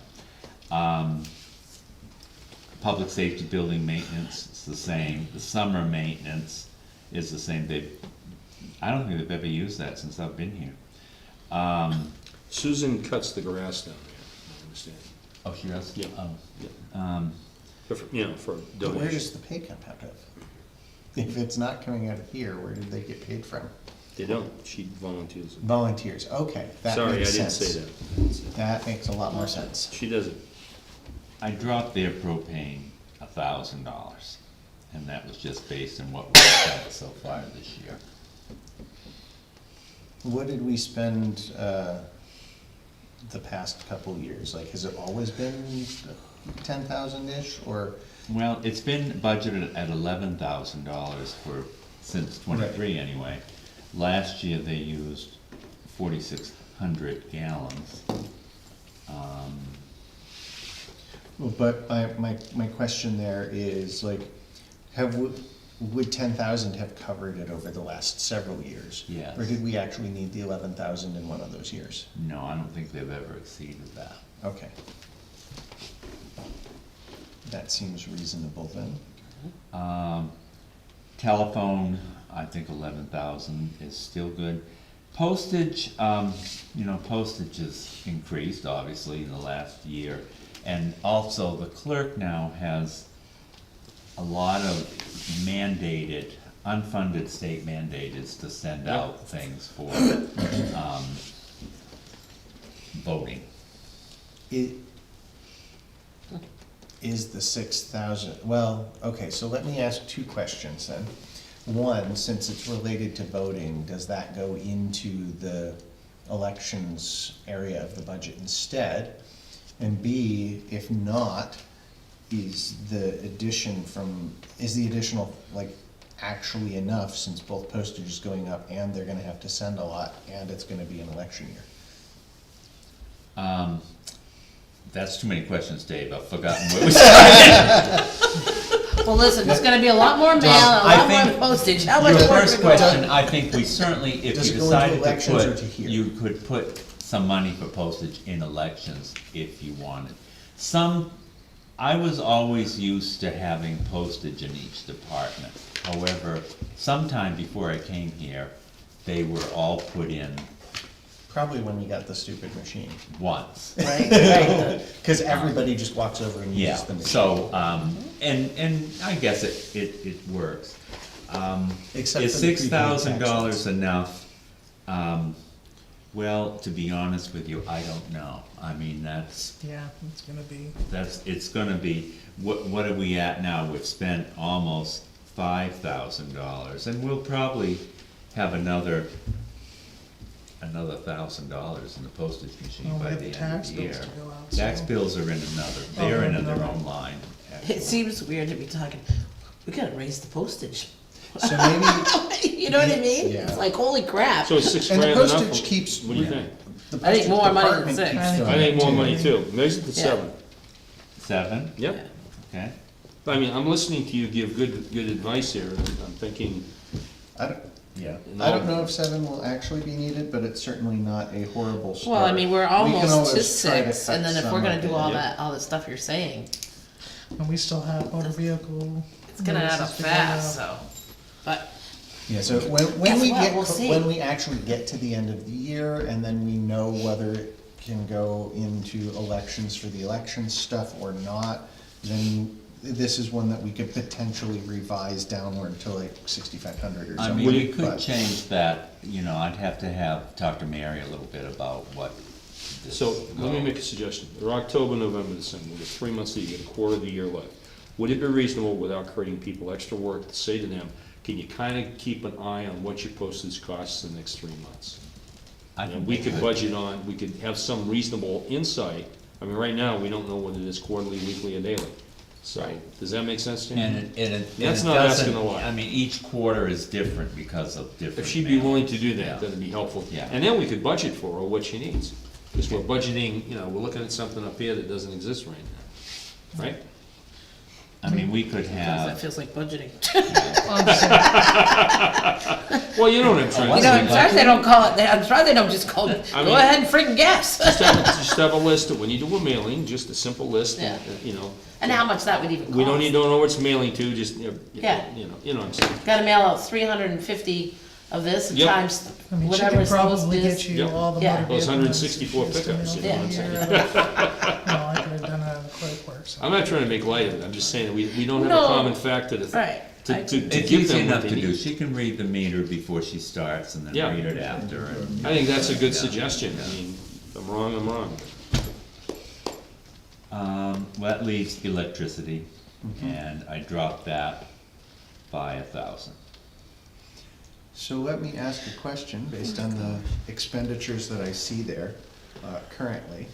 Public safety building maintenance is the same, the summer maintenance is the same, I don't think they've ever used that since I've been here. Susan cuts the grass down there, I understand. Oh, she does? Yeah. Oh. Yeah. For But where does donations. the pay come out of? If it's not coming out of here, where did they get paid from? They don't, she volunteers. Volunteers, okay, that Sorry, I makes didn't sense. say that. I didn't say that. That makes a lot more sense. She does it. I dropped their propane $1,000, and that was just based on what we've spent so far this year. What did we spend, the past couple years? Like, has it always been 10,000-ish, or? Well, it's been budgeted at $11,000 since '23 anyway. Last year, they used 46, hundred gallons. Well, but my question there is like, would 10,000 have covered it over the last several years? Yes. Or did we actually need the 11,000 in one of those years? No, I don't think they've ever exceeded that. Okay. That seems reasonable then. Telephone, I think 11,000 is still good. Postage, postage has increased obviously in the last year. And also the clerk now has a lot of mandated, unfunded state mandated to send out things for, voting. Is the 6,000, well, okay, so let me ask two questions then. One, since it's related to voting, does that go into the elections area of the budget instead? And B, if not, is the additional, like, actually enough, since both postage is going up and they're gonna have to send a lot, and it's gonna be an election year? That's too many questions, Dave, I've forgotten where we started. Well, listen, it's gonna be a lot more mail, I a lot more think postage, how much Your more? first question, I think we certainly, if Does you it go into decided to elections or put, to here? you could put some money for postage in elections if you wanted. I was always used to having postage in each department. However, sometime before I came here, they were all put in Probably when we got the stupid machine. once. Right. Cause everybody just walks over and Yeah, uses the machine. so, and I guess it works. Except Is for the $6,000 enough? Well, to be honest with you, I don't know. I mean, Yeah, it's gonna be, it's gonna be, what are we at now? We've spent almost $5,000, and we'll probably have another $1,000 in the postage machine Well, we by have the end of tax the bills year. to go out, Tax so- bills are in they're in their no. own line, It actually. seems weird to be talking, we gotta raise the postage. So maybe, You know what I mean? Yeah. It's like, holy crap. So is 6 and the grand enough? postage keeps. What do you think? the I think postage more money than department 6. keeps I doing I think it, more too. money too. Raise it to Yeah. 7. 7? Yep. Okay. I mean, I'm listening to you give good advice here, and I'm thinking, I don't, Yeah. I don't know if 7 will actually be needed, but it's certainly not a horrible start. Well, I mean, we're We can almost to always try to 6, cut and then if some we're gonna of do it. all Yeah. that, all the stuff you're saying, and we still have motor vehicle. it's gonna add up notices to go fast, out. so. But, Yeah, so when Guess we what? get, We'll see. when we actually get to the end of the year, and then we know whether it can go into elections for the election stuff or not, then this is one that we could potentially revise downward to like 6,500 or I something. mean, we could but- change that, I'd have to talk to Mary a little bit about what this. so let me make a suggestion. Or October, November, December, we get 3 months, so you get a quarter of the year left. Would it be reasonable, without creating people extra work, to say to them, can you kind of keep an eye on what your postage costs the next 3 months? I And think we could budget on, we could have some reasonable insight. I mean, right now, we don't know whether it is quarterly, weekly, or daily. So, does that make sense to you? And it That's it not asking doesn't, a lot. I mean, each quarter is different because of different. If she'd be willing to do Yeah. that, that'd be helpful. Yeah. And then we could budget for her what she needs. Because we're budgeting, we're looking at something up here that doesn't exist right now, right? I mean, we could that have, feels like budgeting. Well, you know what I'm trying to You say. know, I'm surprised they don't call it, I'm surprised they don't just call it, I go mean- ahead and friggin' guess. Just have a list of, when you do a mailing, just a simple list, Yeah. and, And how much that would even cost. we don't know what it's mailing to, just, Yeah. you know what I'm saying. Gotta mail out 350 of this and Yep. times I mean, she whatever could it's supposed probably to get be. you Yep. all the Yeah. motor Those vehicle 164 notices pickups, just you to know mail what I'm the year. No, I could have done it on clerk work, so. I'm not trying to make light of it, I'm just saying, that we don't have No. a common factor Right. to it's give easy them what enough they to do. need. She can read the meter before she starts and then Yeah. read it after. And, I think that's a good Yeah. suggestion, I Yeah. mean, if I'm wrong, I'm wrong. Well, that leaves electricity, and I dropped that by 1,000. So let me ask a question based on the expenditures that I see there currently.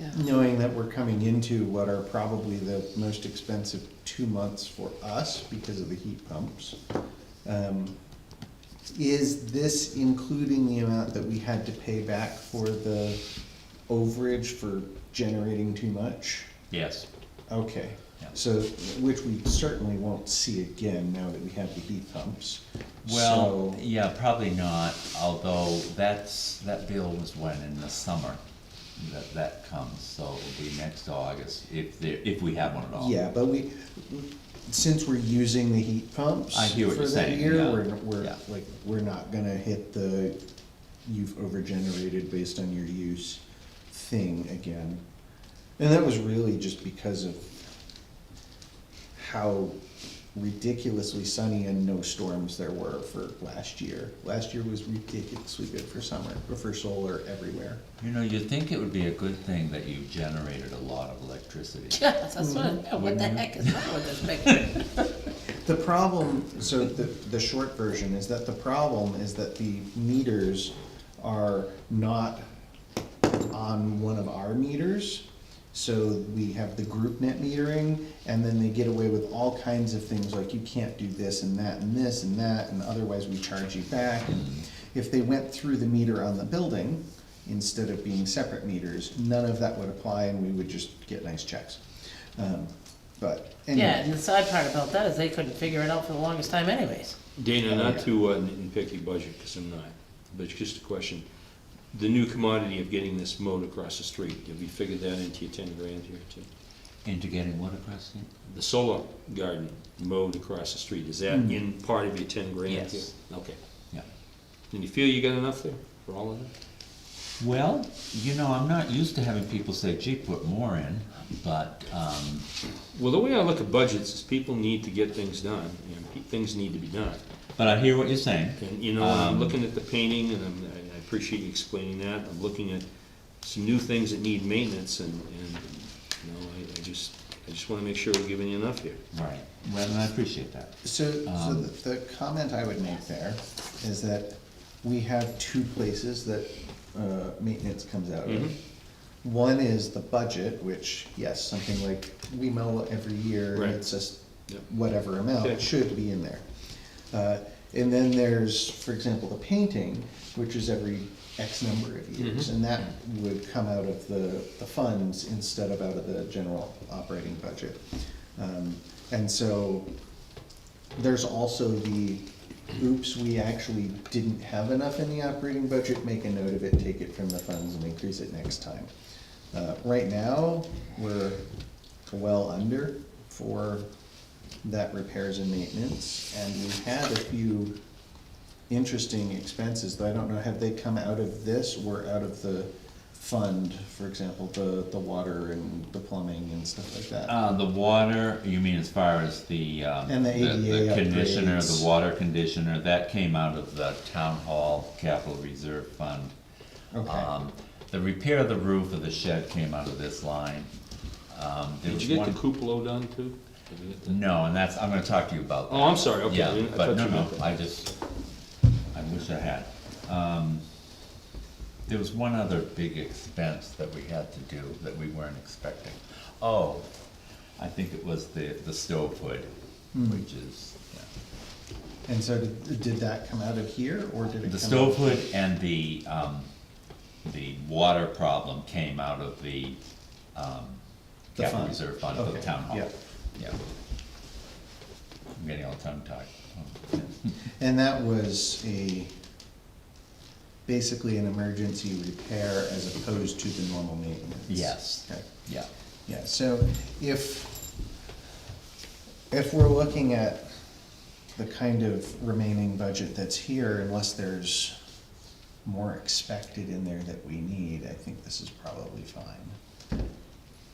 Yeah. Knowing that we're coming into what are probably the most expensive 2 months for us because of the heat pumps. Is this including the amount that we had to pay back for the overage for generating too much? Yes. Okay, Yeah. so, which we certainly won't see again now that we have the heat pumps. Well, So- yeah, probably not, although that bill was when, in the summer, that comes, so it'll be next August, if we have one at all. Yeah, but since we're using the heat pumps I hear what for you're that saying, year, yeah. we're, Yeah. like, we're not gonna hit the you've overgenerated based on your use thing again. And that was really just because of how ridiculously sunny and no storms there were for last year. Last year was ridiculously good for summer, for solar everywhere. You know, you'd think it would be a good thing that you generated a lot of electricity. Yeah, that's what the heck is wrong with this picture? The problem, so the short version is that the problem is that the meters are not on one of our meters. So we have the group net metering, and then they get away with all kinds of things like you can't do this and that and this and that, and otherwise we charge you back. And if they went through the meter on the building, instead of being separate meters, none of that would apply and we would just get nice checks. But anyway. Yeah, and the side part about that is they couldn't figure it out for the longest time anyways. Dana, not to nitpick your budget, because I'm not, but just a question. The new commodity of getting this mowed across the street, have you figured that into your 10 grand here too? Into getting what across the? The solar garden mowed across the street, is that in part of your 10 grand here? Yes. Okay. Yeah. And you feel you got enough there for all of that? Well, you know, I'm not used to having people say, gee, put more in, but, Well, the way I look at budgets is people need to get things done, and things need to be done. but I hear what you're saying. And, you know, I'm looking at the painting, and I appreciate you explaining that. I'm looking at some new things that need maintenance, and you know, I just wanna make sure we're giving you enough here. Right, well, and I appreciate that. So the comment I would make there is that we have two places that maintenance comes out of. One is the budget, which, yes, something like we mow every year, and Right. it's just Yep. whatever amount, Okay. it should be in there. And then there's, for example, the painting, which is every X number of years, and that would come out of the funds instead of out of the general operating budget. And so there's also the, oops, we actually didn't have enough in the operating budget, make a note of it, take it from the funds and increase it next time. Right now, we're well under for that repairs and maintenance, and we had a few interesting expenses, though I don't know, have they come out of this or out of the fund, for example, the water and the plumbing and stuff like that? The water, you mean as far as the, And the ADA conditioner, upgrades. the water conditioner, that came out of the town hall capital reserve fund. Okay. The repair of the roof of the shed came out of this line. There Did was you get the one- cupola done too? Did you get that? No, and that's, I'm gonna talk to you about that. Oh, I'm sorry, okay. Yeah, I but thought no, you no, meant that. I wish I had. There was one other big expense that we had to do that we weren't expecting. Oh, I think it was the stove hood, which is, yeah. And so did that come out of here, or did it come out? The stove hood and the water problem came out of the, The capital fund. reserve fund for the Okay, town hall. yeah. Yeah. I'm getting all tongue-tied. And that was basically an emergency repair as opposed to the normal maintenance? Yes. Okay. Yeah. Yeah, so if we're looking at the kind of remaining budget that's here, unless there's more expected in there that we need, I think this is probably fine.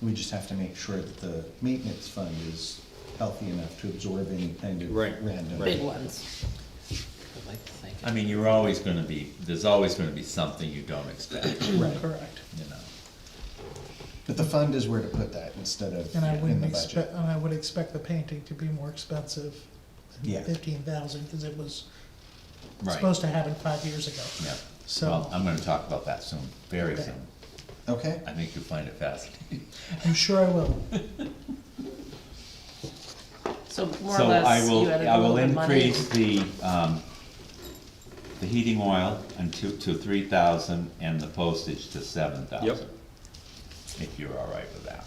We just have to make sure that the maintenance fund is healthy enough to absorb any kind of Right, random. Big ones. I'd like to think. I mean, there's always gonna be something you don't expect, Right. Correct. you know. But the fund is where to put that instead of And I in wouldn't the budget. expect, and I would expect the painting to be more expensive Yeah. than 15,000, because it was Right. supposed to happen 5 years ago. Yeah, So- well, I'm gonna talk about that soon, very Okay. soon. Okay, I think you'll find it fascinating. I'm sure I will. So more or So less, you added I a will little bit of money. increase the, the heating oil to 3,000 and the postage to 7,000. Yep. If you're all right with that.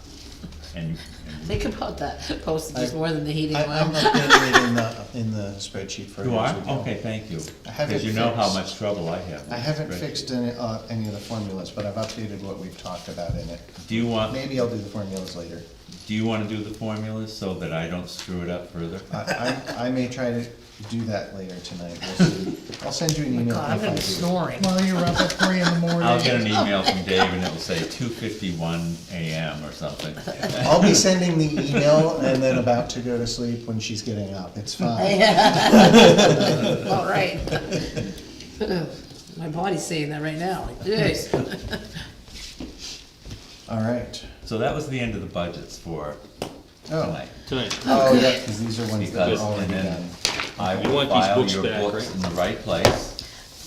And Think about that, postage is more than the heating I'm oil. updating it in the spreadsheet for you are? as we go. Okay, thank you. I haven't Because you know how fixed- much trouble I have. with I haven't the spreadsheet. fixed any of the formulas, but I've updated what we've talked about in it. Do you want, Maybe I'll do the formulas later. do you wanna do the formulas so that I don't screw it up further? I may try to do that later tonight. We'll see. I'll send you an email God, I'm if I gonna be do. snoring. While you're up at 3 in the morning. I'll get an email from Dave and it'll say 2:51 AM or something. I'll be sending the email and then about to go to sleep when she's getting up. It's fine. All right. My body's saying that right now, like, jeez. All right. So that was the end of the budgets for Oh, tonight. Tonight. oh, yeah, because these are ones that Because, are and already then done. I You will want these file books your back, books right? in the right place.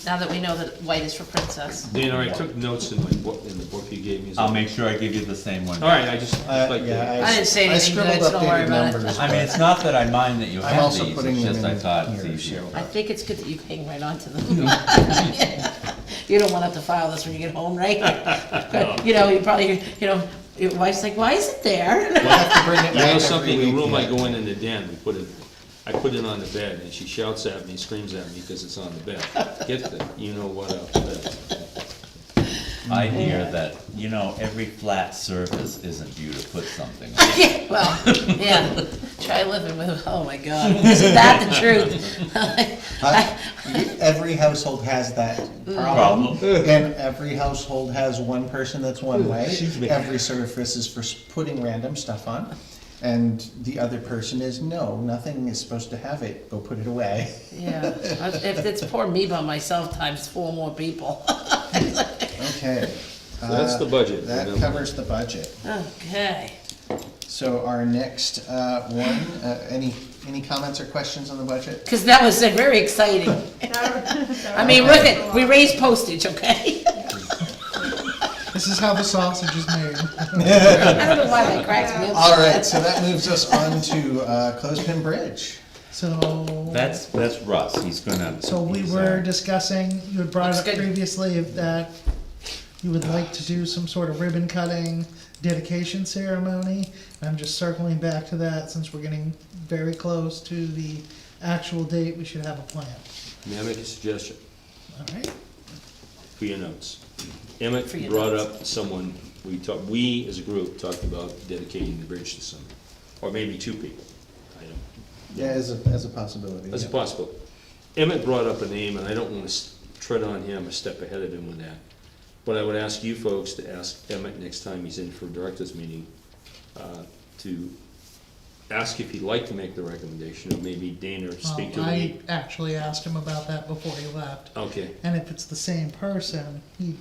Now that we know that white is for princess. Dana, I took notes in my book, in the book you gave me. I'll make sure I give you the same one. All right, I just like to. I didn't say anything scribbled good, so don't worry updated about it. numbers, I mean, but it's not that I mind that you I'm have also these, putting it's them just I in thought it's here, easier. so- I think it's good that you hang right on to them. You don't want to have to file this when you get home, right? You know, you probably, you know, your wife's like, why is it there? We'll have to bring it You back know every something, the week, room I yeah. go in the den, I put it on the bed, and she shouts at me, screams at me because it's on the bed. Get the, you know what up, I hear that, you know, every flat surface isn't you to put something on. Yeah, well, yeah, try living with, oh my God, isn't that the truth? Every household has that problem, and every household has one person that's one way. Every surface is for putting random stuff on, and the other person is, no, nothing is supposed to have it, go put it away. Yeah, if it's poor me by myself times 4 more people. Okay. So that's the budget, That remember. covers the budget. Okay. So our next one, any comments or questions on the budget? Because that was very exciting. I mean, look at, we raised postage, okay? This is how the sausage is made. I don't know why that cracks me up. All right, so that moves us on to Clothespin Bridge. So. That's Russ, he's gonna. So we he's, were discussing, you had brought Looks up good. previously that you would like to do some sort of ribbon cutting dedication ceremony. I'm just circling back to that since we're getting very close to the actual date, we should have a plan. May I make a suggestion All right? for your notes? Emmett For your brought notes. up someone, we as a group talked about dedicating the bridge to someone, or maybe 2 people. I don't. Yeah, as a possibility. That's yeah. possible. Emmett brought up a name, and I don't want to tread on him or step ahead of him with that. But I would ask you folks to ask Emmett next time he's in for a director's meeting, to ask if he'd like to make the recommendation, or maybe Dana speak to I me. actually asked him about that before he left. Okay. And if it's the same person, he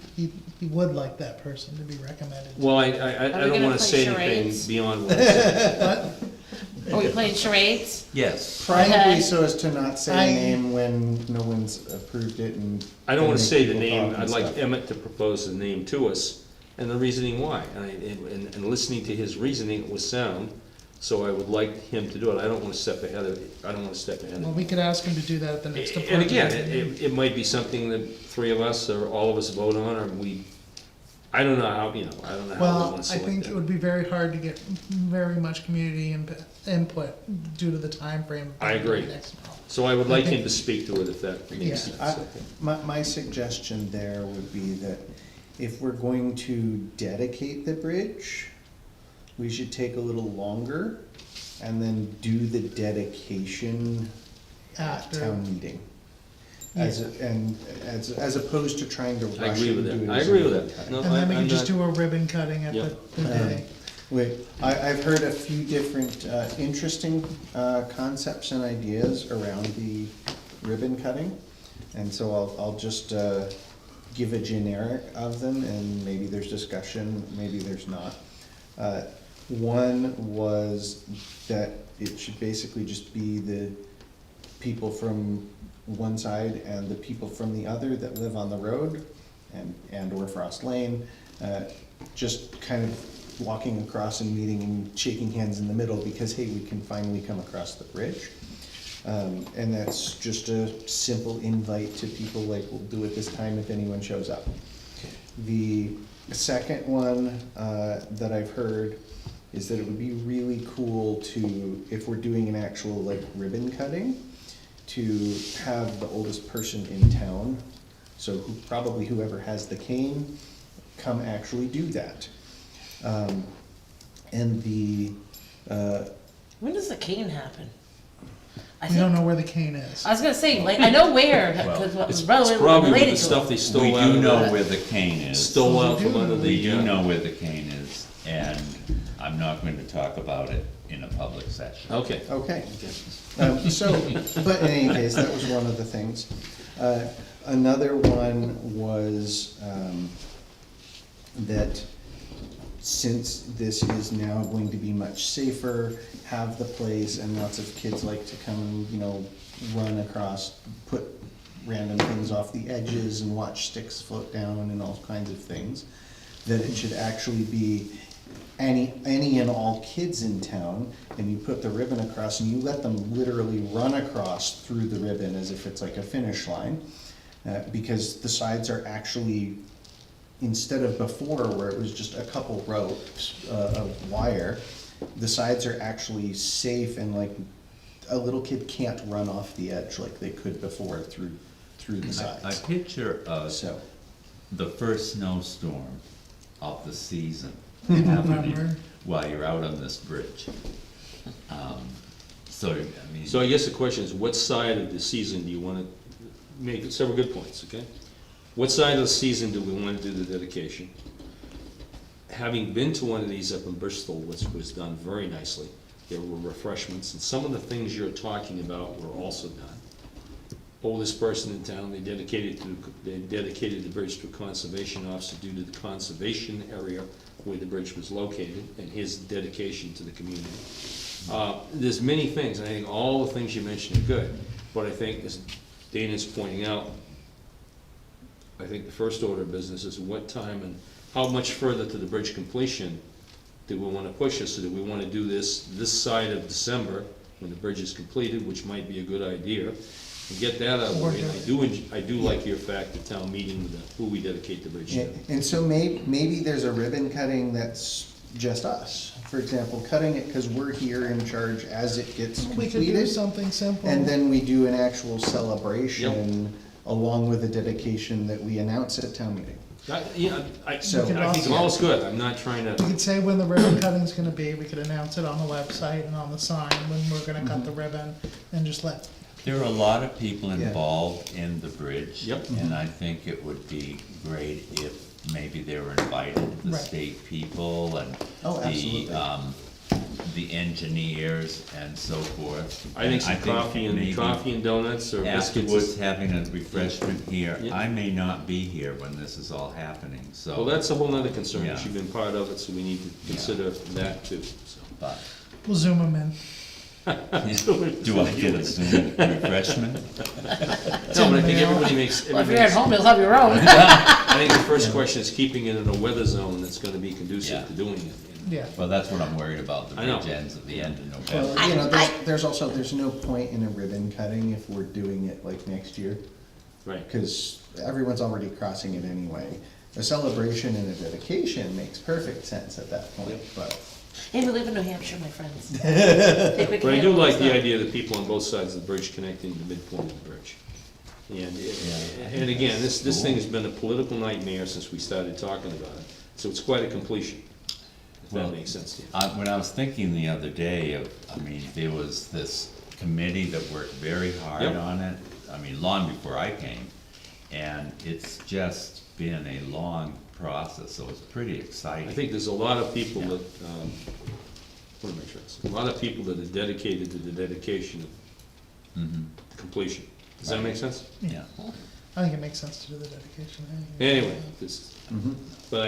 would like that person to be recommended. Well, I we don't gonna want to play say anything charades? beyond what I said. But Are we playing charades? Yes, Probably Okay. so as to not say I- a name when no one's approved it and. I don't want to make say the people name, talk and I'd like stuff. Emmett to propose the name to us, and the reasoning why. And listening to his reasoning, it was sound, so I would like him to do it. I don't want to step ahead of, Well, we could ask him to do that at the next And department. again, meeting. it might be something that 3 of us, or all of us vote on, or I don't know how, I don't know how we Well, want to I select think it that. would be very hard to get very much community input due to the timeframe. I agree. So I would like him to speak to it if that Yeah, makes sense. I- My suggestion there would be that if we're going to dedicate the bridge, we should take a little longer and then do the dedication at After. town meeting. As opposed to trying to I rush agree it with and do that. it I as agree a with ribbon that. cutting. No, And then we I'm could just not- do a ribbon cutting at the Yep. day. I've heard a few different interesting concepts and ideas around the ribbon cutting. And so I'll just give a generic of them, and maybe there's discussion, maybe there's not. One was that it should basically just be the people from one side and the people from the other that live on the road and or Frost Lane, just kind of walking across and meeting and shaking hands in the middle because, hey, we can finally come across the bridge. And that's just a simple invite to people, like, we'll do it this time if anyone shows up. The second one that I've heard is that it would be really cool to, if we're doing an actual like ribbon cutting, to have the oldest person in town, so probably whoever has the cane, come actually do that. And the, When does the cane happen? I We don't think, know where the cane is. I was gonna say, like, I know where, Well, because what was It's probably with related the to stuff it. they We stole out do of know the, where the cane is. stole out We from do. under We the, do know where the cane is, and I'm not going to talk about it in a public session. okay. okay. So, but in any case, that was one of the things. Another one was, that since this is now going to be much safer, have the place, and lots of kids like to come and, you know, run across, put random things off the edges and watch sticks float down and all kinds of things, that it should actually be any and all kids in town, and you put the ribbon across and you let them literally run across through the ribbon as if it's like a finish line, because the sides are actually, instead of before where it was just a couple ropes of wire, the sides are actually safe, and like a little kid can't run off the edge like they could before through the I sides. picture So, the first snowstorm of the season Remember? happening while you're out on this bridge. So, I mean. So I guess the question is, what side of the season do you wanna make, several good points, okay? What side of the season do we wanna do the dedication? Having been to one of these up in Bristol, which was done very nicely, there were refreshments, and some of the things you're talking about were also done. Oldest person in town, they dedicated the bridge to a conservation officer due to the conservation area where the bridge was located, and his dedication to the community. There's many things, and I think all the things you mentioned are good, but I think, as Dana's pointing out, I think the first order of business is what time and how much further to the bridge completion do we wanna push us? So do we wanna do this side of December, when the bridge is completed, which might be a good idea, and get that out of the way? And I do like your fact of town meeting with who we dedicate the bridge to. and so maybe there's a ribbon cutting that's just us. For example, cutting it because we're here in charge as it gets We could do completed. something simple. And then we do an actual celebration along with a dedication that we announce at town meeting. I So- think all's good, I'm not trying We to, could say when the ribbon cutting's gonna be, we could announce it on the website and on the sign when we're gonna cut the ribbon, and just let, There are a lot of people Yeah. involved in the bridge. Yep. And I think it would be great if maybe they were invited, the Right. state people and Oh, absolutely. the engineers and so forth. I think some And maybe coffee and donuts or biscuits. afterwards, having a refreshment here. Yeah. I may not be here when this is all happening, so. Well, that's a whole nother concern, Yeah. you've been part of it, so we need to consider that too, so. But, we'll zoom them in. do I get a Zoom refreshment? No, but I think everybody makes, Well, if you're at home, you'll have your own. I think the first question is keeping it in a weather zone that's gonna be conducive to Yeah. doing it. Yeah. Well, that's what I'm worried about, the I know. bridge ends at the end of Well, November. you know, there's no point in a ribbon cutting if we're doing it like next year, Right. because everyone's already crossing it anyway. A celebration and a dedication makes perfect sense at that point, but. Hey, we live in New Hampshire, my friends. Think we can But I do handle like this the stuff. idea that people on both sides of the bridge connecting to the midpoint of the bridge. And again, this thing has been a political nightmare since we started talking about it, so it's quite a completion, if that Well, makes sense to you. When I was thinking the other day of, I mean, there was this committee that worked very hard Yep. on it, I mean, long before I came. And it's just been a long process, so it's pretty exciting. I think there's a lot of people that, what am I trying to say? A lot of people that are dedicated to the dedication of Mhm. completion. Does that make sense? Yeah. I think it makes sense to do the dedication. Anyway, but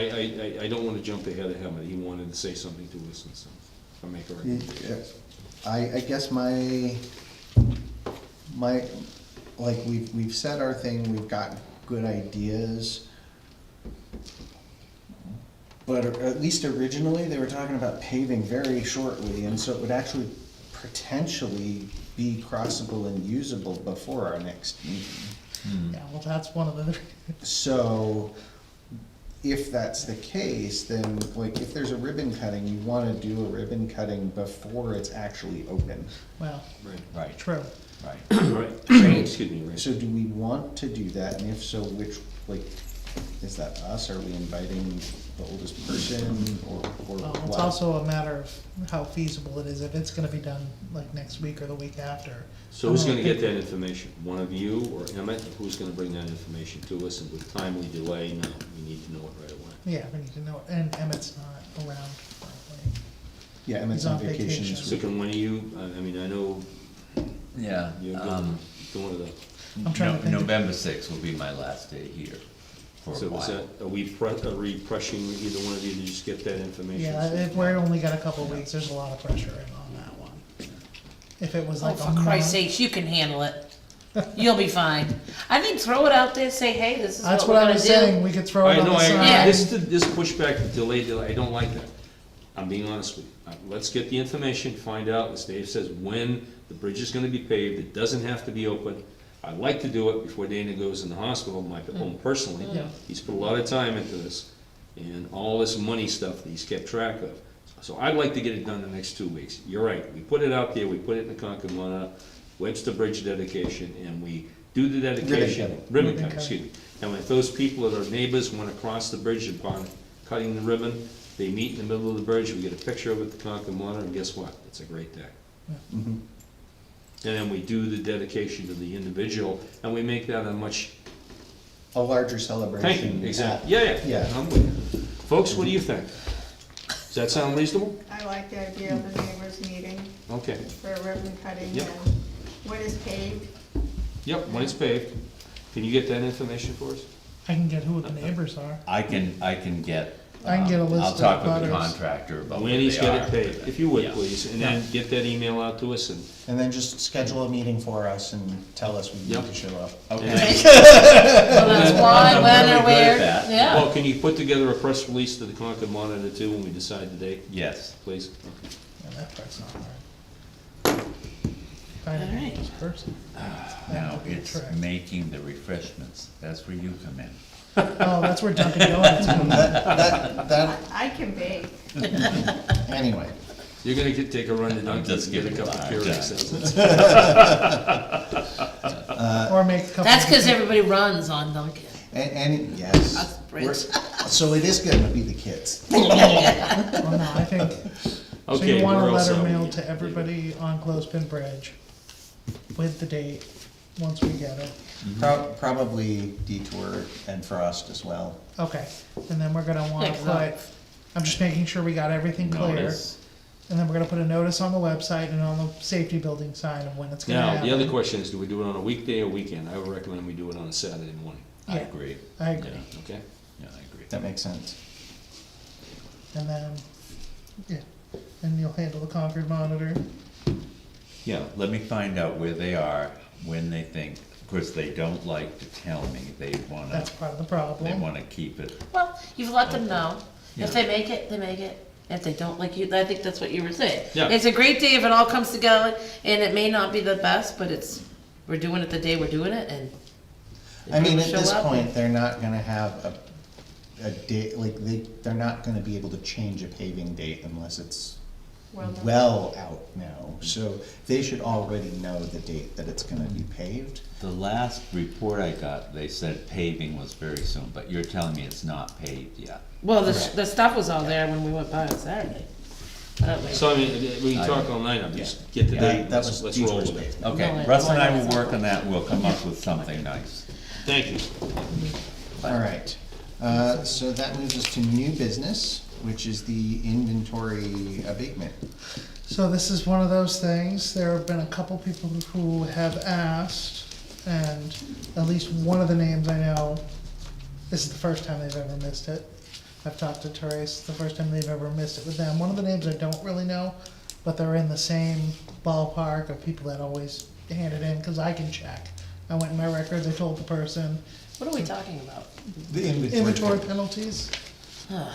I don't wanna jump ahead of him, he wanted to say something to us, and so, I'll make a recommendation. I guess my, like, we've said our thing, we've got good ideas. But at least originally, they were talking about paving very shortly, and so it would actually potentially be crossable and usable before our next meeting. Yeah, well, that's one of the, So, if that's the case, then like if there's a ribbon cutting, you wanna do a ribbon cutting before it's actually open. well, Right, true. right. Right, excuse me, right. So do we want to do that, and if so, which, like, is that us, are we inviting the oldest person, or Well, what? it's also a matter of how feasible it is, if it's gonna be done like next week or the week after. So who's I don't gonna get think- that information? One of you or Emmett? Who's gonna bring that information to us? And with timely delay, no, we need to know it right away. Yeah, we need to know, and Emmett's not around currently. Yeah, Emmett's He's on on vacation vacation. this So week. can one of you, I mean, I know Yeah, you're going to the, I'm trying to think. November sixth will be my last day here for a so is while. that, are we pressuring either one of you to just get that information? Yeah, if we're only got a couple of weeks, there's a lot of pressure in on that one. If it was Oh, like a for Christ's month, sakes, you can handle it. You'll be fine. I think throw it out there, say, hey, this is that's what we're what I gonna was do. saying, we could throw All it right, on no, the I, side. this pushback, delay, I don't like that. I'm being honest with you. Let's get the information, find out, as Dave says, when the bridge is gonna be paved. It doesn't have to be open. I'd like to do it before Dana goes in the hospital, my own personally. Yeah. He's put a lot of time into this, and all this money stuff that he's kept track of. So I'd like to get it done the next 2 weeks. You're right, we put it out there, we put it in the Concord Monitor, Webster Bridge dedication, and we do the dedication. cutting. Ribbon Ribbon cutting, excuse me. And if those people that are neighbors wanna cross the bridge upon cutting the ribbon, they meet in the middle of the bridge, we get a picture of it at the Concord Monitor, and guess what? It's a great day. Mhm. And then we do the dedication to the individual, and we make that a much, A larger thank celebration. you, exactly, yeah, Yeah. I'm with you. Folks, what do you think? Does that sound reasonable? I like the idea of the neighbors meeting Okay, for ribbon cutting Yep. and what is paved. yep, when it's paved, can you get that information for us? I can get who the neighbors are. I can get. I can get a list I'll of talk with the butters. contractor about When where he's they get are. it paved, if you would, Yeah. please, and then get that email out to us, and And then just schedule a meeting for us and tell us we Yep. need to show up. Okay. Well, that's why, I'm when, really or good where, at that. yeah. well, can you put together a press release to the Concord Monitor too, when we decide the date, Yes. please? Yeah, that part's not hard. Finding Alright. this person. Now, would be a it's trick. making the refreshments. That's where you come in. Oh, that's where Dunkin' Donuts is. That, I can bake. anyway. You're gonna take a run to Dunkin' just and get a kidding. cup of I'm Keurig, just- sounds Or make a couple. That's of- because everybody runs on Dunkin'. And, yes. That's the bridge. We're- So it is gonna be the kids. Well, no, I think, so Okay, you want a where else letter are we? mailed to everybody on Clothespin Bridge with the date, once we get it. Probably Detour and Frost as well. Okay, and then we're gonna wanna Yeah, 'cause I'll- put, I'm just making sure we got everything clear. Notice. And then we're gonna put a notice on the website and on the safety building sign of when it's gonna Now, happen. the other question is, do we do it on a weekday or weekend? I would recommend we do it on a Saturday morning, I Yeah. agree. I agree. okay? Yeah, I agree. That makes sense. And then, yeah, and you'll handle the Concord Monitor. Yeah, let me find out where they are, when they think. Of course, they don't like to tell me. They wanna, That's part of the they problem. wanna keep it. Well, you've let them know. If Yeah. they make it, they make it. If they don't, like you, I think that's what you were saying. Yeah. It's a great day if it all comes together, and it may not be the best, but it's, we're doing it the day we're doing it, and. if I mean, people at show this up, point, they're not gonna have a date, like, they're not gonna be able to change a paving date unless it's Well done. well out now. So they should already know the date that it's gonna be paved. The last report I got, they said paving was very soon, but you're telling me it's not paved yet. Well, the stuff was all there when we went by on Saturday. So, I mean, we can talk all night, I'm just, get the Yeah. date, That let's was let's roll Detour's with it. paved. Okay, No, Russ and I it's will not. work on that. We'll come up with something nice. Thank you. All right, so that moves us to new business, which is the inventory abatement. So this is one of those things, there have been a couple people who have asked, and at least one of the names I know, this is the first time they've ever missed it. I've talked to Therese, the first time they've ever missed it with them. One of the names I don't really know, but they're in the same ballpark of people that always hand it in, cause I can check. I went in my records, I told the person, What are we talking about? The inventory penalties. Like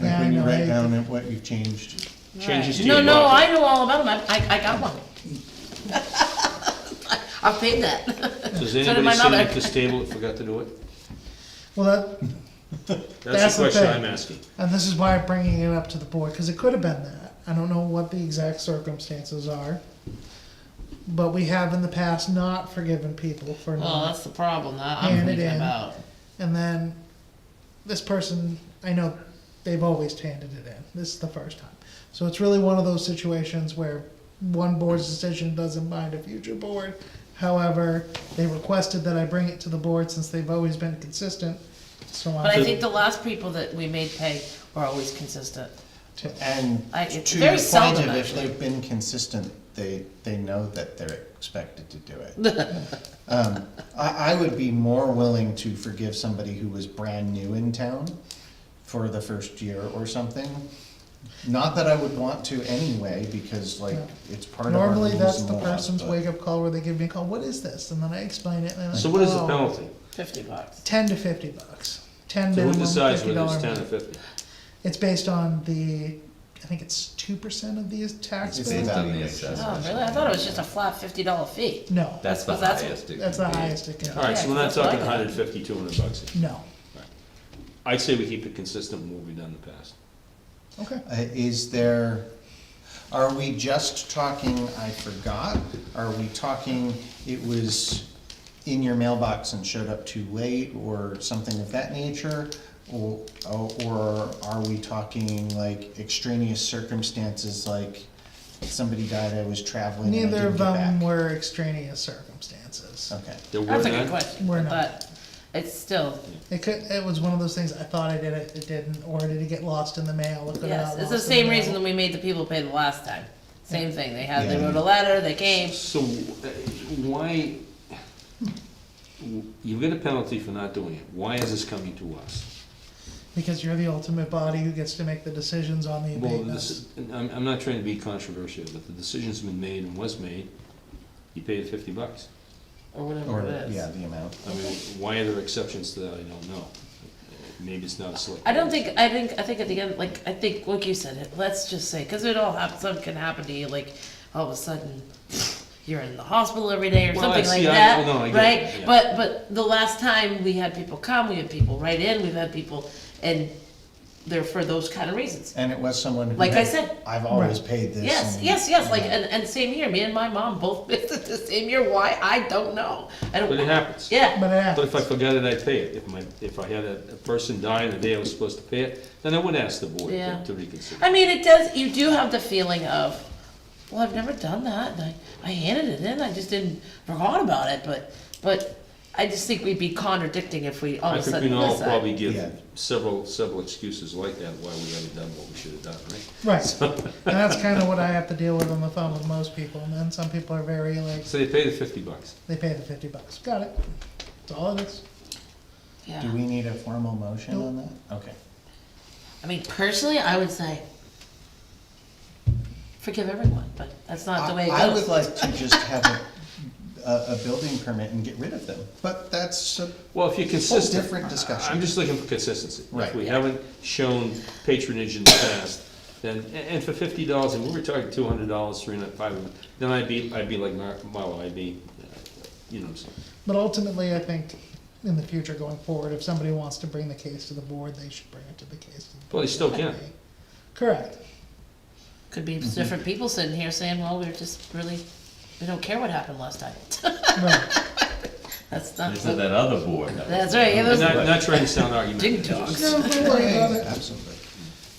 Yeah, I when you know, write I- down what you've changed. Changes to No, your no, docket. I know all about them, I got one. I've paid that. Does So did anybody my sitting mother. at this table that forgot to do it? Well, That's That's the the question thing. I'm asking. and this is why I'm bringing it up to the board, because it could have been that. I don't know what the exact circumstances are. But we have in the past not forgiven people for Well, not. that's the problem that I'm Hand it thinking in. about. And then this person, I know they've always handed it in. This is the first time. So it's really one of those situations where one board's decision doesn't bind a future board. However, they requested that I bring it to the board since they've always been consistent. So But I I'm, think the last people that we made pay were always consistent. And It's to very the point seldom, of if actually. they've been consistent, they know that they're expected to do it. I would be more willing to forgive somebody who was brand new in town for the first year or something. Not that I would want to anyway, because like, Yeah. it's part of our rules normally and that's the laws, person's but- wake-up call where they give me a call, what is this? And then I explain it and they're So like, what is the "Oh, penalty? $50. 10 to $50. 10 So who minimum, decides $50 whether it's 10 or minimum. 50? It's based on the, I think it's 2% of the tax It's bill. based on the Valuation. assessment. Oh, really? I thought it was just a flat $50 fee. No, That's the That's- highest it that's the can be. highest it can All right, so we're not that's what I talking thought. 150, 200 bucks. No. I'd say we keep it consistent with what we've done in the past. Okay. Are we just talking, I forgot, are we talking, it was in your mailbox and showed up too late, or something of that nature? Or are we talking like extraneous circumstances, like somebody died, I was traveling and I Neither didn't of get them back? were extraneous circumstances. Okay. There were That's a good none? question, We're but it's still, It was one of those things, I thought I did it, it didn't, or did it get lost in the mail? It could have yes, got it's the lost in same mail. reason that we made the people pay the last time. Same thing, they Yeah. wrote a letter, they came. So why, you get a penalty for not doing it. Why is this coming to us? Because you're the ultimate body who gets to make the decisions on the Well, abatements. I'm not trying to be controversial, but the decision's been made and was made. You pay the 50 bucks. Or whatever Or, it is. yeah, the amount. I mean, why are there exceptions to that? I don't know. Maybe it's not a select. I think at the end, like you said, let's just say, cause it all happens, something can happen to you, like, all of a sudden, you're in the hospital every day or Well, something I like see, that, no, I get right? it, yeah. But the last time we had people come, we had people write in, we've had people, and they're for those kind of reasons. And it was someone who. Like I had, said. I've always Right. paid this. Yes, and- yes, like, and same here, me and my mom both missed it the same year, why, I don't know. But it happens. Yeah, But it But if I happens. forgot it, I'd pay it. If I had a person die on the day I was supposed to pay it, then I would ask the board Yeah. to reconsider. I mean, it does, you do have the feeling of, well, I've never done that, and I handed it in, I just didn't, forgot about it, but I just think we'd be contradicting if we all I of a think we sudden can all decide. probably give Yeah. several excuses like that why we haven't done what we should have done, right? Right. And that's kind of what I have to deal with on the phone with most people. And then some people are very like, So they pay the 50 bucks. they pay the $50. Got it. That's all it is. Yeah. Do we need a formal motion on that? Okay. I mean, personally, I would say, forgive everyone, but that's not the way it goes. I would like to just have a building permit and get rid of them, but that's a Well, if you're consistent. different discussion. I'm just looking for consistency. If Right. we haven't shown patronage in the past, then, and for $50, and we were talking $200, $300, $500, then I'd be like Marlo, I'd be, you know what I'm saying? But ultimately, I think in the future going forward, if somebody wants to bring the case to the board, they should bring it to the case. To the Well, they board. still can. Correct. Could be different people sitting here saying, well, we're just really, we don't care what happened last time. Right. That's not, This is that other board. that's right, yeah, I'm those not trying to sound ding argumentative. dogs. No, don't worry about it. Absolutely.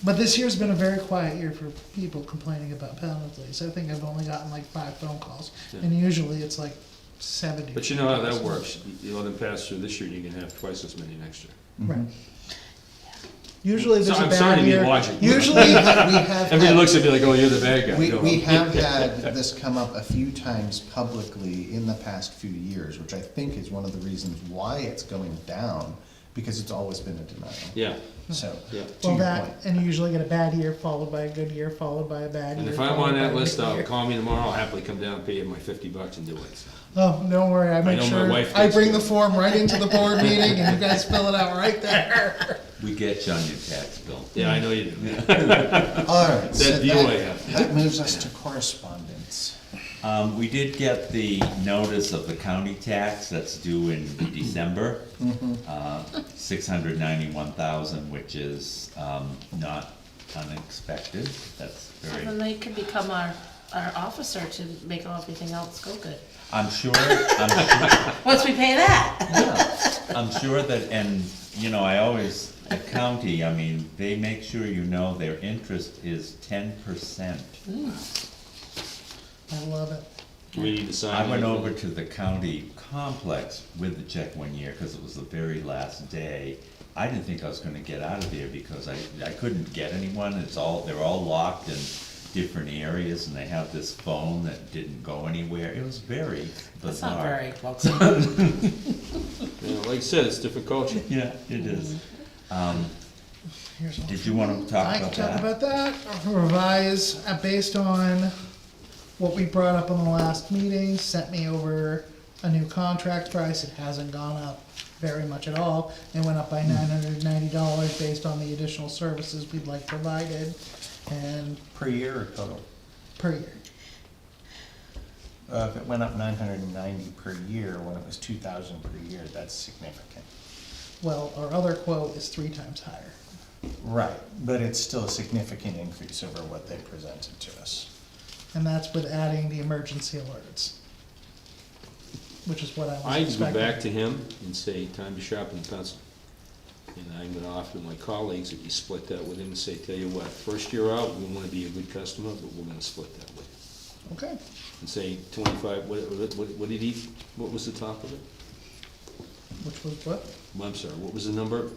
But this year's been a very quiet year for people complaining about penalties. I think I've only gotten like 5 phone calls, and usually it's like 70. But you know how that works. You let them pass through this year, you can have twice as many next year. Right. Usually So there's a I'm sorry bad to be year. logical. Usually, We have Everybody had- looks at me like, oh, you're the bad guy. We, No. we have had this come up a few times publicly in the past few years, which I think is one of the reasons why it's going down, because it's always been a denial. Yeah, So, yeah. to well, your that, point. and you usually get a bad year followed by a good year, followed by a bad And year. if I'm followed on by that a list, good year. call me tomorrow, I'll happily come down and pay you my $50 and do it. So. Oh, don't worry, I make know my sure, wife I does bring too. the form right into the board meeting and you guys fill it out right there. We get you on your tax bill. Yeah, I know you do. All right, so That view I have. that moves us to correspondence. We did get the notice of the county tax that's due in December. 691,000, which is, not unexpected. That's And very, they could become our officer to make everything else go good. I'm sure, Once we pay that. yeah, I'm sure that, and, you know, I always, the county, I mean, they make sure you know their interest is 10%. I love it. Do we need to sign? I went anything? over to the county complex with the check one year, cause it was the very last day. I didn't think I was gonna get out of there because I couldn't get anyone, they're all locked in different areas, and they have this phone that didn't go anywhere. It was very That's not bizarre. very welcome. Yeah, like I said, it's different culture. Yeah, it is. Here's all. Did you wanna talk I can about talk that? about that, revise, based on what we brought up on the last meeting, sent me over a new contract price. It hasn't gone up very much at all. It went up by $990 based on the additional services we'd like provided, and Per year or total? per year. If it went up 990 per year when it was 2,000 per year, that's significant. Well, our other quote is 3 times higher. Right, but it's still a significant increase over what they presented to us. And that's with adding the emergency alerts, which is what I was I'd go expecting. back to him and say, time to sharpen the pencil. And I'm gonna offer my colleagues, if you split that with him, and say, tell you what, first year out, we wanna be a good customer, but we're gonna split that with you. Okay, And say 25, what did he, what was the top of it? which was what? Well, I'm sorry, what was the number,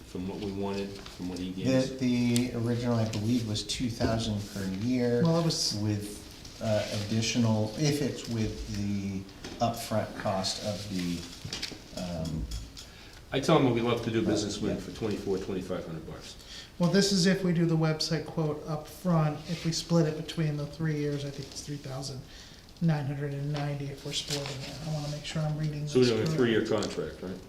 from what we wanted, from what he gave us? The original, I believe, was 2,000 per year. Well, it was, With additional, if it's with the upfront cost of the, I tell him we love to do business with him for $2,500. well, this is if we do the website quote up front. If we split it between the 3 years, I think it's 3,990 if we're splitting it. I wanna make sure I'm reading this So we're doing a correct. 3-year contract, right?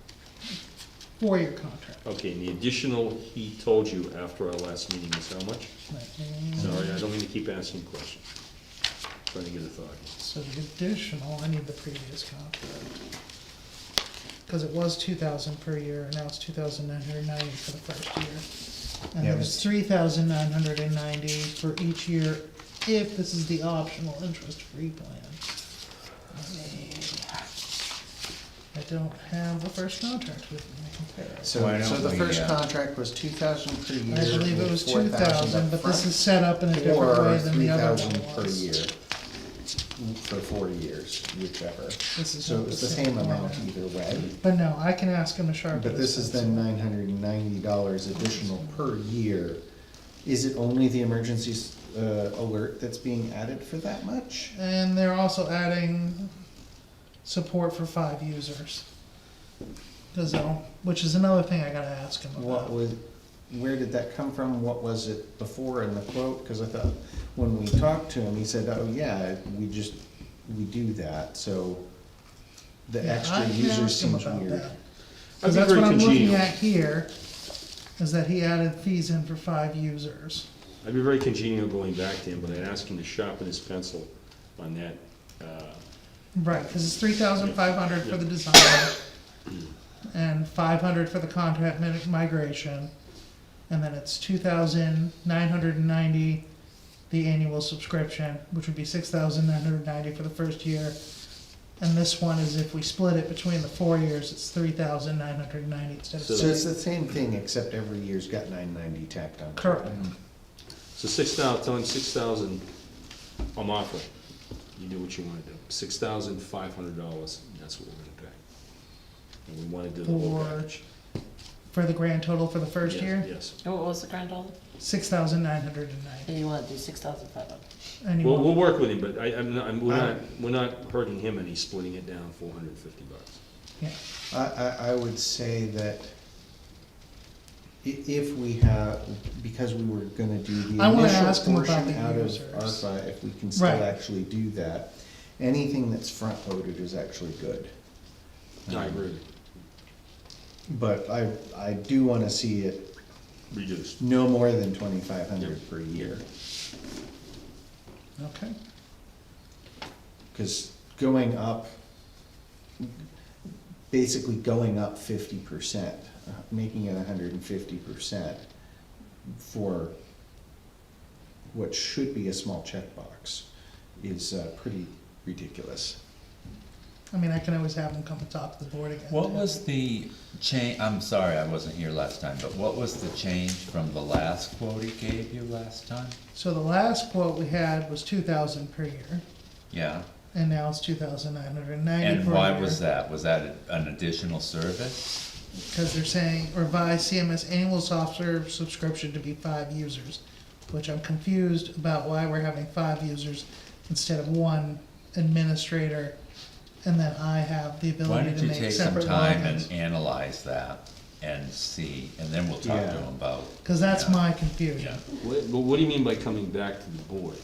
4-year contract. Okay, and the additional he told you after our last meeting is how much? Sorry, I don't mean to keep asking questions. Trying to get a thought. So the additional, I need the previous contract. Cause it was 2,000 per year, and now it's 2,990 for the first year. And Yeah, then it it's was- 3,990 for each year, if this is the optional interest-free plan. I don't have the first contract with me to compare it. so Why don't the we, first contract was 2,000 per year. I believe it with was 4,000 2,000, but this upfront, is set up in a different or way than the other 3,000 one per was. year for 4 years, whichever. This is So not it's the same format. amount either way. But no, I can ask him to sharpen But this is then $990 additional per year. Is it only the emergency alert that's being added for that much? And they're also adding support for 5 users. Which is another thing I gotta ask him What about. would, where did that come from? What was it before in the quote? Cause I thought, when we talked to him, he said, oh yeah, we do that, so the Yeah, extra I can user ask him seems about weird. that. I'd Cause be that's very what I'm looking congenial. at here, is that he added fees in for 5 users. I'd be very congenial going back to him, but I'd ask him to sharpen his pencil on that. Right, cause it's 3,500 for the design, and 500 for the contract migration, and then it's 2,990 the annual subscription, which would be 6,990 for the first year. And this one is if we split it between the 4 years, it's 3,990 instead of So- So it's 6. the same thing, except every year's got 990 tacked on. Correct. So 6,000, tell him 6,000, I'm offering. You do what you wanna do. $6,500, that's what we're gonna pay. And we wanna do the whole For- package. For the grand total for the first Yes, year, Yes. And what was the grand total? 6,990. And you wanna do 6,500? And you We'll want- work with him, but we're not hurting him any, splitting it down $450. yeah. I would say that if we have, because we were gonna do the I wanna initial ask him about portion the out of users. ARPA, if we can still Right. actually do that, anything that's front-loaded is actually good. I agree. But I do wanna see it Reduced. no more than 2,500 per year. Okay. Cause going up, basically going up 50%, making it 150% for what should be a small checkbox is pretty ridiculous. I mean, I can always have them come and talk to the board again. What too. was the change, I'm sorry, I wasn't here last time, but what was the change from the last quote he gave you last time? So the last quote we had was 2,000 per year, Yeah, and now it's 2,990 per year. and why was that? Was that an additional service? Because they're saying revise CMS annual software subscription to be 5 users, which I'm confused about why we're having 5 users instead of one administrator, and then I have the Why ability don't to you make take some separate time logins. and analyze that and see, and then we'll talk to Yeah. him about. Because that's yeah. my confusion. Yeah. But what do you mean by coming back to the board?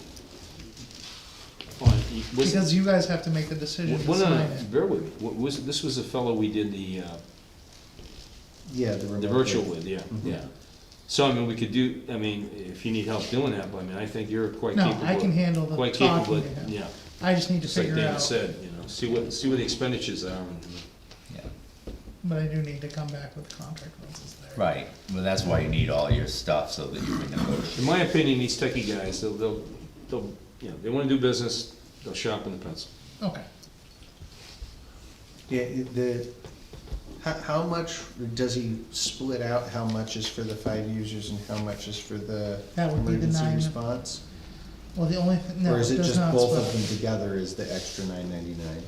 On- was- Because you guys have to make the decision to Well, no, sign no, it. bear with me. This was the fellow we did the Yeah, the remote. virtual with, yeah, Mhm. yeah. So, I mean, we could do, I mean, if you need help doing that, but I mean, I think you're quite No, capable. I can handle the Quite capable, talking of- to him. yeah. I just need to Just like figure David out, said, you know, see what the expenditures are. and- Yeah. but I do need to come back with the contract once it's there. Right, well, that's why you need all your stuff so that you can In negotiate. my opinion, these techie guys, they'll, you know, they wanna do business, they'll sharpen the pencil. Okay. Yeah, how much does he split out, how much is for the 5 users and how much is for the That would be the emergency 9. response? Well, the only, no, Or it is it does just not both split of them out. together is the extra $9.99?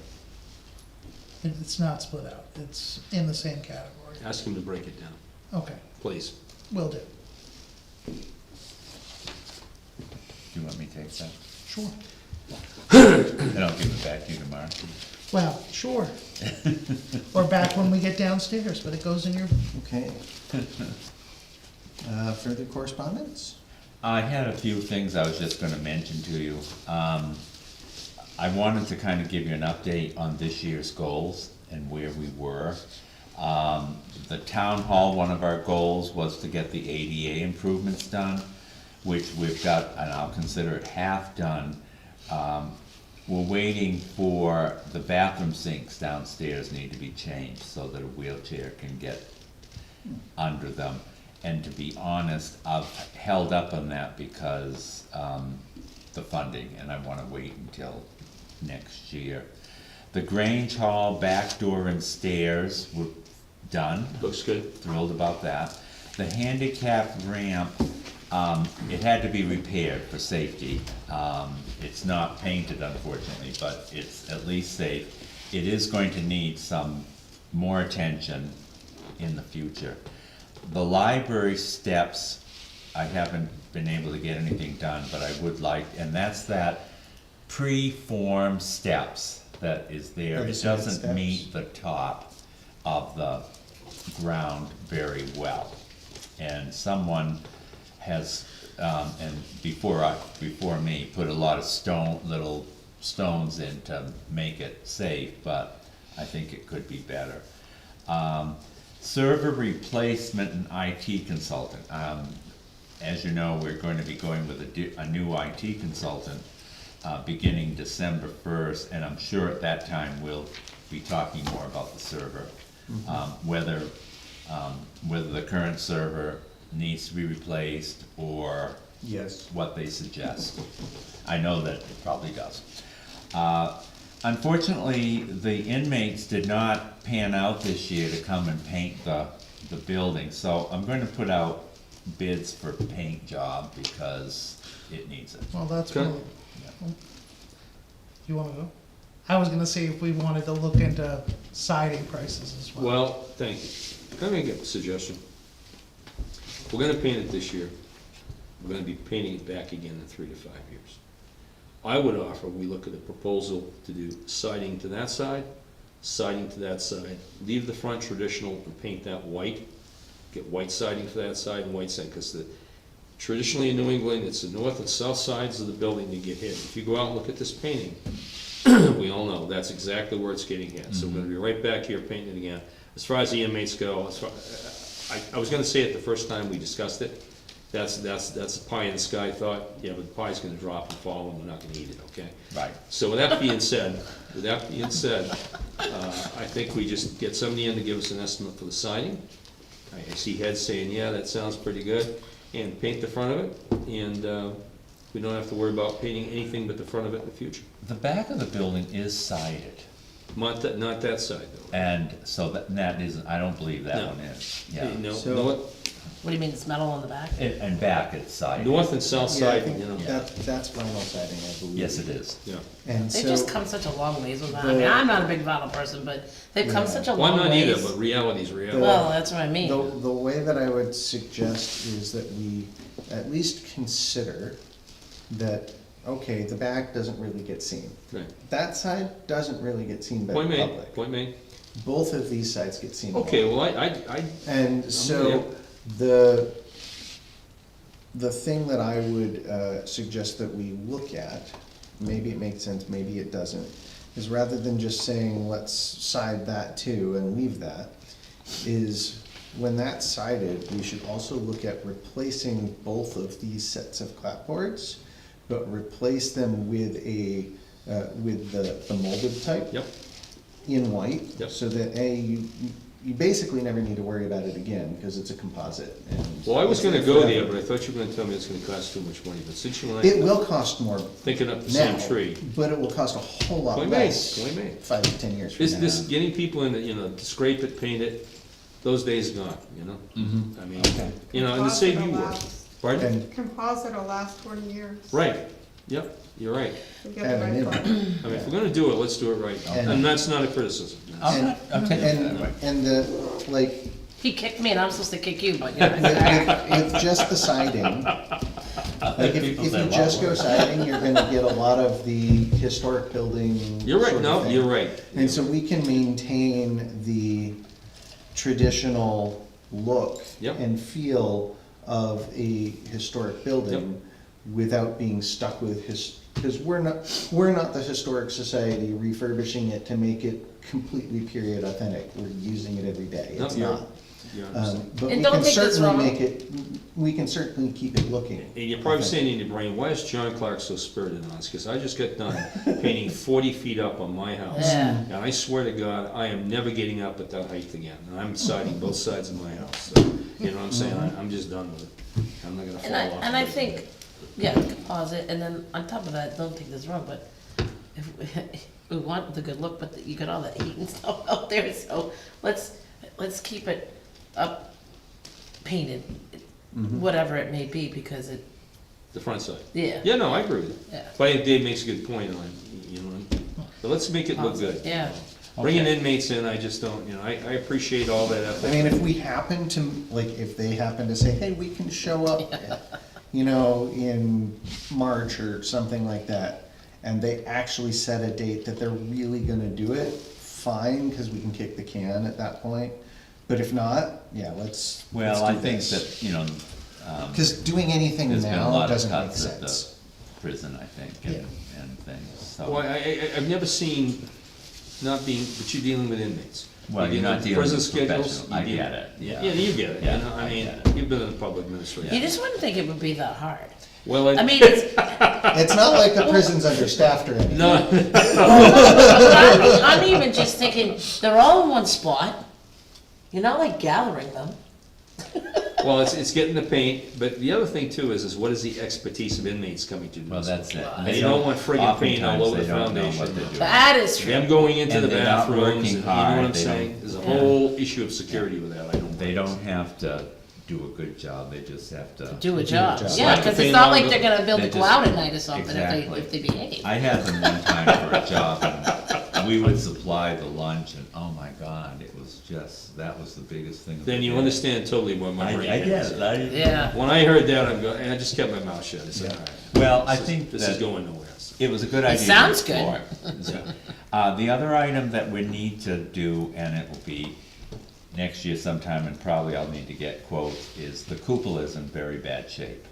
It's not split out, it's in the same category. Ask him to break it down, Okay, please. will do. Do you want me to take that? Sure. And I'll give it back to you tomorrow. Well, sure. Or back when we get downstairs, but it goes in your, Okay. Further correspondence? I had a few things I was just gonna mention to you. I wanted to kind of give you an update on this year's goals and where we were. The town hall, one of our goals was to get the ADA improvements done, which we've got, and I'll consider it half done. We're waiting for the bathroom sinks downstairs need to be changed so that a wheelchair can get under them. And to be honest, I've held up on that because, the funding, and I wanna wait until next year. The Grange Hall back door and stairs were done. Looks good. Thrilled about that. The handicap ramp, it had to be repaired for safety. It's not painted unfortunately, but it's at least safe. It is going to need some more attention in the future. The library steps, I haven't been able to get anything done, but I would like, and that's that pre-form steps that is there. Oh, the It cement doesn't steps. meet the top of the ground very well. And someone has, and before me, put a lot of little stones in to make it safe, but I think it could be better. Server replacement and IT consultant. As you know, we're going to be going with a new IT consultant, beginning December 1st, and I'm sure at that time we'll be talking more about the server. Whether the current server needs to be replaced or Yes. what they suggest. I know that it probably does. Unfortunately, the inmates did not pan out this year to come and paint the building, so I'm going to put out bids for paint job because it needs it. well, that's Okay. really, you wanna go? I was gonna see if we wanted to look into siding prices as well. Well, thank you. Can I make a suggestion? We're gonna paint it this year. We're gonna be painting it back again in 3 to 5 years. I would offer, we look at a proposal to do siding to that side, siding to that side, leave the front traditional and paint that white, get white siding for that side and white siding, because traditionally in New England, it's the north and south sides of the building that get hit. If you go out and look at this painting, We all know, that's exactly where it's getting hit. So we're gonna be right back here painting it again. As far as the inmates go, I was gonna say it the first time we discussed it. That's a pie in the sky thought. Yeah, but the pie's gonna drop and fall and we're not gonna eat it, okay? Right. So with that being said, I think we just get somebody in to give us an estimate for the siding. I see heads saying, yeah, that sounds pretty good, and paint the front of it, and we don't have to worry about painting anything but the front of it in the future. The back of the building is sided, Not that side though. and so that isn't, I don't believe that No. one is, yeah. No, So- What do you mean, it's metal on the back? And back it's sided. north and south Yeah, I side, think you know. that's vinyl siding, I believe. Yes, it is. Yeah. And They've so, just come such a long ways with that. I mean, I'm not a big vinyl person, but they've come Yeah. such a Well, I'm long not either, ways. but reality's reality. Well, that's what I mean. the way that I would suggest is that we at least consider that, okay, the back doesn't really get seen. Right. That side doesn't really get seen by Point the made, public. point made. Both of these sides get seen. more. Okay, well, And so, the thing that I would suggest that we look at, maybe it makes sense, maybe it doesn't, is rather than just saying, let's side that too and leave that, is when that's sided, we should also look at replacing both of these sets of clapboards, but replace them with with the molded type yep, in white, Yep. so that you basically never need to worry about it again, because it's a composite. And well, I was gonna go there, but I thought you were gonna tell me it's gonna cost too much money, but since you and It I will cost more thinking up the now, same tree. but it will cost a whole lot Point made, less point made. 5 to 10 years from now. This, getting people in, to scrape it, paint it, those days are gone, you know? I mean, and to save you work. Pardon? And Composite will last 20 years. Right, yep, you're right. You get At the a right minimum. product. I mean, if we're gonna do it, let's do it right, and that's not a criticism. I'll take it that way. and the, like, He kicked me and I'm supposed to kick you, but yeah. with just the siding, like if People you say, "Wow, just go we're-" siding, you're gonna get a lot of the historic building You're right, sort of no, thing. you're right. And so we can maintain the traditional look Yep. and feel of a historic building without being stuck with because we're not the Historic Society refurbishing it to make it completely period authentic. We're using it every day. No, It's you're- not. You understand. But And we don't can take this certainly wrong. make it, we can certainly keep it looking. And you're probably authentic. saying in your brain, why is John Clark so spirited on us? Because I just got done painting 40 feet up on my house. Yeah. And I swear to God, I am never getting up at that height again. And I'm siding both sides of my house. So, you know what I'm saying? I'm just done with it. I'm not gonna fall off. And I of it. think, yeah, composite, and then on top of that, don't take this wrong, but if we want the good look, but you got all that heat and stuff out there, so let's keep it up, painted, whatever it may be, because it, The front side. yeah. Yeah, no, I agree with you. Yeah. But I think Dave makes a good point on, but let's make it look good. Yeah. Bringing inmates in, I just don't, I appreciate all that effort. I mean, if we happen to, like, if they happen to say, hey, we can show up, in March or something like that, and they actually set a date that they're really gonna do it, fine, because we can kick the can at that point. But if not, yeah, let's Well, I do think this. that, Because doing anything there's been a now lot of doesn't make cuts at the sense. prison, I think, and things, Well, so. I've never seen, not being, but you're dealing with inmates. Well, you're not dealing prison with schedules, professional, I you deal- get it, yeah. Yeah, you get it, Yeah, I I mean, get it. you've been in the public administration. You just wouldn't think it would be that hard. Well, I mean, it's, It's not like the prison's understaffed or anything. no, I'm even just thinking, they're all in one spot, you're not like gathering them. well, it's getting the paint, but the other thing too is what is the expertise of inmates coming to do this? Well, that's it. They don't want friggin' paint all oftentimes over the they don't know what foundation. they're doing. That is true. Them going into And the they're not bathrooms, working and you know what hard, I'm they saying? don't- There's a Yeah. whole issue of security with that, I don't. They don't have to do a good job, they just have to. Do a job, job. yeah, Like cause the it's not paint like they're gonna build They it go just- out at night or something Exactly. if they behave. I had them one time for a job, and we would supply the lunch, and oh my God, it was just, that was the biggest thing. of the Then you day. understand totally what my I brain get is. it, Yeah. When I heard that, and I just kept my mouth shut, I said, all right. Well, I this is- think This is that going nowhere. it was a good idea. to sounds good. explore it. The other item that we need to do, and it will be next year sometime, and probably I'll need to get quotes, is the cupola is in very bad shape.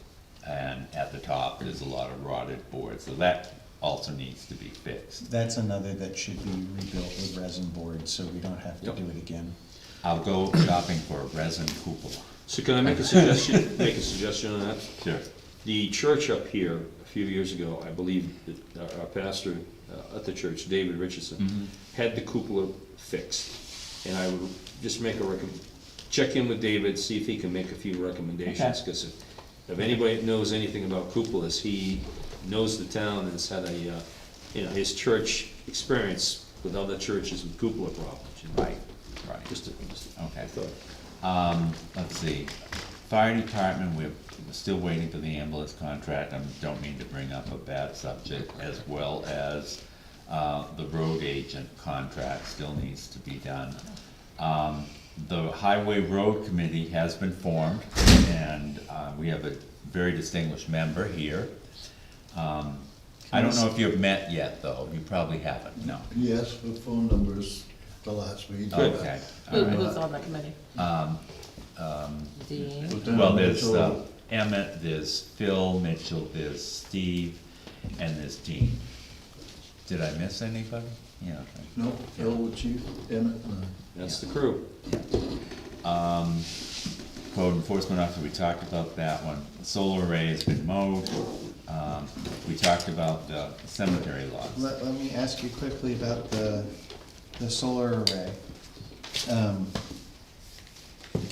And at the top, there's a lot of rotted boards, so that also needs to be fixed. That's another that should be rebuilt with resin boards, so we don't have to Yep. do it again. I'll go shopping for a resin cupola. So can I make a suggestion, on that? Sure. The church up here, a few years ago, I believe that our pastor at the church, David Richardson, had the cupola fixed. And I would just make check in with David, see if he can make a few recommendations, Okay. because if anybody knows anything about cupolas, he knows the town and has had his church experience with other churches with cupola problems. Right, right. Just Okay. a thought. Let's see, fire department, we're still waiting for the ambulance contract, I don't mean to bring up a bad subject, as well as, the road agent contract still needs to be done. The highway road committee has been formed, and, we have a very distinguished member here. I don't know if you've met yet, though, you probably haven't, no. Yes, the phone numbers the last week. Okay, all right. Who's on the committee? Dean? Lieutenant Well, there's Mitchell, Emmett, there's Phil Mitchell, there's Steve, and there's Dean. Did I miss anybody? Yeah, okay. No, Phil, the chief, Emmett, That's the crew. Code enforcement officer, we talked about that one. The solar array has been mowed. We talked about the cemetery lots. Let me ask you quickly about the solar array.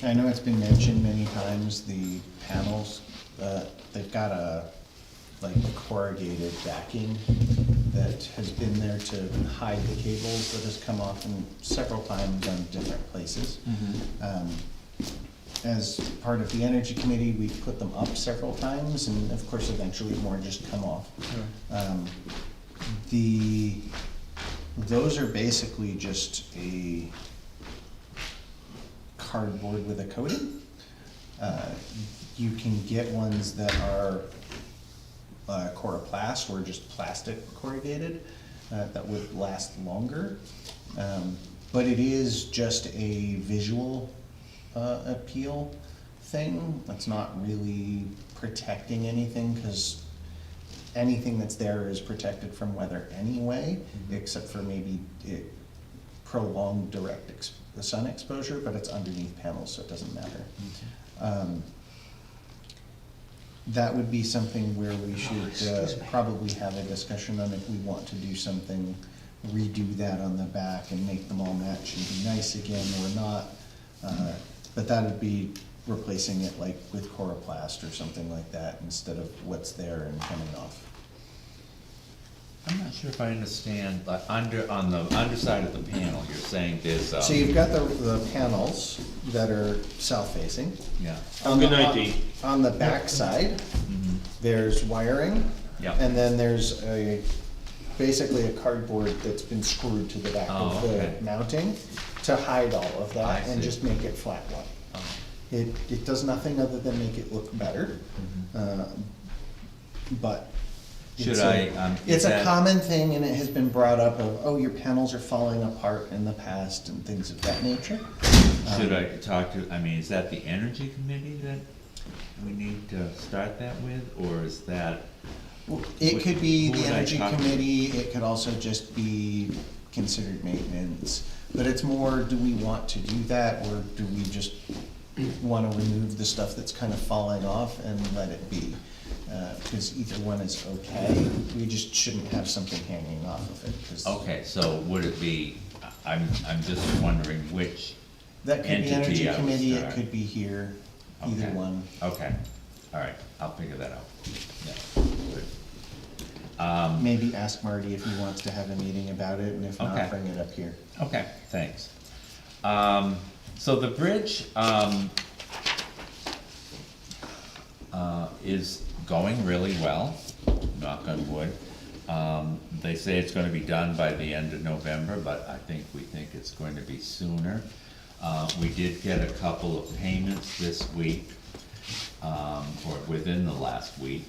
I know it's been mentioned many times, the panels, they've got a, like, corrugated backing that has been there to hide the cables that has come off in several times on different places. As part of the energy committee, we've put them up several times, and of course, eventually more just come off. Those are basically just a cardboard with a coating. You can get ones that are coroplast or just plastic corrugated, that would last longer. But it is just a visual appeal thing. It's not really protecting anything, because anything that's there is protected from weather anyway, except for maybe prolonged direct sun exposure, but it's underneath panels, so it doesn't matter. That would be something where we should probably have a discussion on if we want to do something, redo that on the back and make them all match and be nice again or not. But that would be replacing it like with coroplast or something like that instead of what's there and coming off. I'm not sure if I understand, but on the underside of the panel, you're saying there's, So you've got the panels that are south-facing. yeah, Good night, Dean. On the back side, there's wiring. Yeah. And then there's basically a cardboard that's been screwed to the back of Oh, okay. the mounting to hide all of that I and see. just make it flat white. Oh. It does nothing other than make it look better, but. Should it's I, a- is It's a that- common thing, and it has been brought up of, oh, your panels are falling apart in the past and things of that nature. Should I talk to, I mean, is that the energy committee that we need to start that with, or is that? It could be Who the would I energy talk to? committee, it could also just be considered maintenance. But it's more, do we want to do that, or do we just wanna remove the stuff that's kind of falling off and let it be? Cause either one is okay, we just shouldn't have something hanging off of it, 'cause Okay, so would it be, I'm just wondering which, that could be energy entity I would committee, it start. could be here, either Okay. one. okay, all right, I'll figure that out. Yeah, good. Maybe ask Marty if he wants to have a meeting about it, and if Okay. not, bring it up here. Okay, thanks. So the bridge, is going really well, knock on wood. They say it's gonna be done by the end of November, but we think it's going to be sooner. We did get a couple of payments this week, or within the last week.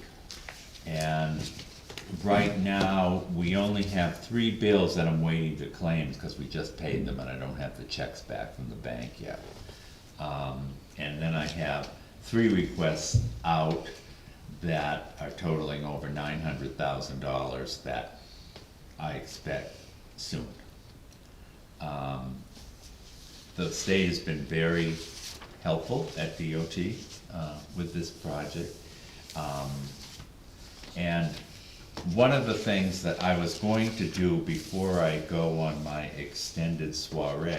And right now, we only have 3 bills that I'm waiting to claim, because we just paid them and I don't have the checks back from the bank yet. And then I have 3 requests out that are totaling over $900,000 that I expect soon. The state has been very helpful at DOT with this project. And one of the things that I was going to do before I go on my extended soiree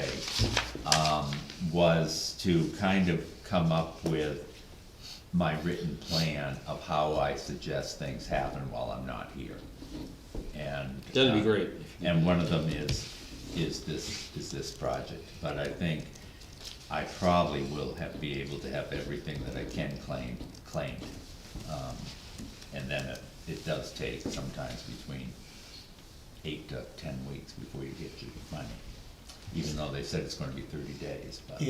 was to kind of come up with my written plan of how I suggest things happen while I'm not here. And That'd be great. And one of them is this project, but I think I probably will be able to have everything that I can claimed. And then it does take sometimes between 8 to 10 weeks before you get your money, even though they said it's gonna be 30 days, but.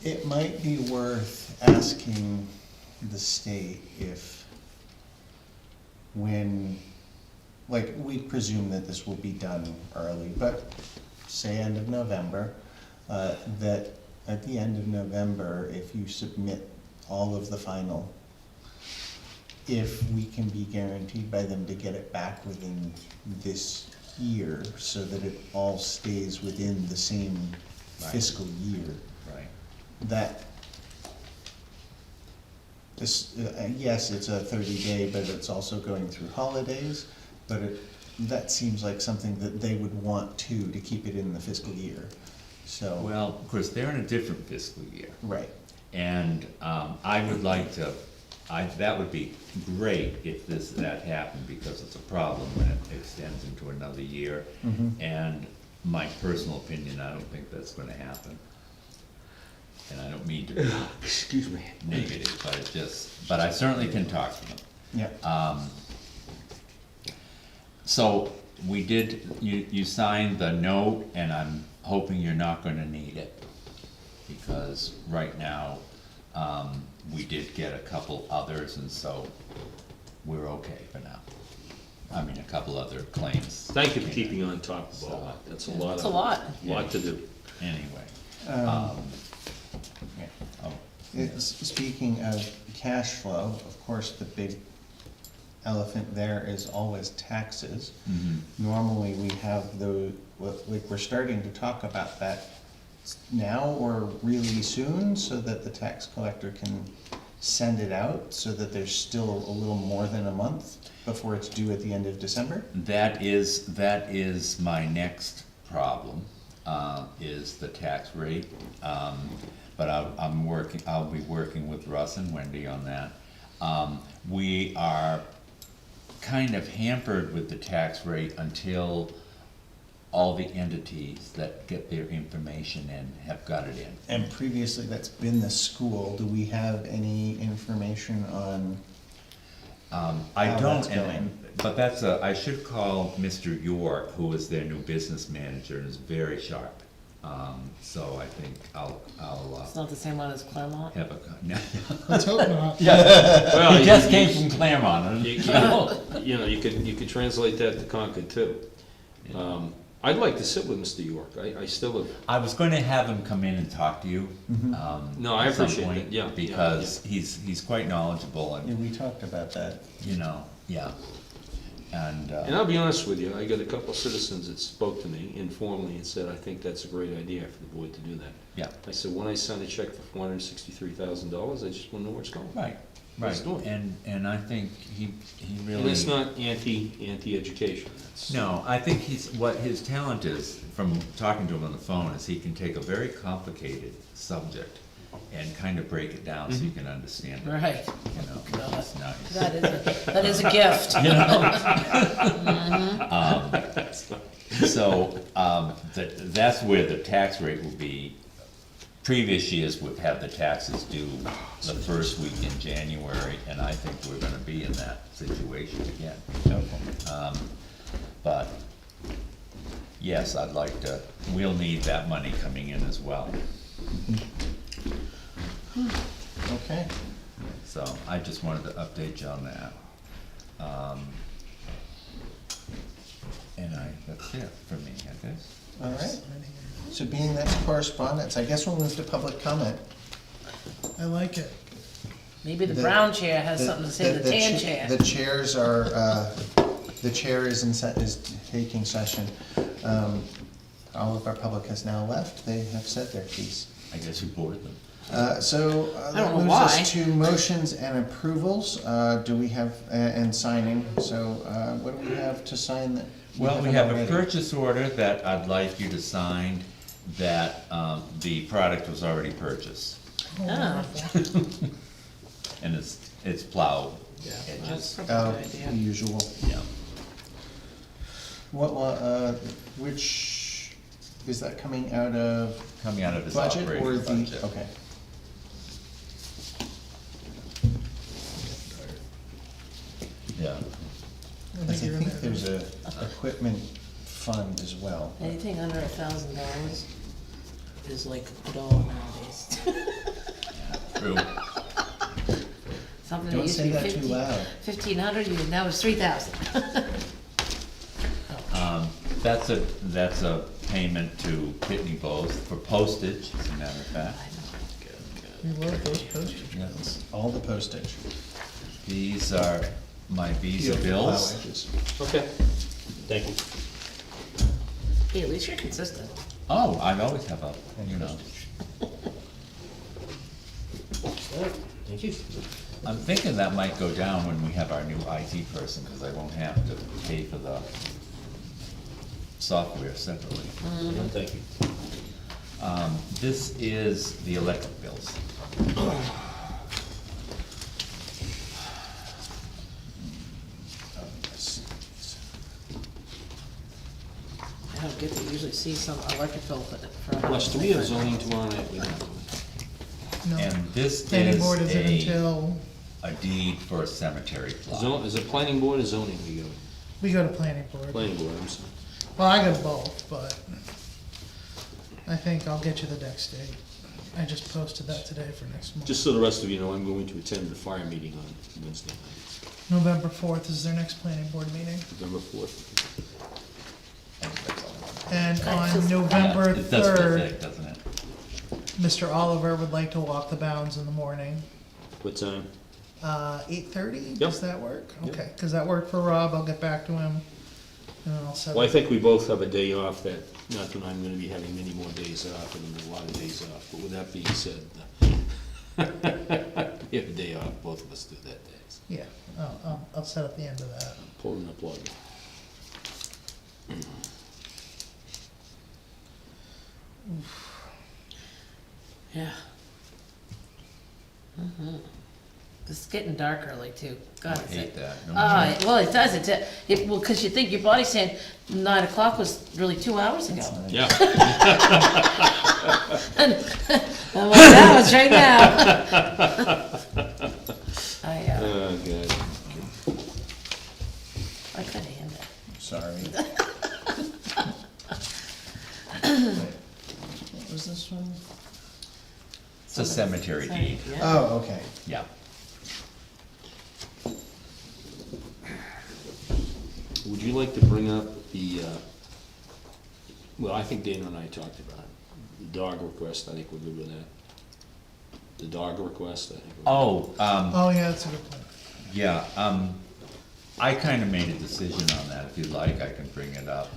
It might be worth asking the state if, like, we presume that this will be done early, but say end of November, that at the end of November, if you submit all of the final, if we can be guaranteed by them to get it back within this year, so that it all stays within the same fiscal year. Right. That this, yes, it's a 30-day, but it's also going through holidays, but that seems like something that they would want to keep it in the fiscal year, so. Well, of course, they're in a different fiscal year. Right. And I would like to, that would be great if that happened, because it's a problem when it extends into another year. And my personal opinion, I don't think that's gonna happen. And I don't mean to be Excuse me. negative, but I certainly can talk to them. Yeah. So we did, you signed the note, and I'm hoping you're not gonna need it, because right now, we did get a couple others, and so we're okay for now. I mean, a couple other claims. Thank you for keeping on top of all that. That's a lot. It's a lot. Lot to do. Anyway, Yeah. oh, Speaking of cash flow, of course, the big elephant there is always taxes. Normally, we have like, we're starting to talk about that now or really soon, so that the tax collector can send it out, so that there's still a little more than a month before it's due at the end of December? that is my next problem, is the tax rate. But I'll be working with Russ and Wendy on that. We are kind of hampered with the tax rate until all the entities that get their information in have got it in. And previously, that's been the school. Do we have any information on I how don't, that's going? but I should call Mr. York, who is their new business manager, and is very sharp. So I think I'll It's not the same one as Claremont? have a, no. Let's hope not. Well, He just came from Claremont. You know, you could translate that to Concord too. I'd like to sit with Mr. York. I still have. I was going to have him come in and talk to you. No, I at some appreciate point, it. Yeah, because he's quite knowledgeable, Yeah, and we talked about that. And I'll be honest with you, I got a couple of citizens that spoke to me informally and said, I think that's a great idea for the board to do that. Yeah. I said, when I sign a check for $463,000, I just want to know where it's going. Right, Let's do right, it. and I think he really. And it's not anti-education. That's- No, I think what his talent is, from talking to him on the phone, is he can take a very complicated subject and kind of break it down so you can understand it. Right. You know, it's nice. That is a gift. You know? So, that's where the tax rate will be. Previous years would have the taxes due the first week in January, and I think we're gonna be in that situation again. But, yes, I'd like to, we'll need that money coming in as well. Okay. So I just wanted to update you on that. And that's it for me, I guess. All right. So being that's correspondence, I guess we'll move to public comment. I like it. Maybe the brown chair has something to say to the tan chair. The chairs are, the chair is taking session. All of our public has now left. They have said their piece. I guess you bored them. So don't that know moves why. us to motions and approvals. Do we have, and signing. So what do we have to sign that? Well, we haven't have a already? purchase order that I'd like you to sign, that the product was already purchased. Ah, And it's plowed that's edges. probably a good The idea. usual. Yeah. Which, is that coming out of Coming out of his budget or operating the, budget. okay. Yeah. I think there's a equipment fund as well. Anything under $1,000 is like $1 nowadays. True. Something that Don't used to say be that too loud. 1,500, now it's 3,000. That's a payment to Pitney Bowes for postage, as a matter of fact. We love those postage Yeah. bills. All the postage. These are my Visa bills. Okay, thank you. Hey, at least you're consistent. Oh, I always have a, you know. Thank you. I'm thinking that might go down when we have our new IT person, because I won't have to pay for the software separately. Thank you. This is the electric bills. I don't get to usually see some electric bill for a house. Wes, do we have zoning tomorrow night? We don't. No, And this planning board isn't is until, a deed for a cemetery plot. Is it planning board or zoning we go? we go to planning board. Planning board, I'm sorry. Well, I got both, but I think I'll get you the next date. I just posted that today for next month. Just so the rest of you know, I'm going to attend the fire meeting on Wednesday night, November 4th is their next planning board meeting. November 4th. And Nice. on November It does feel 3rd, thick, doesn't it? Mr. Oliver would like to walk the bounds in the morning. What time? 8:30, Yep. does that work? Yep. Okay, cause that worked for Rob, I'll get back to him. And then I'll set Well, I up. think we both have a day off that, not that I'm gonna be having many more days off, and a lot of days off, but with that being said, we have a day off, both of us do that day. So Yeah, I'll set up the end of that. pulling the plug. Yeah. It's getting dark early too. God, I it's hate that. No Well, it does, well, cause you think your body's saying 9 o'clock was really 2 hours ago. Yeah. I'm like, that was right now. Oh, God. I couldn't handle it. Sorry. Wait, what was this one? It's a cemetery deed, Yeah. Oh, okay. yeah. Would you like to bring up the, well, I think Dana and I talked about it, the dog request, I think we're good with that. The dog request, I think. we're good. Oh, Oh, yeah, that's a good point. yeah, I kinda made a decision on that, if you'd like, I can bring it up.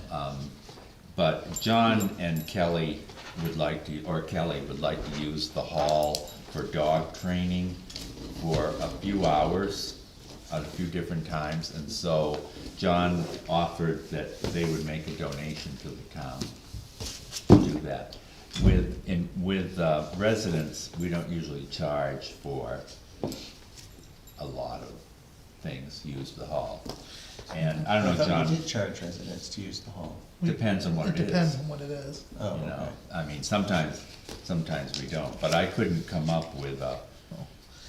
But John and Kelly would like to, or Kelly would like to use the hall for dog training for a few hours at a few different times, and so John offered that they would make a donation to the town to do that. With residents, we don't usually charge for a lot of things, use the hall. And I don't know, I thought John, we did charge residents to use the hall. depends on what it is. It depends on what it is. Oh, You know, okay. I mean, sometimes we don't, but I couldn't come up with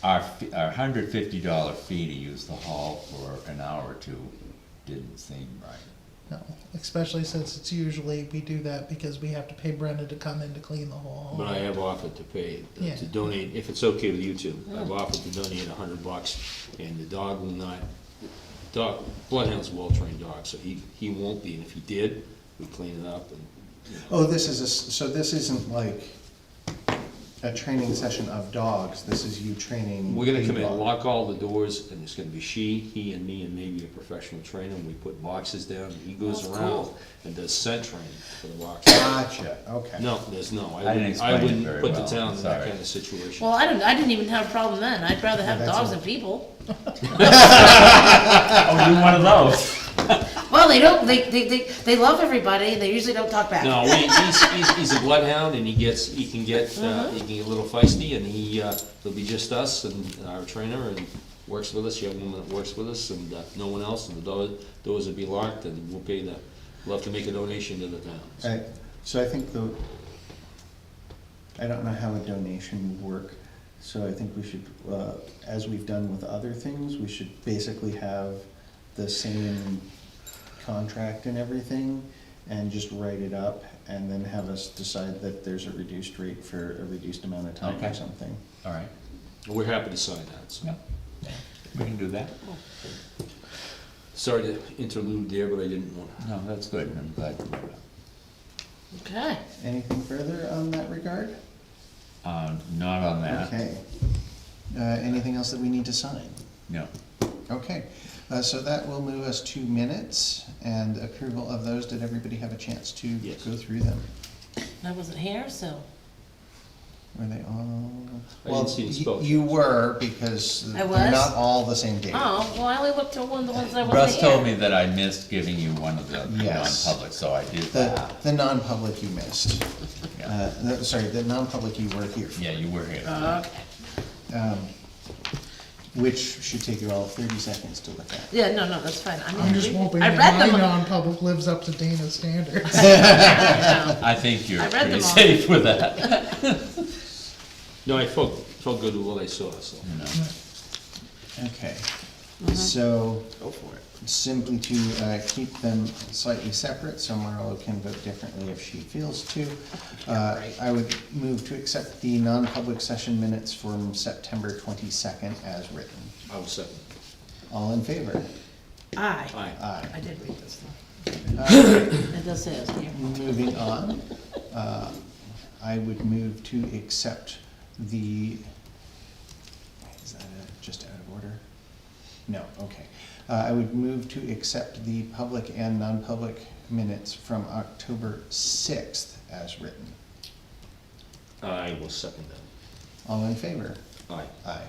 our $150 fee to use the hall for an hour or two didn't seem right. No, especially since it's usually, we do that because we have to pay Brenda to come in to clean the whole But hall. I have offered to pay, Yeah. to donate, if it's okay with you two, I've offered to donate $100, and the dog will not, Bloodhound's a well-trained dog, so he won't be, and if he did, we'd clean it up and, you know. Oh, this is so this isn't like a training session of dogs, this is you training. We're gonna a come in, dog. lock all the doors, and it's gonna be she, he, and me, and maybe a professional trainer, and we put boxes down, and he goes That's around cool. and does scent training for the boxes. Gotcha, okay. No, there's no, I didn't I explain it wouldn't very put the well, town I'm in that sorry. kind of situation. Well, I didn't even have a problem then. I'd rather have that's dogs a- than people. Oh, you're one of those. Well, they don't, they love everybody, and they usually don't talk back. No, he's a bloodhound, and he can get a little feisty, and he'll be just us and our trainer, and works with us, young woman that works with us, and no one else, and the doors will be locked, and we'll have to make a donation to the town. So I think I don't know how a donation would work, so I think we should, as we've done with other things, we should basically have the same contract and everything, and just write it up, and then have us decide that there's a reduced rate for a reduced amount of time or Okay. something. All right, We're happy to sign that, so. yeah, we can do that. Sorry to interlude there, but I didn't want to. No, that's good, I'm glad. Okay. Anything further on that regard? Not on that, Okay. Anything else that we need to sign? no. Okay, so that will move us to minutes and approval of those. Did everybody have a chance to Yes. go through them? I wasn't here, so. Were they all? I didn't see the spell You were, because I they're was? not all the same date. Oh, well, I only looked at the ones I wasn't Russ here. told me that I missed giving you one of the Yes. non-public, so I did that. The non-public you missed. Yeah. Sorry, the non-public you were here for. Yeah, you were here. Okay. Which should take you all 30 seconds to look at. Yeah, no, that's fine. I mean, I'm just hoping I that read my them. non-public lives up to Dana's standards. I think you're I read pretty them all. safe with that. No, I felt good with what I saw, so. You know. Okay, Mm-hmm. so Go for it. simply to keep them slightly separate, so Marlo can vote differently if she feels to. I would move to accept the non-public session minutes from September 22nd as written. I will second. All in favor? Aye. Aye. Aye. I did read this one. Alright, It does say it here. moving on, I would move to accept is that just out of order? No, okay. I would move to accept the public and non-public minutes from October 6th as written. I will second that. All in favor? Aye. Aye.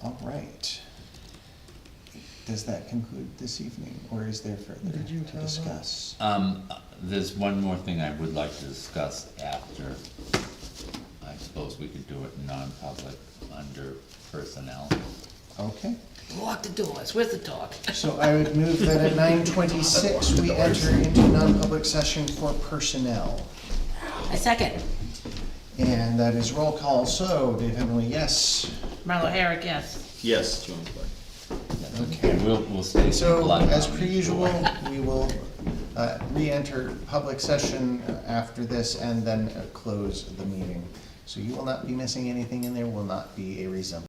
All right. Does that conclude this evening, or is there further Did you to tell discuss? There's one more thing I would like to discuss after. I suppose we could do it non-public under personnel. Okay. Lock the doors. Where's the dog? So I would move that at 9:26, we enter into non-public session for personnel. I second. And that is roll call, so Dave Henley, yes. Marlo Herrick, yes. Yes, John Clark. Okay. And we'll stay. So, blunt as on per each usual, one. we will re-enter public session after this and then close the meeting. So you will not be missing anything, and there will not be a resumption.